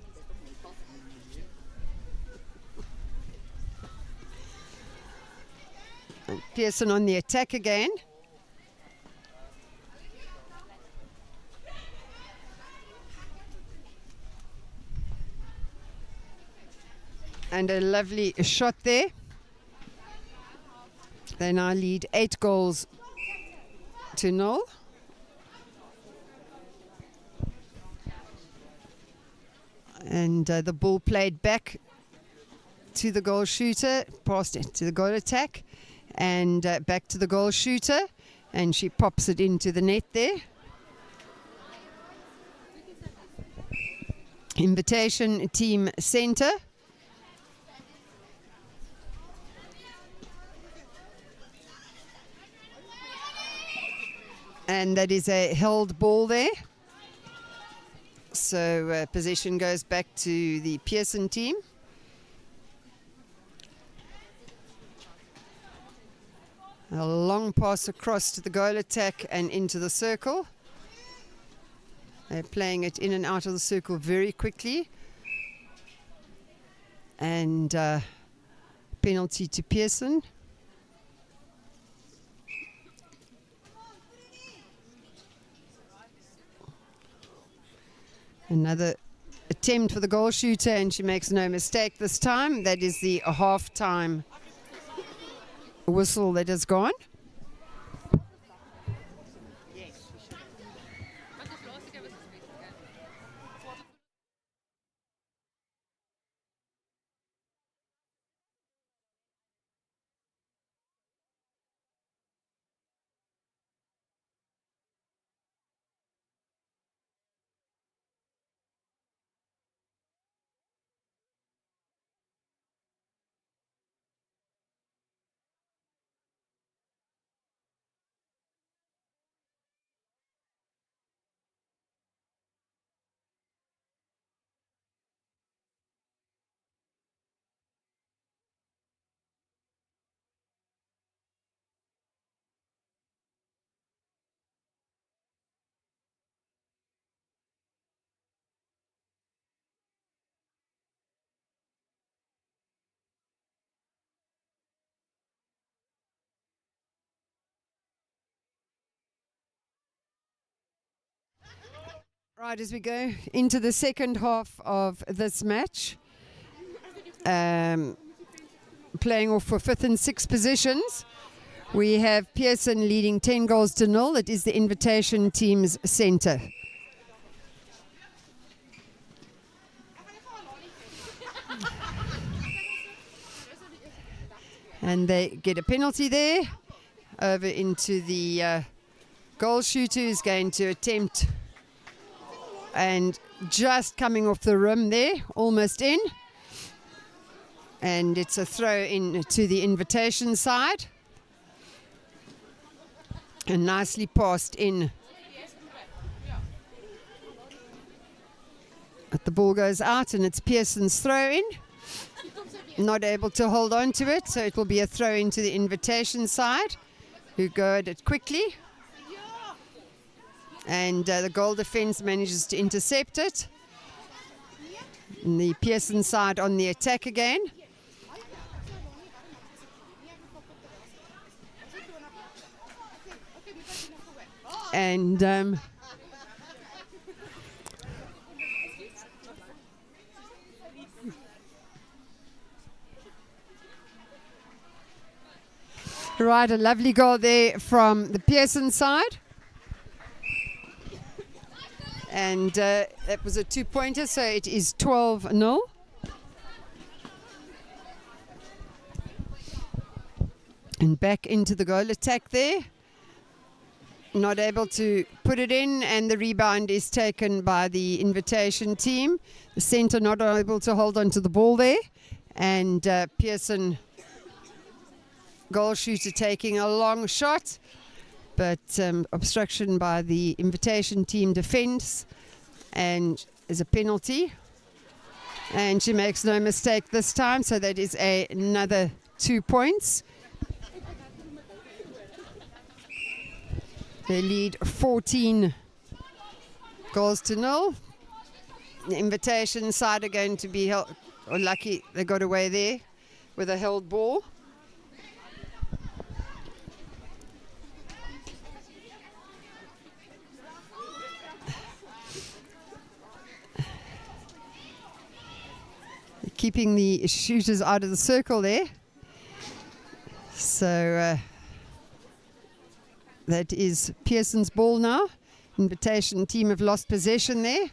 And Pearson on the attack again. And a lovely shot there. They now lead 8-0. And the ball played back to the goal shooter, past it to the goal attack, and back to the goal shooter, and she pops it into the net there. Invitation team center. And that is a held ball there. So possession goes back to the Pearson team. A long pass across to the goal attack and into the circle. They're playing it in and out of the circle very quickly. And penalty to Pearson. Another attempt for the goal shooter, and she makes no mistake this time. That is the half-time whistle that has gone. Right, as we go into the second half of this match, playing off for 5th and 6th positions, we have Pearson leading 10 goals to 0. It is the invitation team's centre. And they get a penalty there. Over into the goal shooter, who's going to attempt, and just coming off the rim there, almost in. And it's a throw in to the invitation side. And nicely passed in. But the ball goes out and it's Pearson's throw in. Not able to hold on to it, so it will be a throw into the invitation side, who go at it quickly. And the goal defense manages to intercept it. And the Pearson side on the attack again. And right, a lovely goal there from the Pearson side. And that was a 2-pointer, so it is 12-0. And back into the goal attack there. Not able to put it in, and the rebound is taken by the invitation team. The centre not able to hold on to the ball there. And Pearson goal shooter taking a long shot, but obstruction by the invitation team defense, and is a penalty. And she makes no mistake this time, so that is another 2 points. They lead 14 goals to 0. The invitation side are going to be held, or lucky they got away there with a held ball. Keeping the shooters out of the circle there. So that is Pearson's ball now. Invitation team have lost possession there.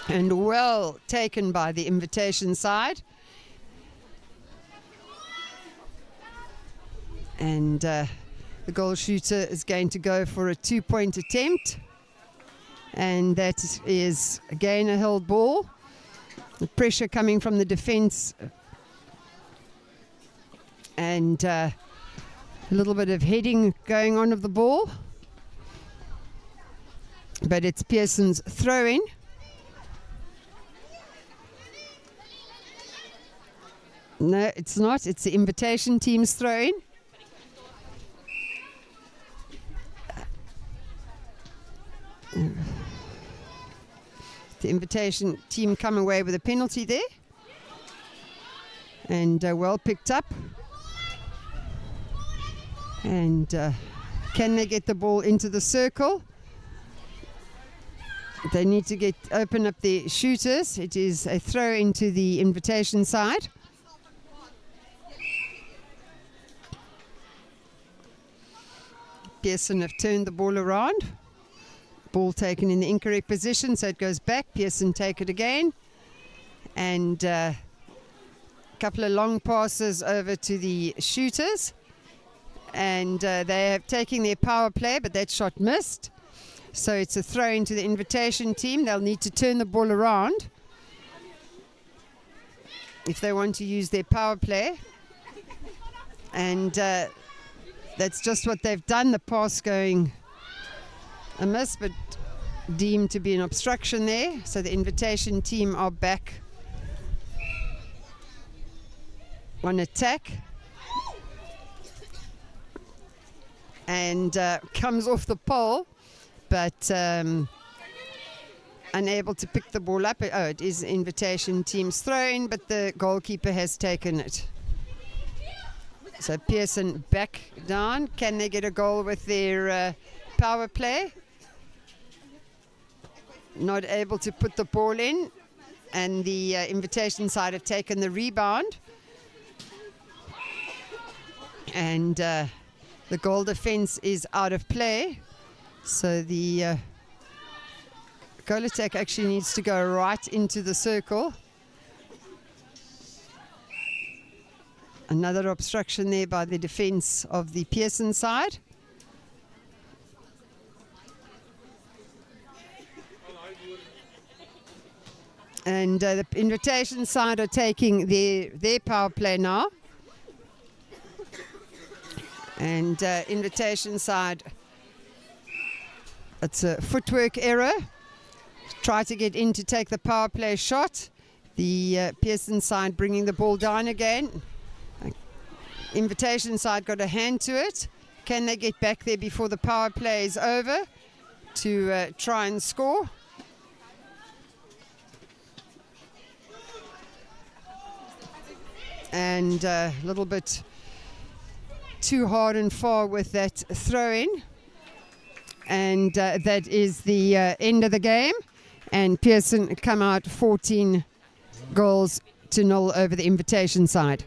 And well taken by the invitation side. And the goal shooter is going to go for a 2-point attempt. And that is again a held ball. The pressure coming from the defense. And a little bit of heading going on of the ball. But it's Pearson's throw-in. No, it's not. It's the invitation team's throw-in. The invitation team come away with a penalty there. And well picked up. And can they get the ball into the circle? They need to open up the shooters. It is a throw into the invitation side. Pearson have turned the ball around. Ball taken in the incorrect position, so it goes back. Pearson take it again. And a couple of long passes over to the shooters. And they have taken their power play, but that shot missed. So it's a throw into the invitation team. They'll need to turn the ball around if they want to use their power play. And that's just what they've done. The pass going amiss, but deemed to be an obstruction there. So the invitation team are back on attack. And comes off the pole, but unable to pick the ball up. Oh, it is the invitation team's throw-in, but the goalkeeper has taken it. So Pearson back down. Can they get a goal with their power play. Not able to put the ball in, and the invitation side have taken the rebound. And the goal defense is out of play. So the goal attack actually needs to go right into the circle. Another obstruction there by the defense of the Pearson side. And the invitation side are taking their power play now. And invitation side, it's a footwork error. Try to get in to take the power play shot. The Pearson side bringing the ball down again. Invitation side got a hand to it. Can they get back there before the power play is over to try and score? And a little bit too hard and far with that throw-in. And that is the end of the game. And Pearson come out 14 goals to 0 over the invitation side.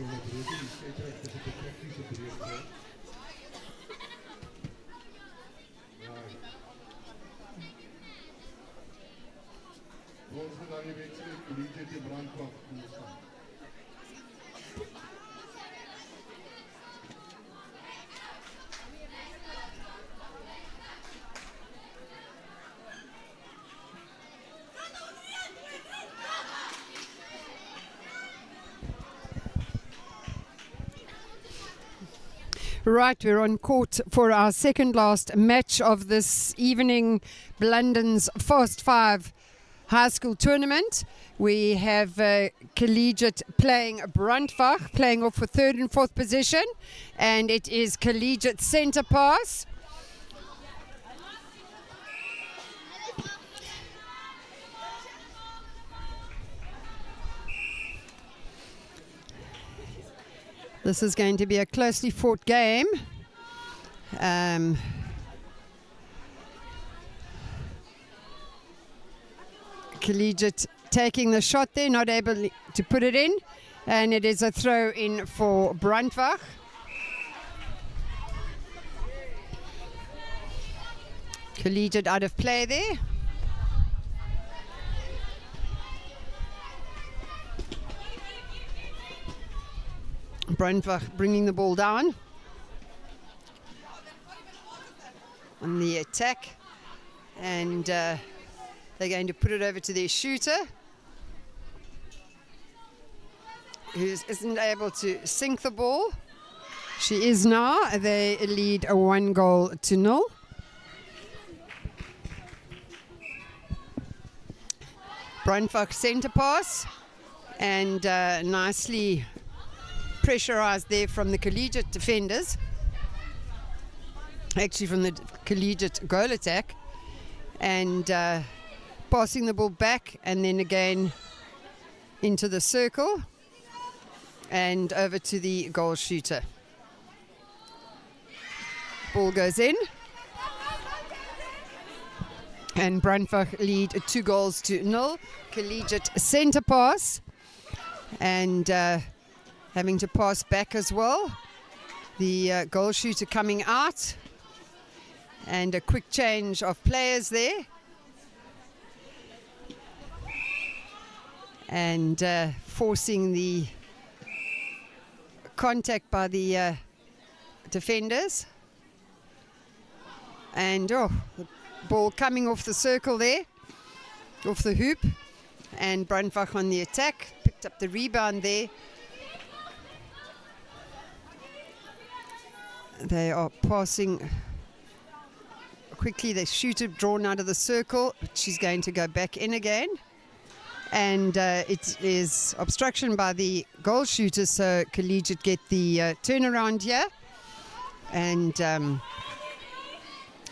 wil net breek, die scheidsrechter sit 'n praktiese breek voor. Ons moet dan die wedstrijd Collegiate die brandwacht toestaan. Right, we're on court for our second last match of this evening, Blunden's Fast 5 High School Tournament. We have Collegiate playing Brandwach, playing off for third and fourth position, and it is Collegiate centre pass. This is going to be a closely fought game. Collegiate taking the shot there, not able to put it in, and it is a throw in for Brandwach. Collegiate out of play there. Brandwach bringing the ball down on the attack, and they're going to put it over to their shooter, who isn't able to sink the ball. She is now. They lead a 1-0. Brandwach centre pass, and nicely pressurized there from the Collegiate defenders, actually from the Collegiate goal attack, and passing the ball back and then again into the circle and over to the goal shooter. Ball goes in, and Brandwach lead 2-0. Collegiate centre pass, and having to pass back as well. The goal shooter coming out, and a quick change of players there. And forcing the contact by the defenders. And the ball coming off the circle there, off the hoop. And Brandwach on the attack, picked up the rebound there. They are passing quickly. The shooter drawn out of the circle, but she's going to go back in again. And it is obstruction by the goal shooter, so Collegiate get the turnaround here. And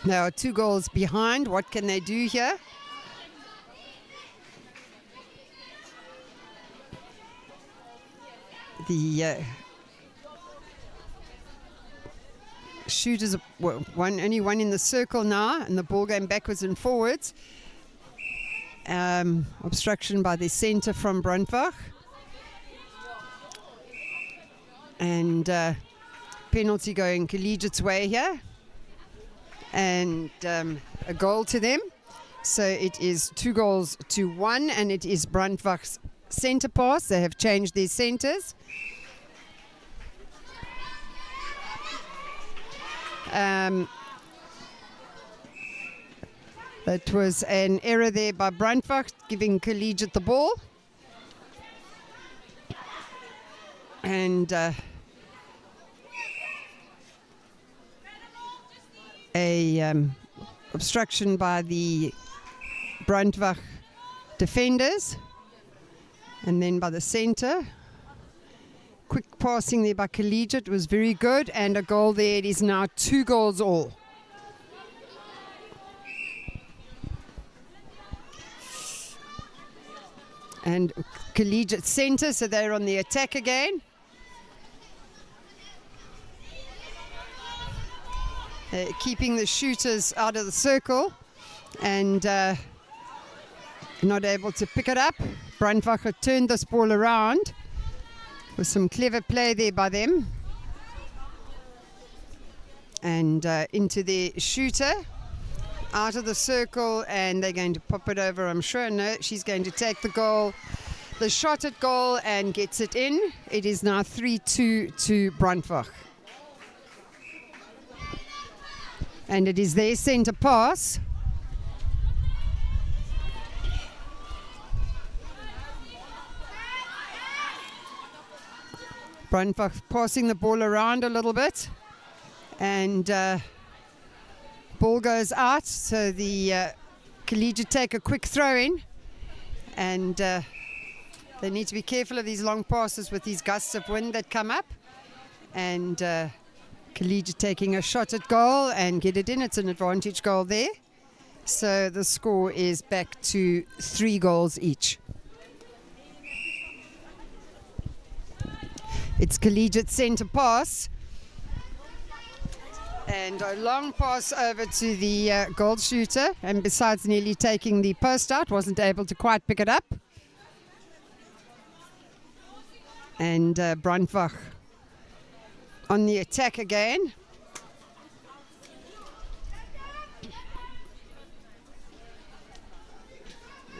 they are 2 goals behind. What can they do here? The shooters, only one in the circle now, and the ball going backwards and forwards. Obstruction by the centre from Brandwach. And penalty going Collegiate's way here. And a goal to them. So it is 2-1, and it is Brandwach's centre pass. They have changed their centres. That was an error there by Brandwach, giving Collegiate the ball. And obstruction by the Brandwach defenders, and then by the centre. Quick passing there by Collegiate was very good, and a goal there. It is now 2 goals all. And Collegiate centre, so they're on the attack again. Keeping the shooters out of the circle, and not able to pick it up. Brandwach turned this ball around, with some clever play there by them. And into the shooter, out of the circle, and they're going to pop it over, I'm sure. No, she's going to take the goal, the shot at goal, and gets it in. It is now 3-2 to Brandwag. And it is their centre pass. Brandwag passing the ball around a little bit, and ball goes out, so the Collegiate take a quick throw in, and they need to be careful of these long passes with these gusts of wind that come up, and Collegiate taking a shot at goal and get it in. It's an advantage goal there, so the score is back to 3 goals each. It's Collegiate centre pass, and a long pass over to the goal shooter, and besides nearly taking the post out, wasn't able to quite pick it up. And Brandwag on the attack again.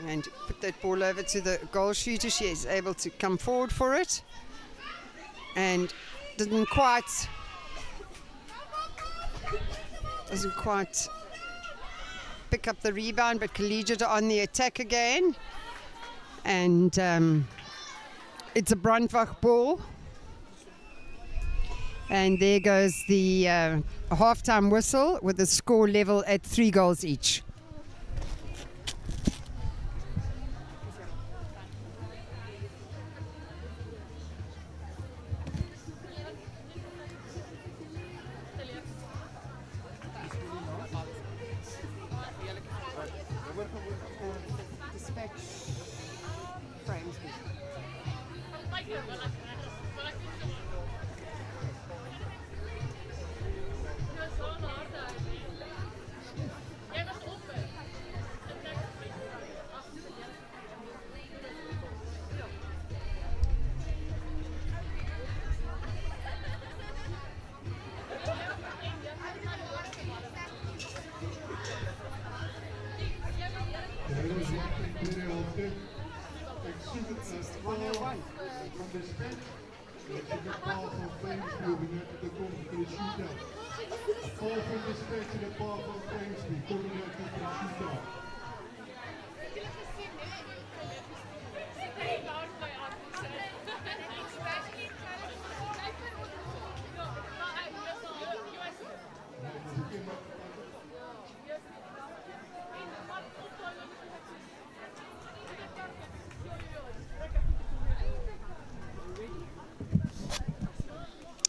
And put that ball over to the goal shooter. She is able to come forward for it, and doesn't quite pick up the rebound, but Collegiate are on the attack again, and it's a Brandwag ball, and there goes the halftime whistle with the score level at 3 goals each.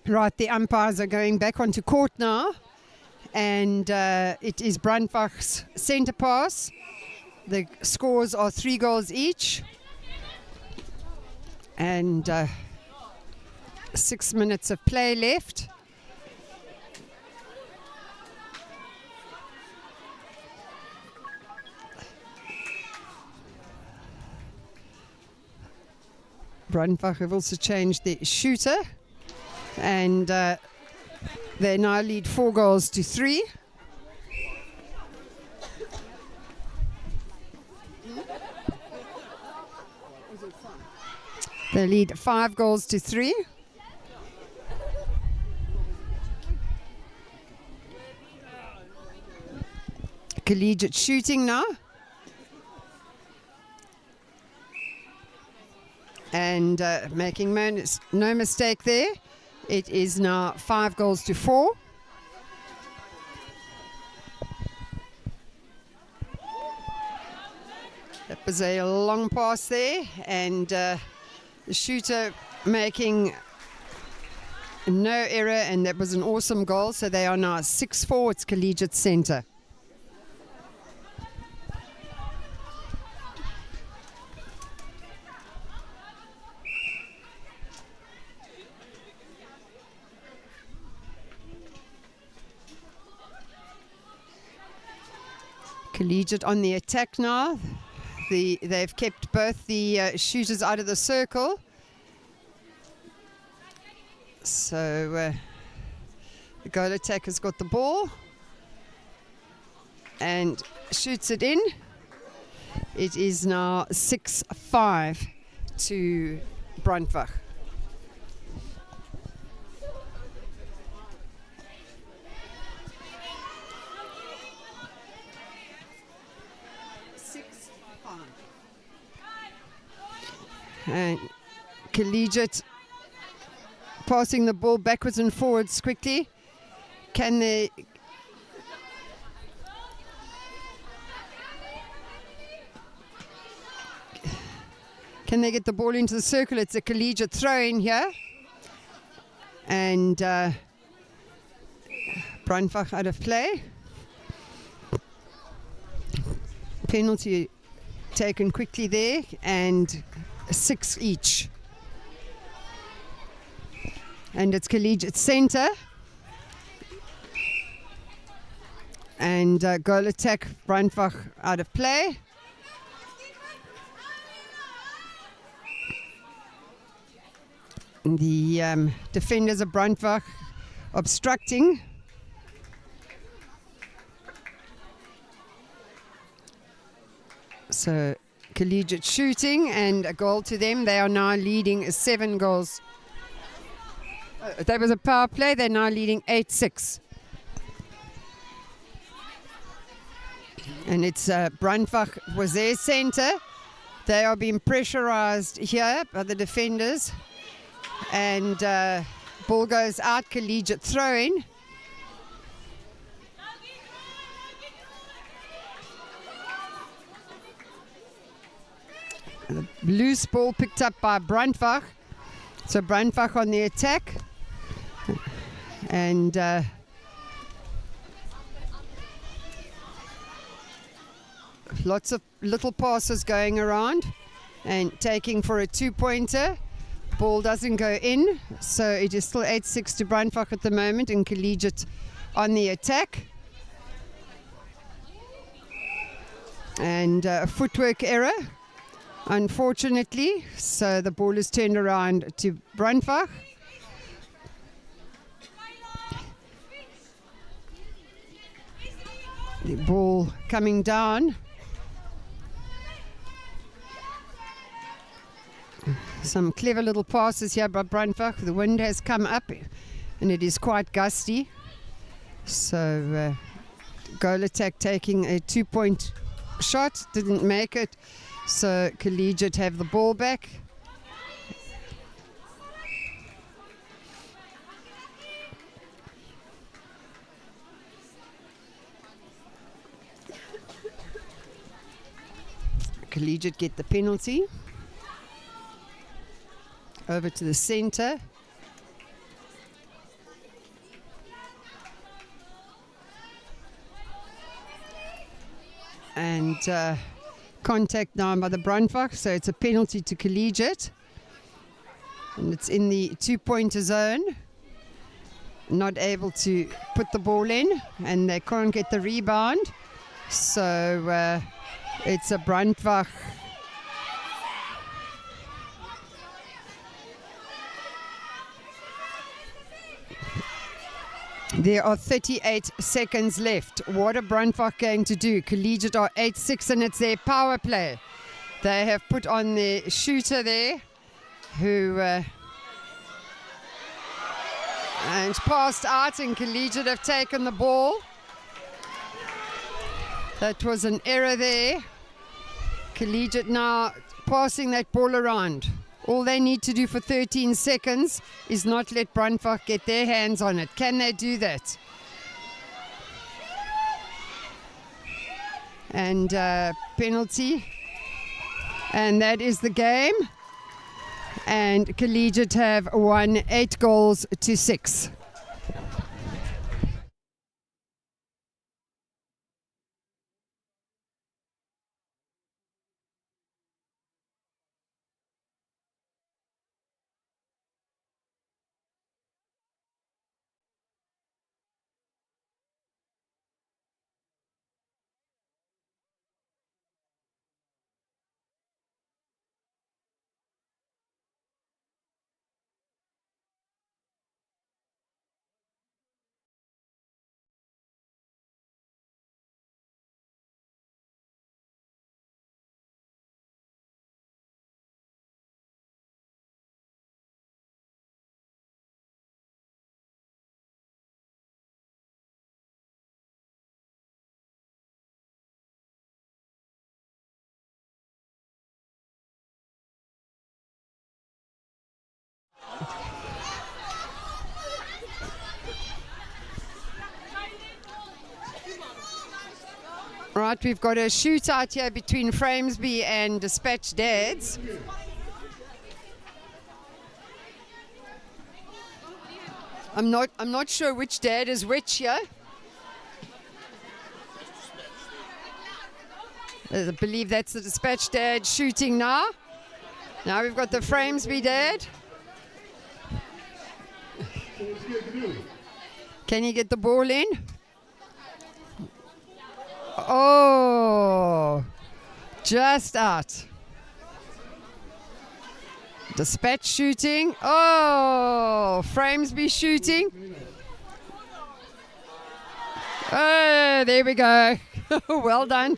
Right, the umpires are going back onto court now, and it is Brandwag's centre pass. The scores are 3 goals each, and 6 minutes of play left. Brandwag have also changed the shooter, and they now lead 4 goals to 3. They lead 5 goals to 3. Collegiate shooting now. And making no mistake there, it is now 5 goals to 4. That was a long pass there, and the shooter making no error, and that was an awesome goal. So they are now 6-4. It's Collegiate centre. Collegiate on the attack now. They've kept both the shooters out of the circle, So the goal attack has got the ball and shoots it in. It is now 6-5 to Brandwag. And Collegiate passing the ball backwards and forwards quickly. Can they get the ball into the circle? It's a Collegiate throw in here. And Brandwag out of play. Penalty taken quickly there, and 6 each. And it's Collegiate centre. And goal attack, Brandwag out of play. The defenders of Brandwag obstructing. So Collegiate shooting and a goal to them. They are now leading 7 goals. That was a power play. They're now leading 8-6. And it's Brandwag was their centre. They are being pressurised here by the defenders. And ball goes out, Collegiate throw-in. The loose ball picked up by Brandwag. So Brandwag on the attack. And lots of little passes going around and taking for a 2-pointer. Ball doesn't go in, so it is still 8-6 to Brandwag at the moment, and Collegiate on the attack. And a footwork error, unfortunately, so the ball is turned around to Brandwag. The ball coming down. Some clever little passes here by Brandwag. The wind has come up and it is quite gusty. So goal attack taking a 2-point shot, didn't make it. So Collegiate have the ball back. Collegiate get the penalty. Over to the centre. And contact now by the Brandwag, so it's a penalty to Collegiate. And it's in the 2-pointer zone. Not able to put the ball in, and they can't get the rebound. So it's a Brandwag. There are 38 seconds left. What are Brandwag going to do? Collegiate are 8-6 and it's their power play. They have put on the shooter there who and passed out, and Collegiate have taken the ball. That was an error there. Collegiate now passing that ball around. All they need to do for 13 seconds is not let Brandwag get their hands on it. Can they do that? And penalty. And that is the game. And Collegiate have won 8-6. Right, we've got a shootout here between Framesby and Dispatch Dads. I'm not sure which dad is which here. I believe that's the Dispatch dad shooting now. Now we've got the Framesby dad. Can he get the ball in? Oh, just out. Dispatch shooting. Oh, Framesby shooting. Oh, there we go. Well done.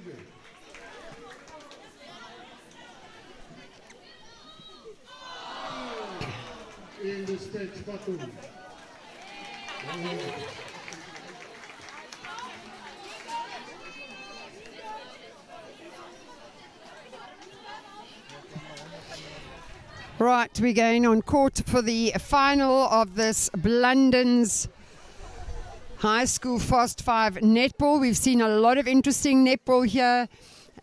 In Dispatch bottom. Right, we're going on court for the final of this Blunden's High School Fast 5 netball. We've seen a lot of interesting netball here,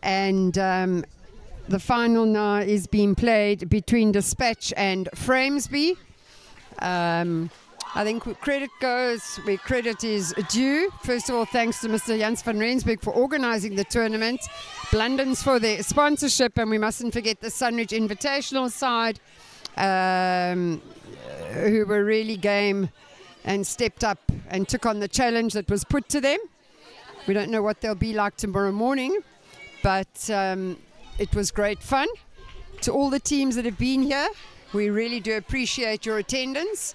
and the final now is being played between Dispatch and Framesby. I think credit goes where credit is due. First of all, thanks to Mr. Jans van Rensburg for organizing the tournament, Blunden's for their sponsorship, and we mustn't forget the Sunridge Invitational side, who were really game and stepped up and took on the challenge that was put to them. We don't know what they'll be like tomorrow morning, but it was great fun. To all the teams that have been here, we really do appreciate your attendance.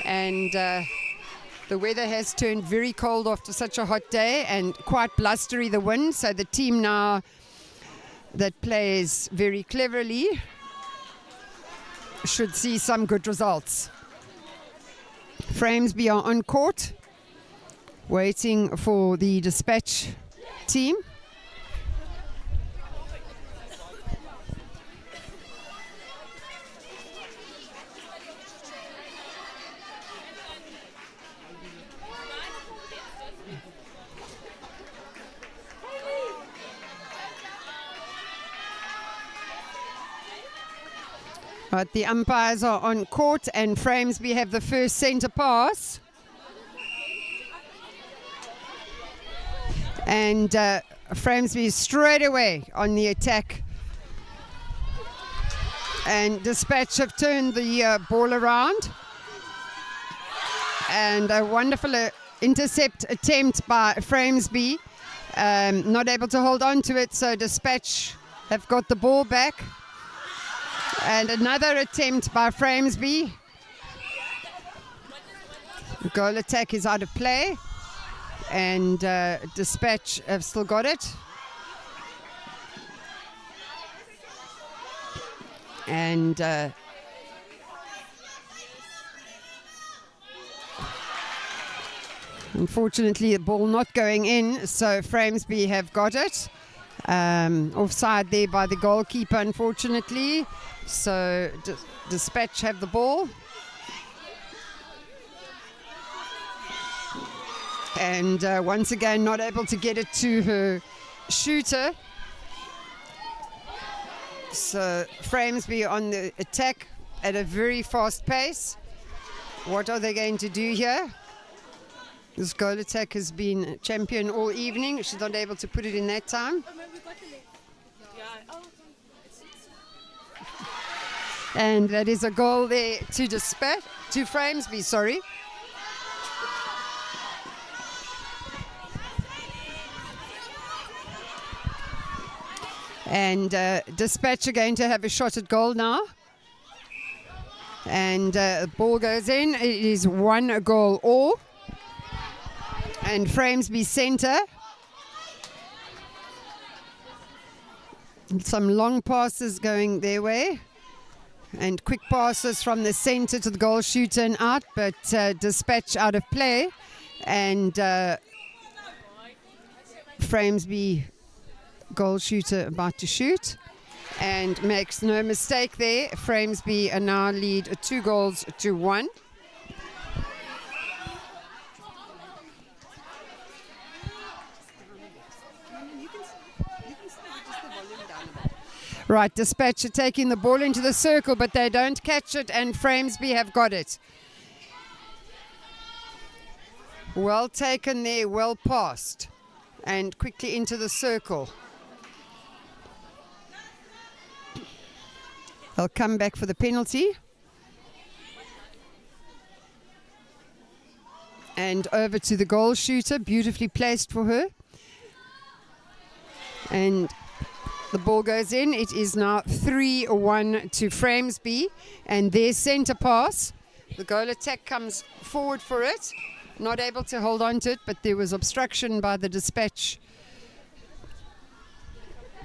And the weather has turned very cold after such a hot day, and quite blustery the wind, so the team now that plays very cleverly should see some good results. Framesby are on court waiting for the Dispatch team. Right, the umpires are on court, and Framesby have the first centre pass. And Framesby is straight away on the attack. And Dispatch have turned the ball around. And a wonderful intercept attempt by Framesby. Not able to hold on to it, so Dispatch have got the ball back. And another attempt by Framesby. The goal attack is out of play. And Dispatch have still got it. And unfortunately the ball not going in, so Framesby have got it. Offside there by the goalkeeper, unfortunately. So Dispatch have the ball. And once again not able to get it to her shooter. So Framesby on the attack at a very fast pace. What are they going to do here? This goal attack has been champion all evening. She's not able to put it in that time. And that is a goal there to Dispatch, to Framesby, sorry. And Dispatch are going to have a shot at goal now. And the ball goes in. It is 1 goal all. And Framesby centre. Some long passes going their way. And quick passes from the centre to the goal shooter and out. But Dispatch out of play. And Framesby goal shooter about to shoot. And makes no mistake there. Framesby are now lead 2-1. Right, Dispatch are taking the ball into the circle, but they don't catch it, and Framesby have got it. Well taken there, well passed, and quickly into the circle. They'll come back for the penalty. And over to the goal shooter, beautifully placed for her. And the ball goes in. It is now 3-1 to Framesby. And their centre pass. The goal attack comes forward for it. Not able to hold on to it, but there was obstruction by the Dispatch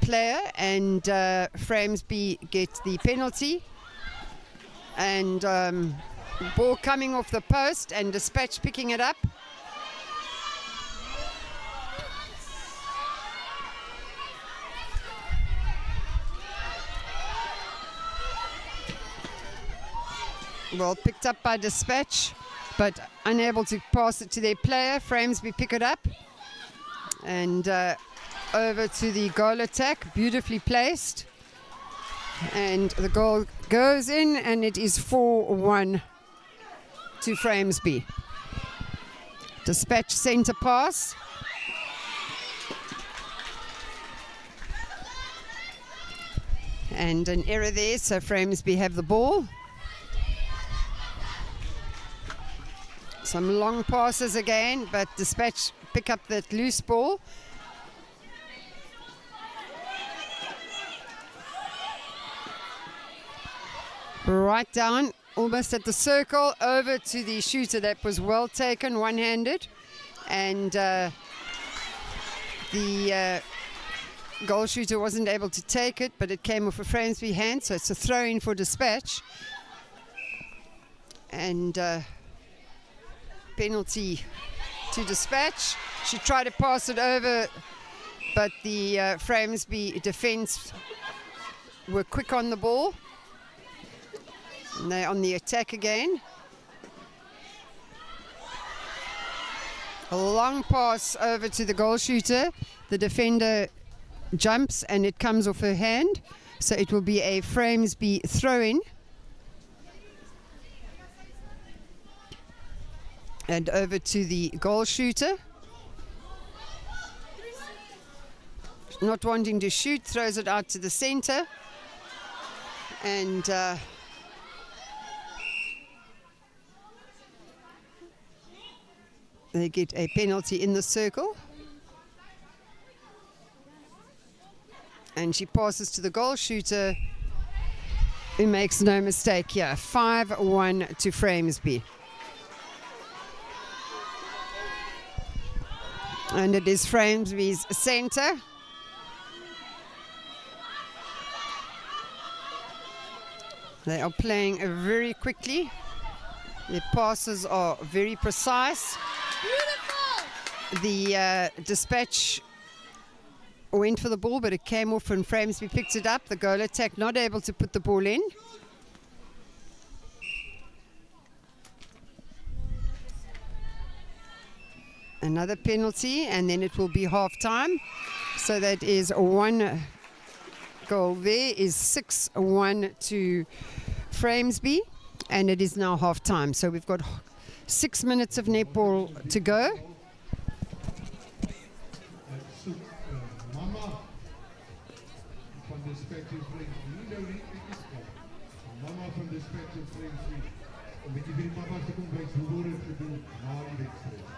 player. And Framesby get the penalty. And ball coming off the post and Dispatch picking it up. Well picked up by Dispatch, but unable to pass it to their player. Framesby pick it up. And over to the goal attack, beautifully placed. And the goal goes in, and it is 4-1 to Framesby. Dispatch centre pass. And an error there, so Framesby have the ball. Some long passes again, but Dispatch pick up that loose ball. Right down, almost at the circle, over to the shooter. That was well taken, one-handed. And the goal shooter wasn't able to take it, but it came off a Framesby hand, so it's a throw-in for Dispatch. And penalty to Dispatch. She tried to pass it over, but the Framesby defence were quick on the ball. And they're on the attack again. A long pass over to the goal shooter. The defender jumps and it comes off her hand. So it will be a Framesby throw-in. And over to the goal shooter. Not wanting to shoot, throws it out to the centre. And they get a penalty in the circle. And she passes to the goal shooter, who makes no mistake here. 5-1 to Framesby. And it is Framesby's centre. They are playing very quickly. Their passes are very precise. The Dispatch went for the ball, but it came off and Framesby picked it up. The goal attack not able to put the ball in. Another penalty, and then it will be half-time. So that is one goal there, is 6-1 to Framesby, and it is now half-time. So we've got 6 minutes of netball to go. Mama van de Spectrum Vriend, nie nou nie bietjie skop. Mama van de Spectrum Vriend, 'n bietjie vir die papa's te kom wys hoe word dit gedoen na die wedstryd.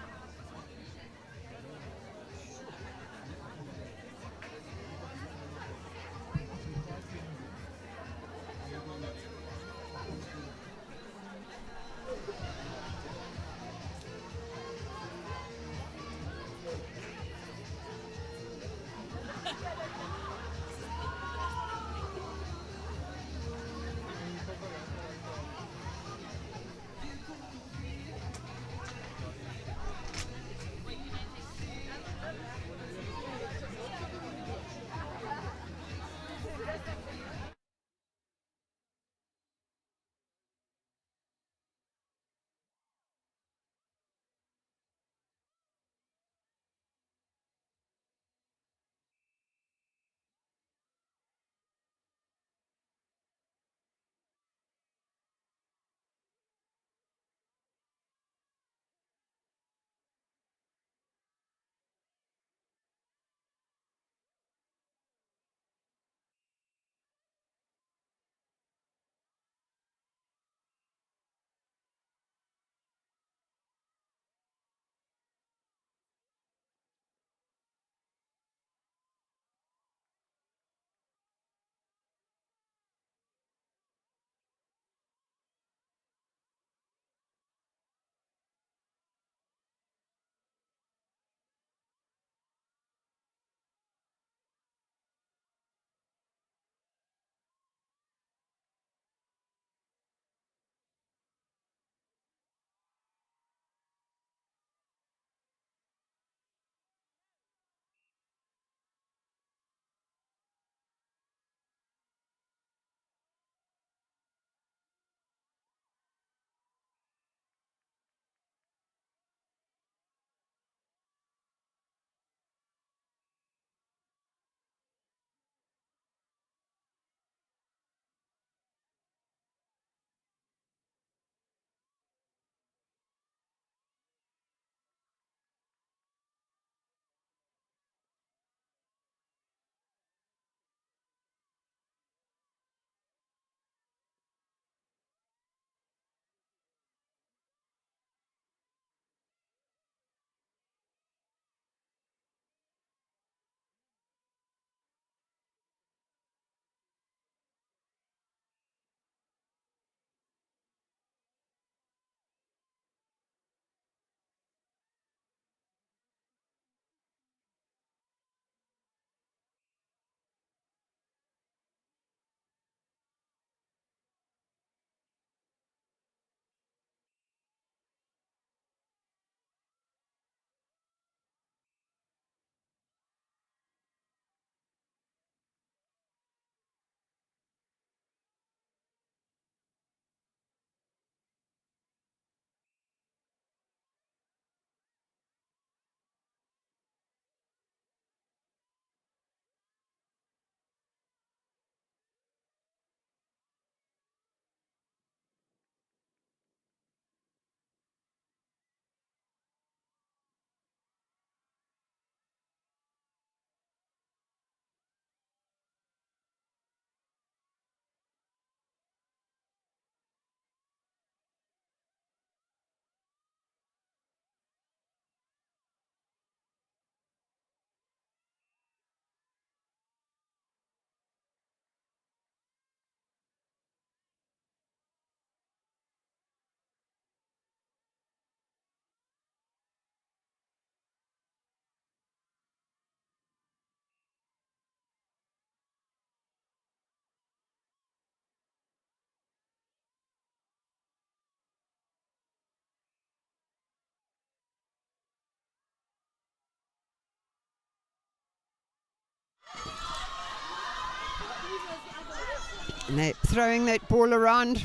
And they're throwing that ball around.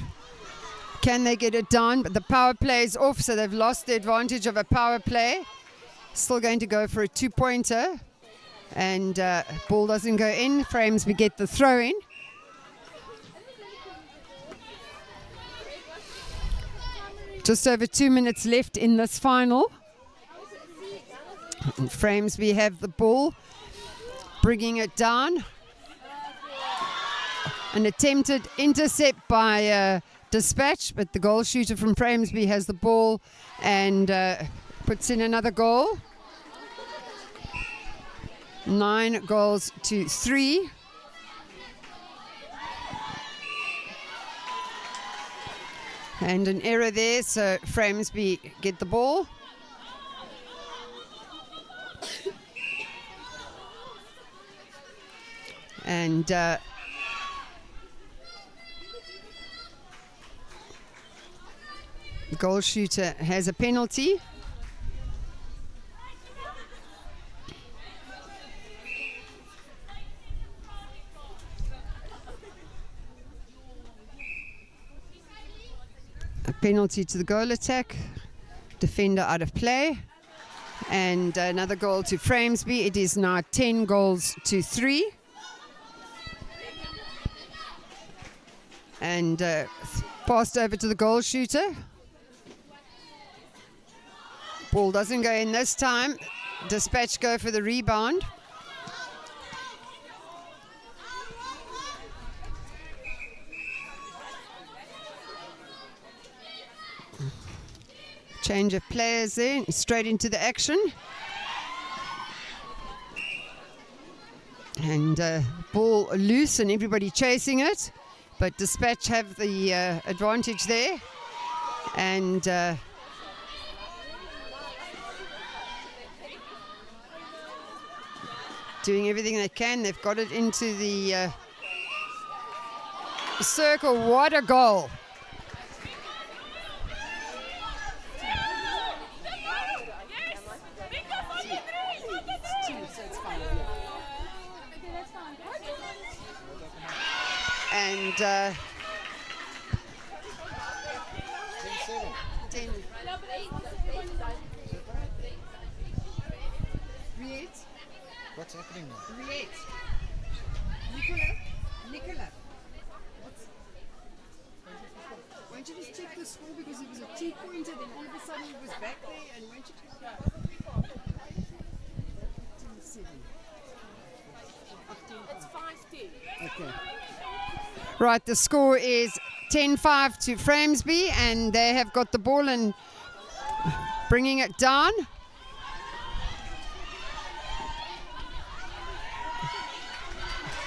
Can they get it down? But the power play is off, so they've lost the advantage of a power play. Still going to go for a 2-pointer. And ball doesn't go in. Frames, we get the throw in. Just over 2 minutes left in this final. And Frames, we have the ball, bringing it down. An attempted intercept by Dispatch, but the goal shooter from Framesby has the ball and puts in another goal. 9-3. And an error there, so Framesby get the ball. And the goal shooter has a penalty. A penalty to the goal attack. Defender out of play. And another goal to Framesby. It is now 10-3. And passed over to the goal shooter. Ball doesn't go in this time. Dispatch go for the rebound. Change of players there, straight into the action. And ball loose and everybody chasing it. But Dispatch have the advantage there. And doing everything they can. They've got it into the circle. What a goal. And 10. What's happening now? Nicola. Won't you just check the score because it was a 2-pointer, then all of a sudden it was back there, and won't you check 10-7. It's 5-2. Okay. Right, the score is 10-5 to Framesby, and they have got the ball and bringing it down.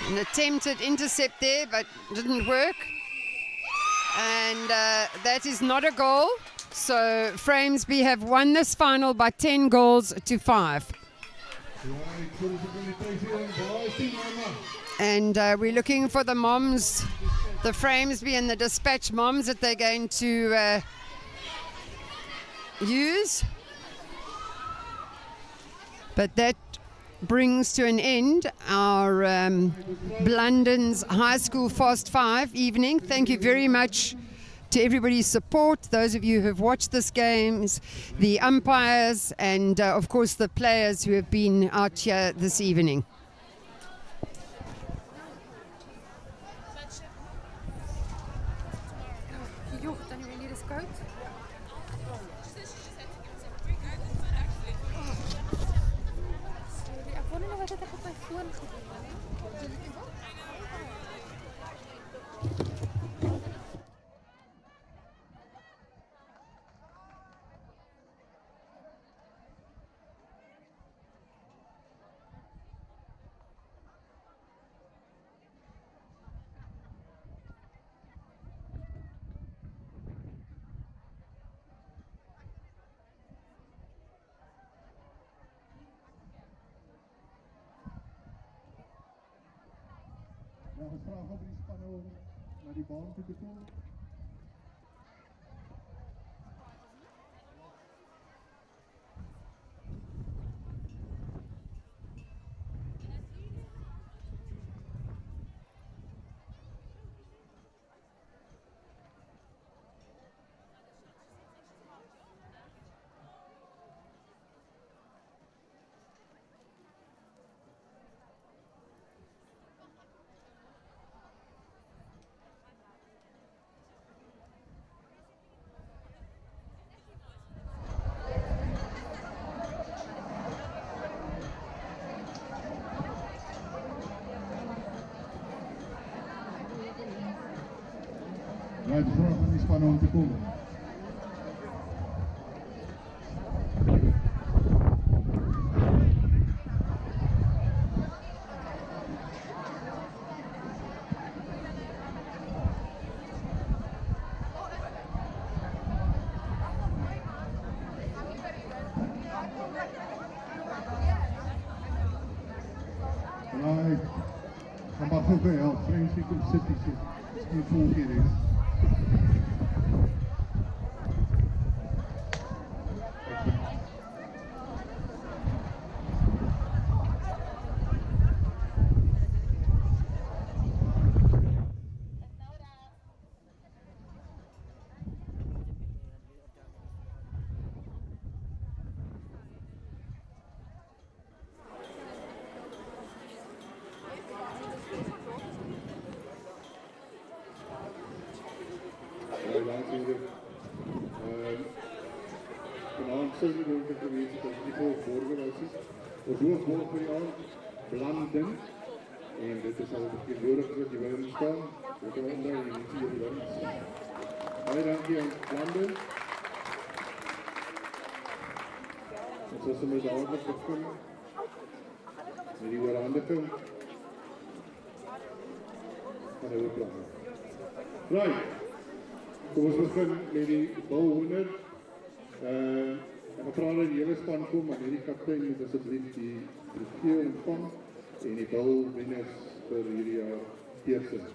An attempted intercept there, but didn't work. And that is not a goal. So Framesby have won this final by 10-5. And we're looking for the moms, the Framesby and the Dispatch moms that they're going to use. But that brings to an end our Blunden's High School Fast 5 evening. Thank you very much to everybody's support, those of you who have watched this games, the umpires, and of course the players who have been out here this evening. Ons vraag om die spanne om na die baan toe te kom. Right, vraag aan die span om te komen. Right, dan mag ook wel help. Friends, you can sit hier. Die volg hier is. Vanavond zijn we ook geweest dat het niveau voorgeweest is. Ons hoofdwoord voor jou, Blunden. En dit is al vertegenwoordigd dat je willen staan. We gaan daar in die 4 willen. Baie dankie aan Blunden. Ons is met dadelijk begonnen. Met die oorhandiging. Van de hoofdplan. Right. Kom ons begin met die balhoender. Ek vra dat die hele span kom, maar hierdie kaptein moet asseblief die trofee ontvang en die balwenners vir hierdie jaar teersin.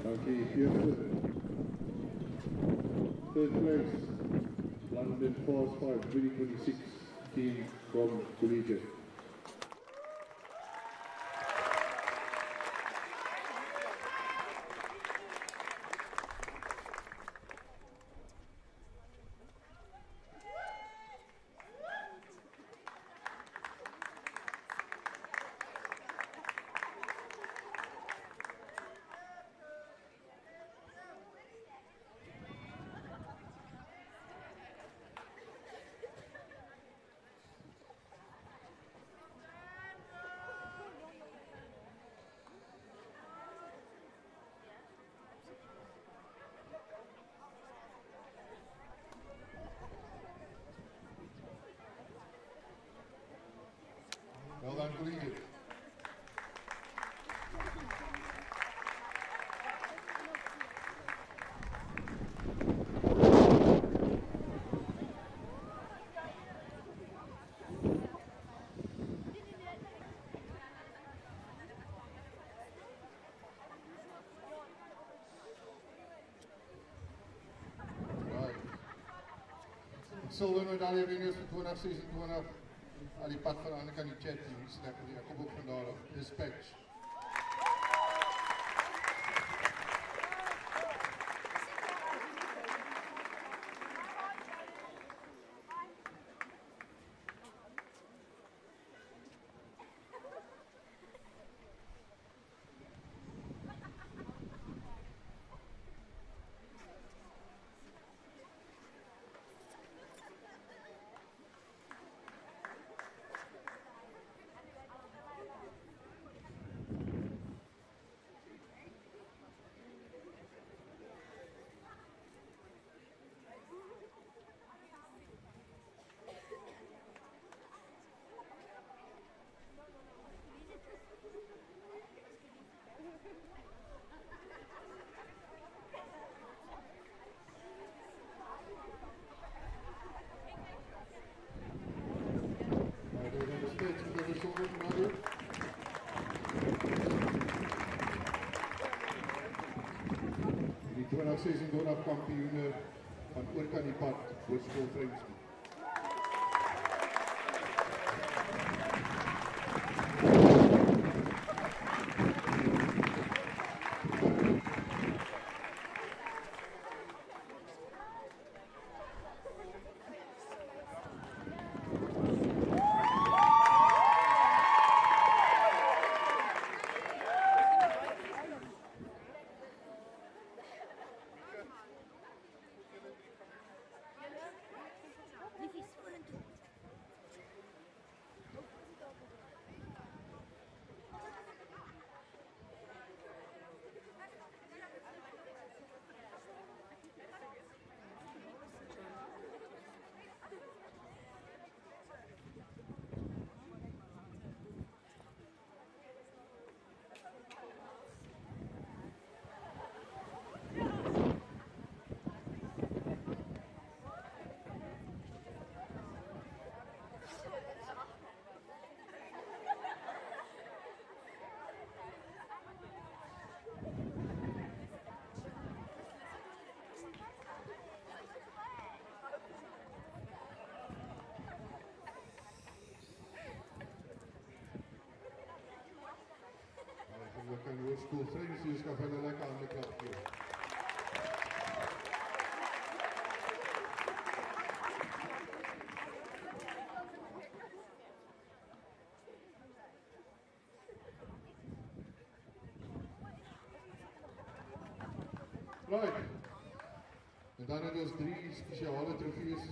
Dankie, eerste. Third place, Blunden Force 5, 2026 team from Gloria. Well done, Gloria. Silver medalje winners vir 2026. Al die pad van de andere kant die chat teams, ik kom ook vandaar op dispatch. Die 2026 kampioene van oor kan die pad, Hoërskool Vrynsby. We kan Hoërskool Vrynsby, skaf hulle lekker aan die klap gee. Right. En dan het ons 3 spesiale trofees.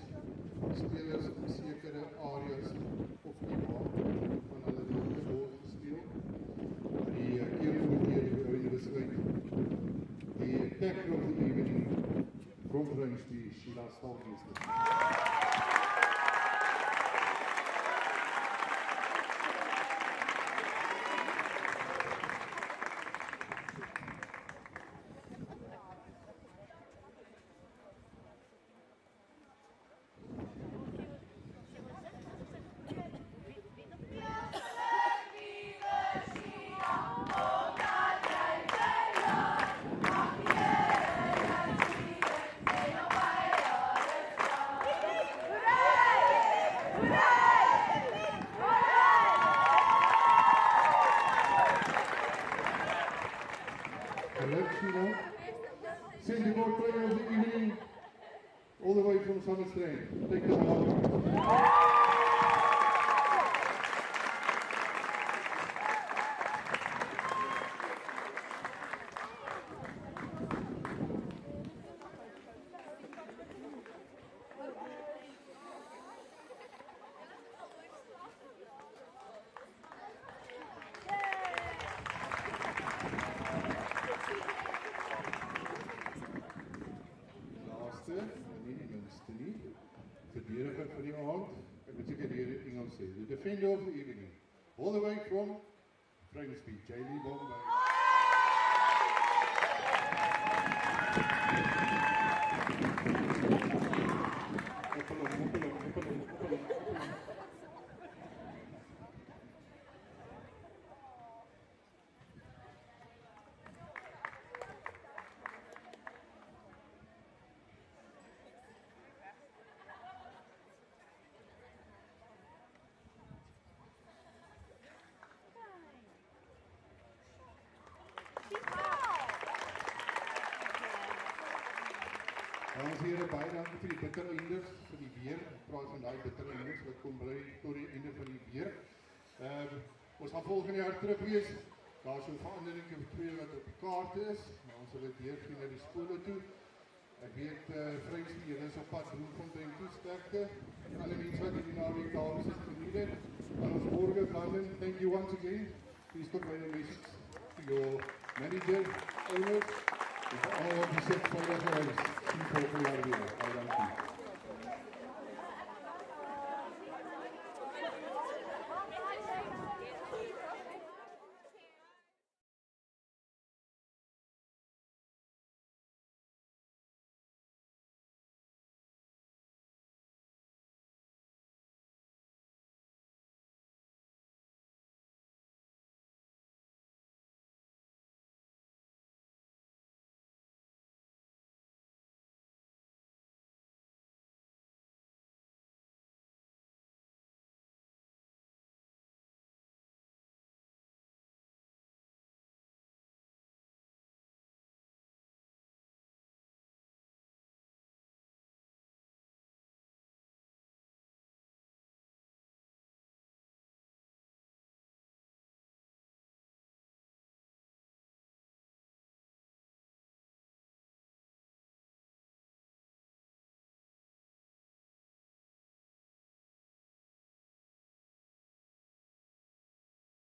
Spelers in sekere areas of nie waar van hulle die netball gespeel. Die keervoerdeer die universiteit. Die tech of the evening from Vrynsby, Sheila Stalmeester. Send the ball player of the evening all the way from Summerstream. Take the ball. Verdediger vir die aand, ek moet seker hier in Engels sê, the defender of the evening, all the way from Vrynsby, J.Lee Bombay. Dames en heren, baie dankie vir die bittere einders, vir die weer. Ek praat van die bittere einders, wat kom bly tot die einde van die weer. Ons gaan volgende jaar terug wees. Daar is so verandering of 2 wat op die kaart is, maar ons sal dit weer gee na die skole toe. Ek weet, Vrynsby, julle is op pad Bloemfontein toe, sterkte. En alle mense wat die naweek daar is geniet het. En ons morgen, Blunden, thank you once again. Please convey a message to your manager, owners, and all of the 6 veilige reis. Sien volgende jaar weer. Baie dankie.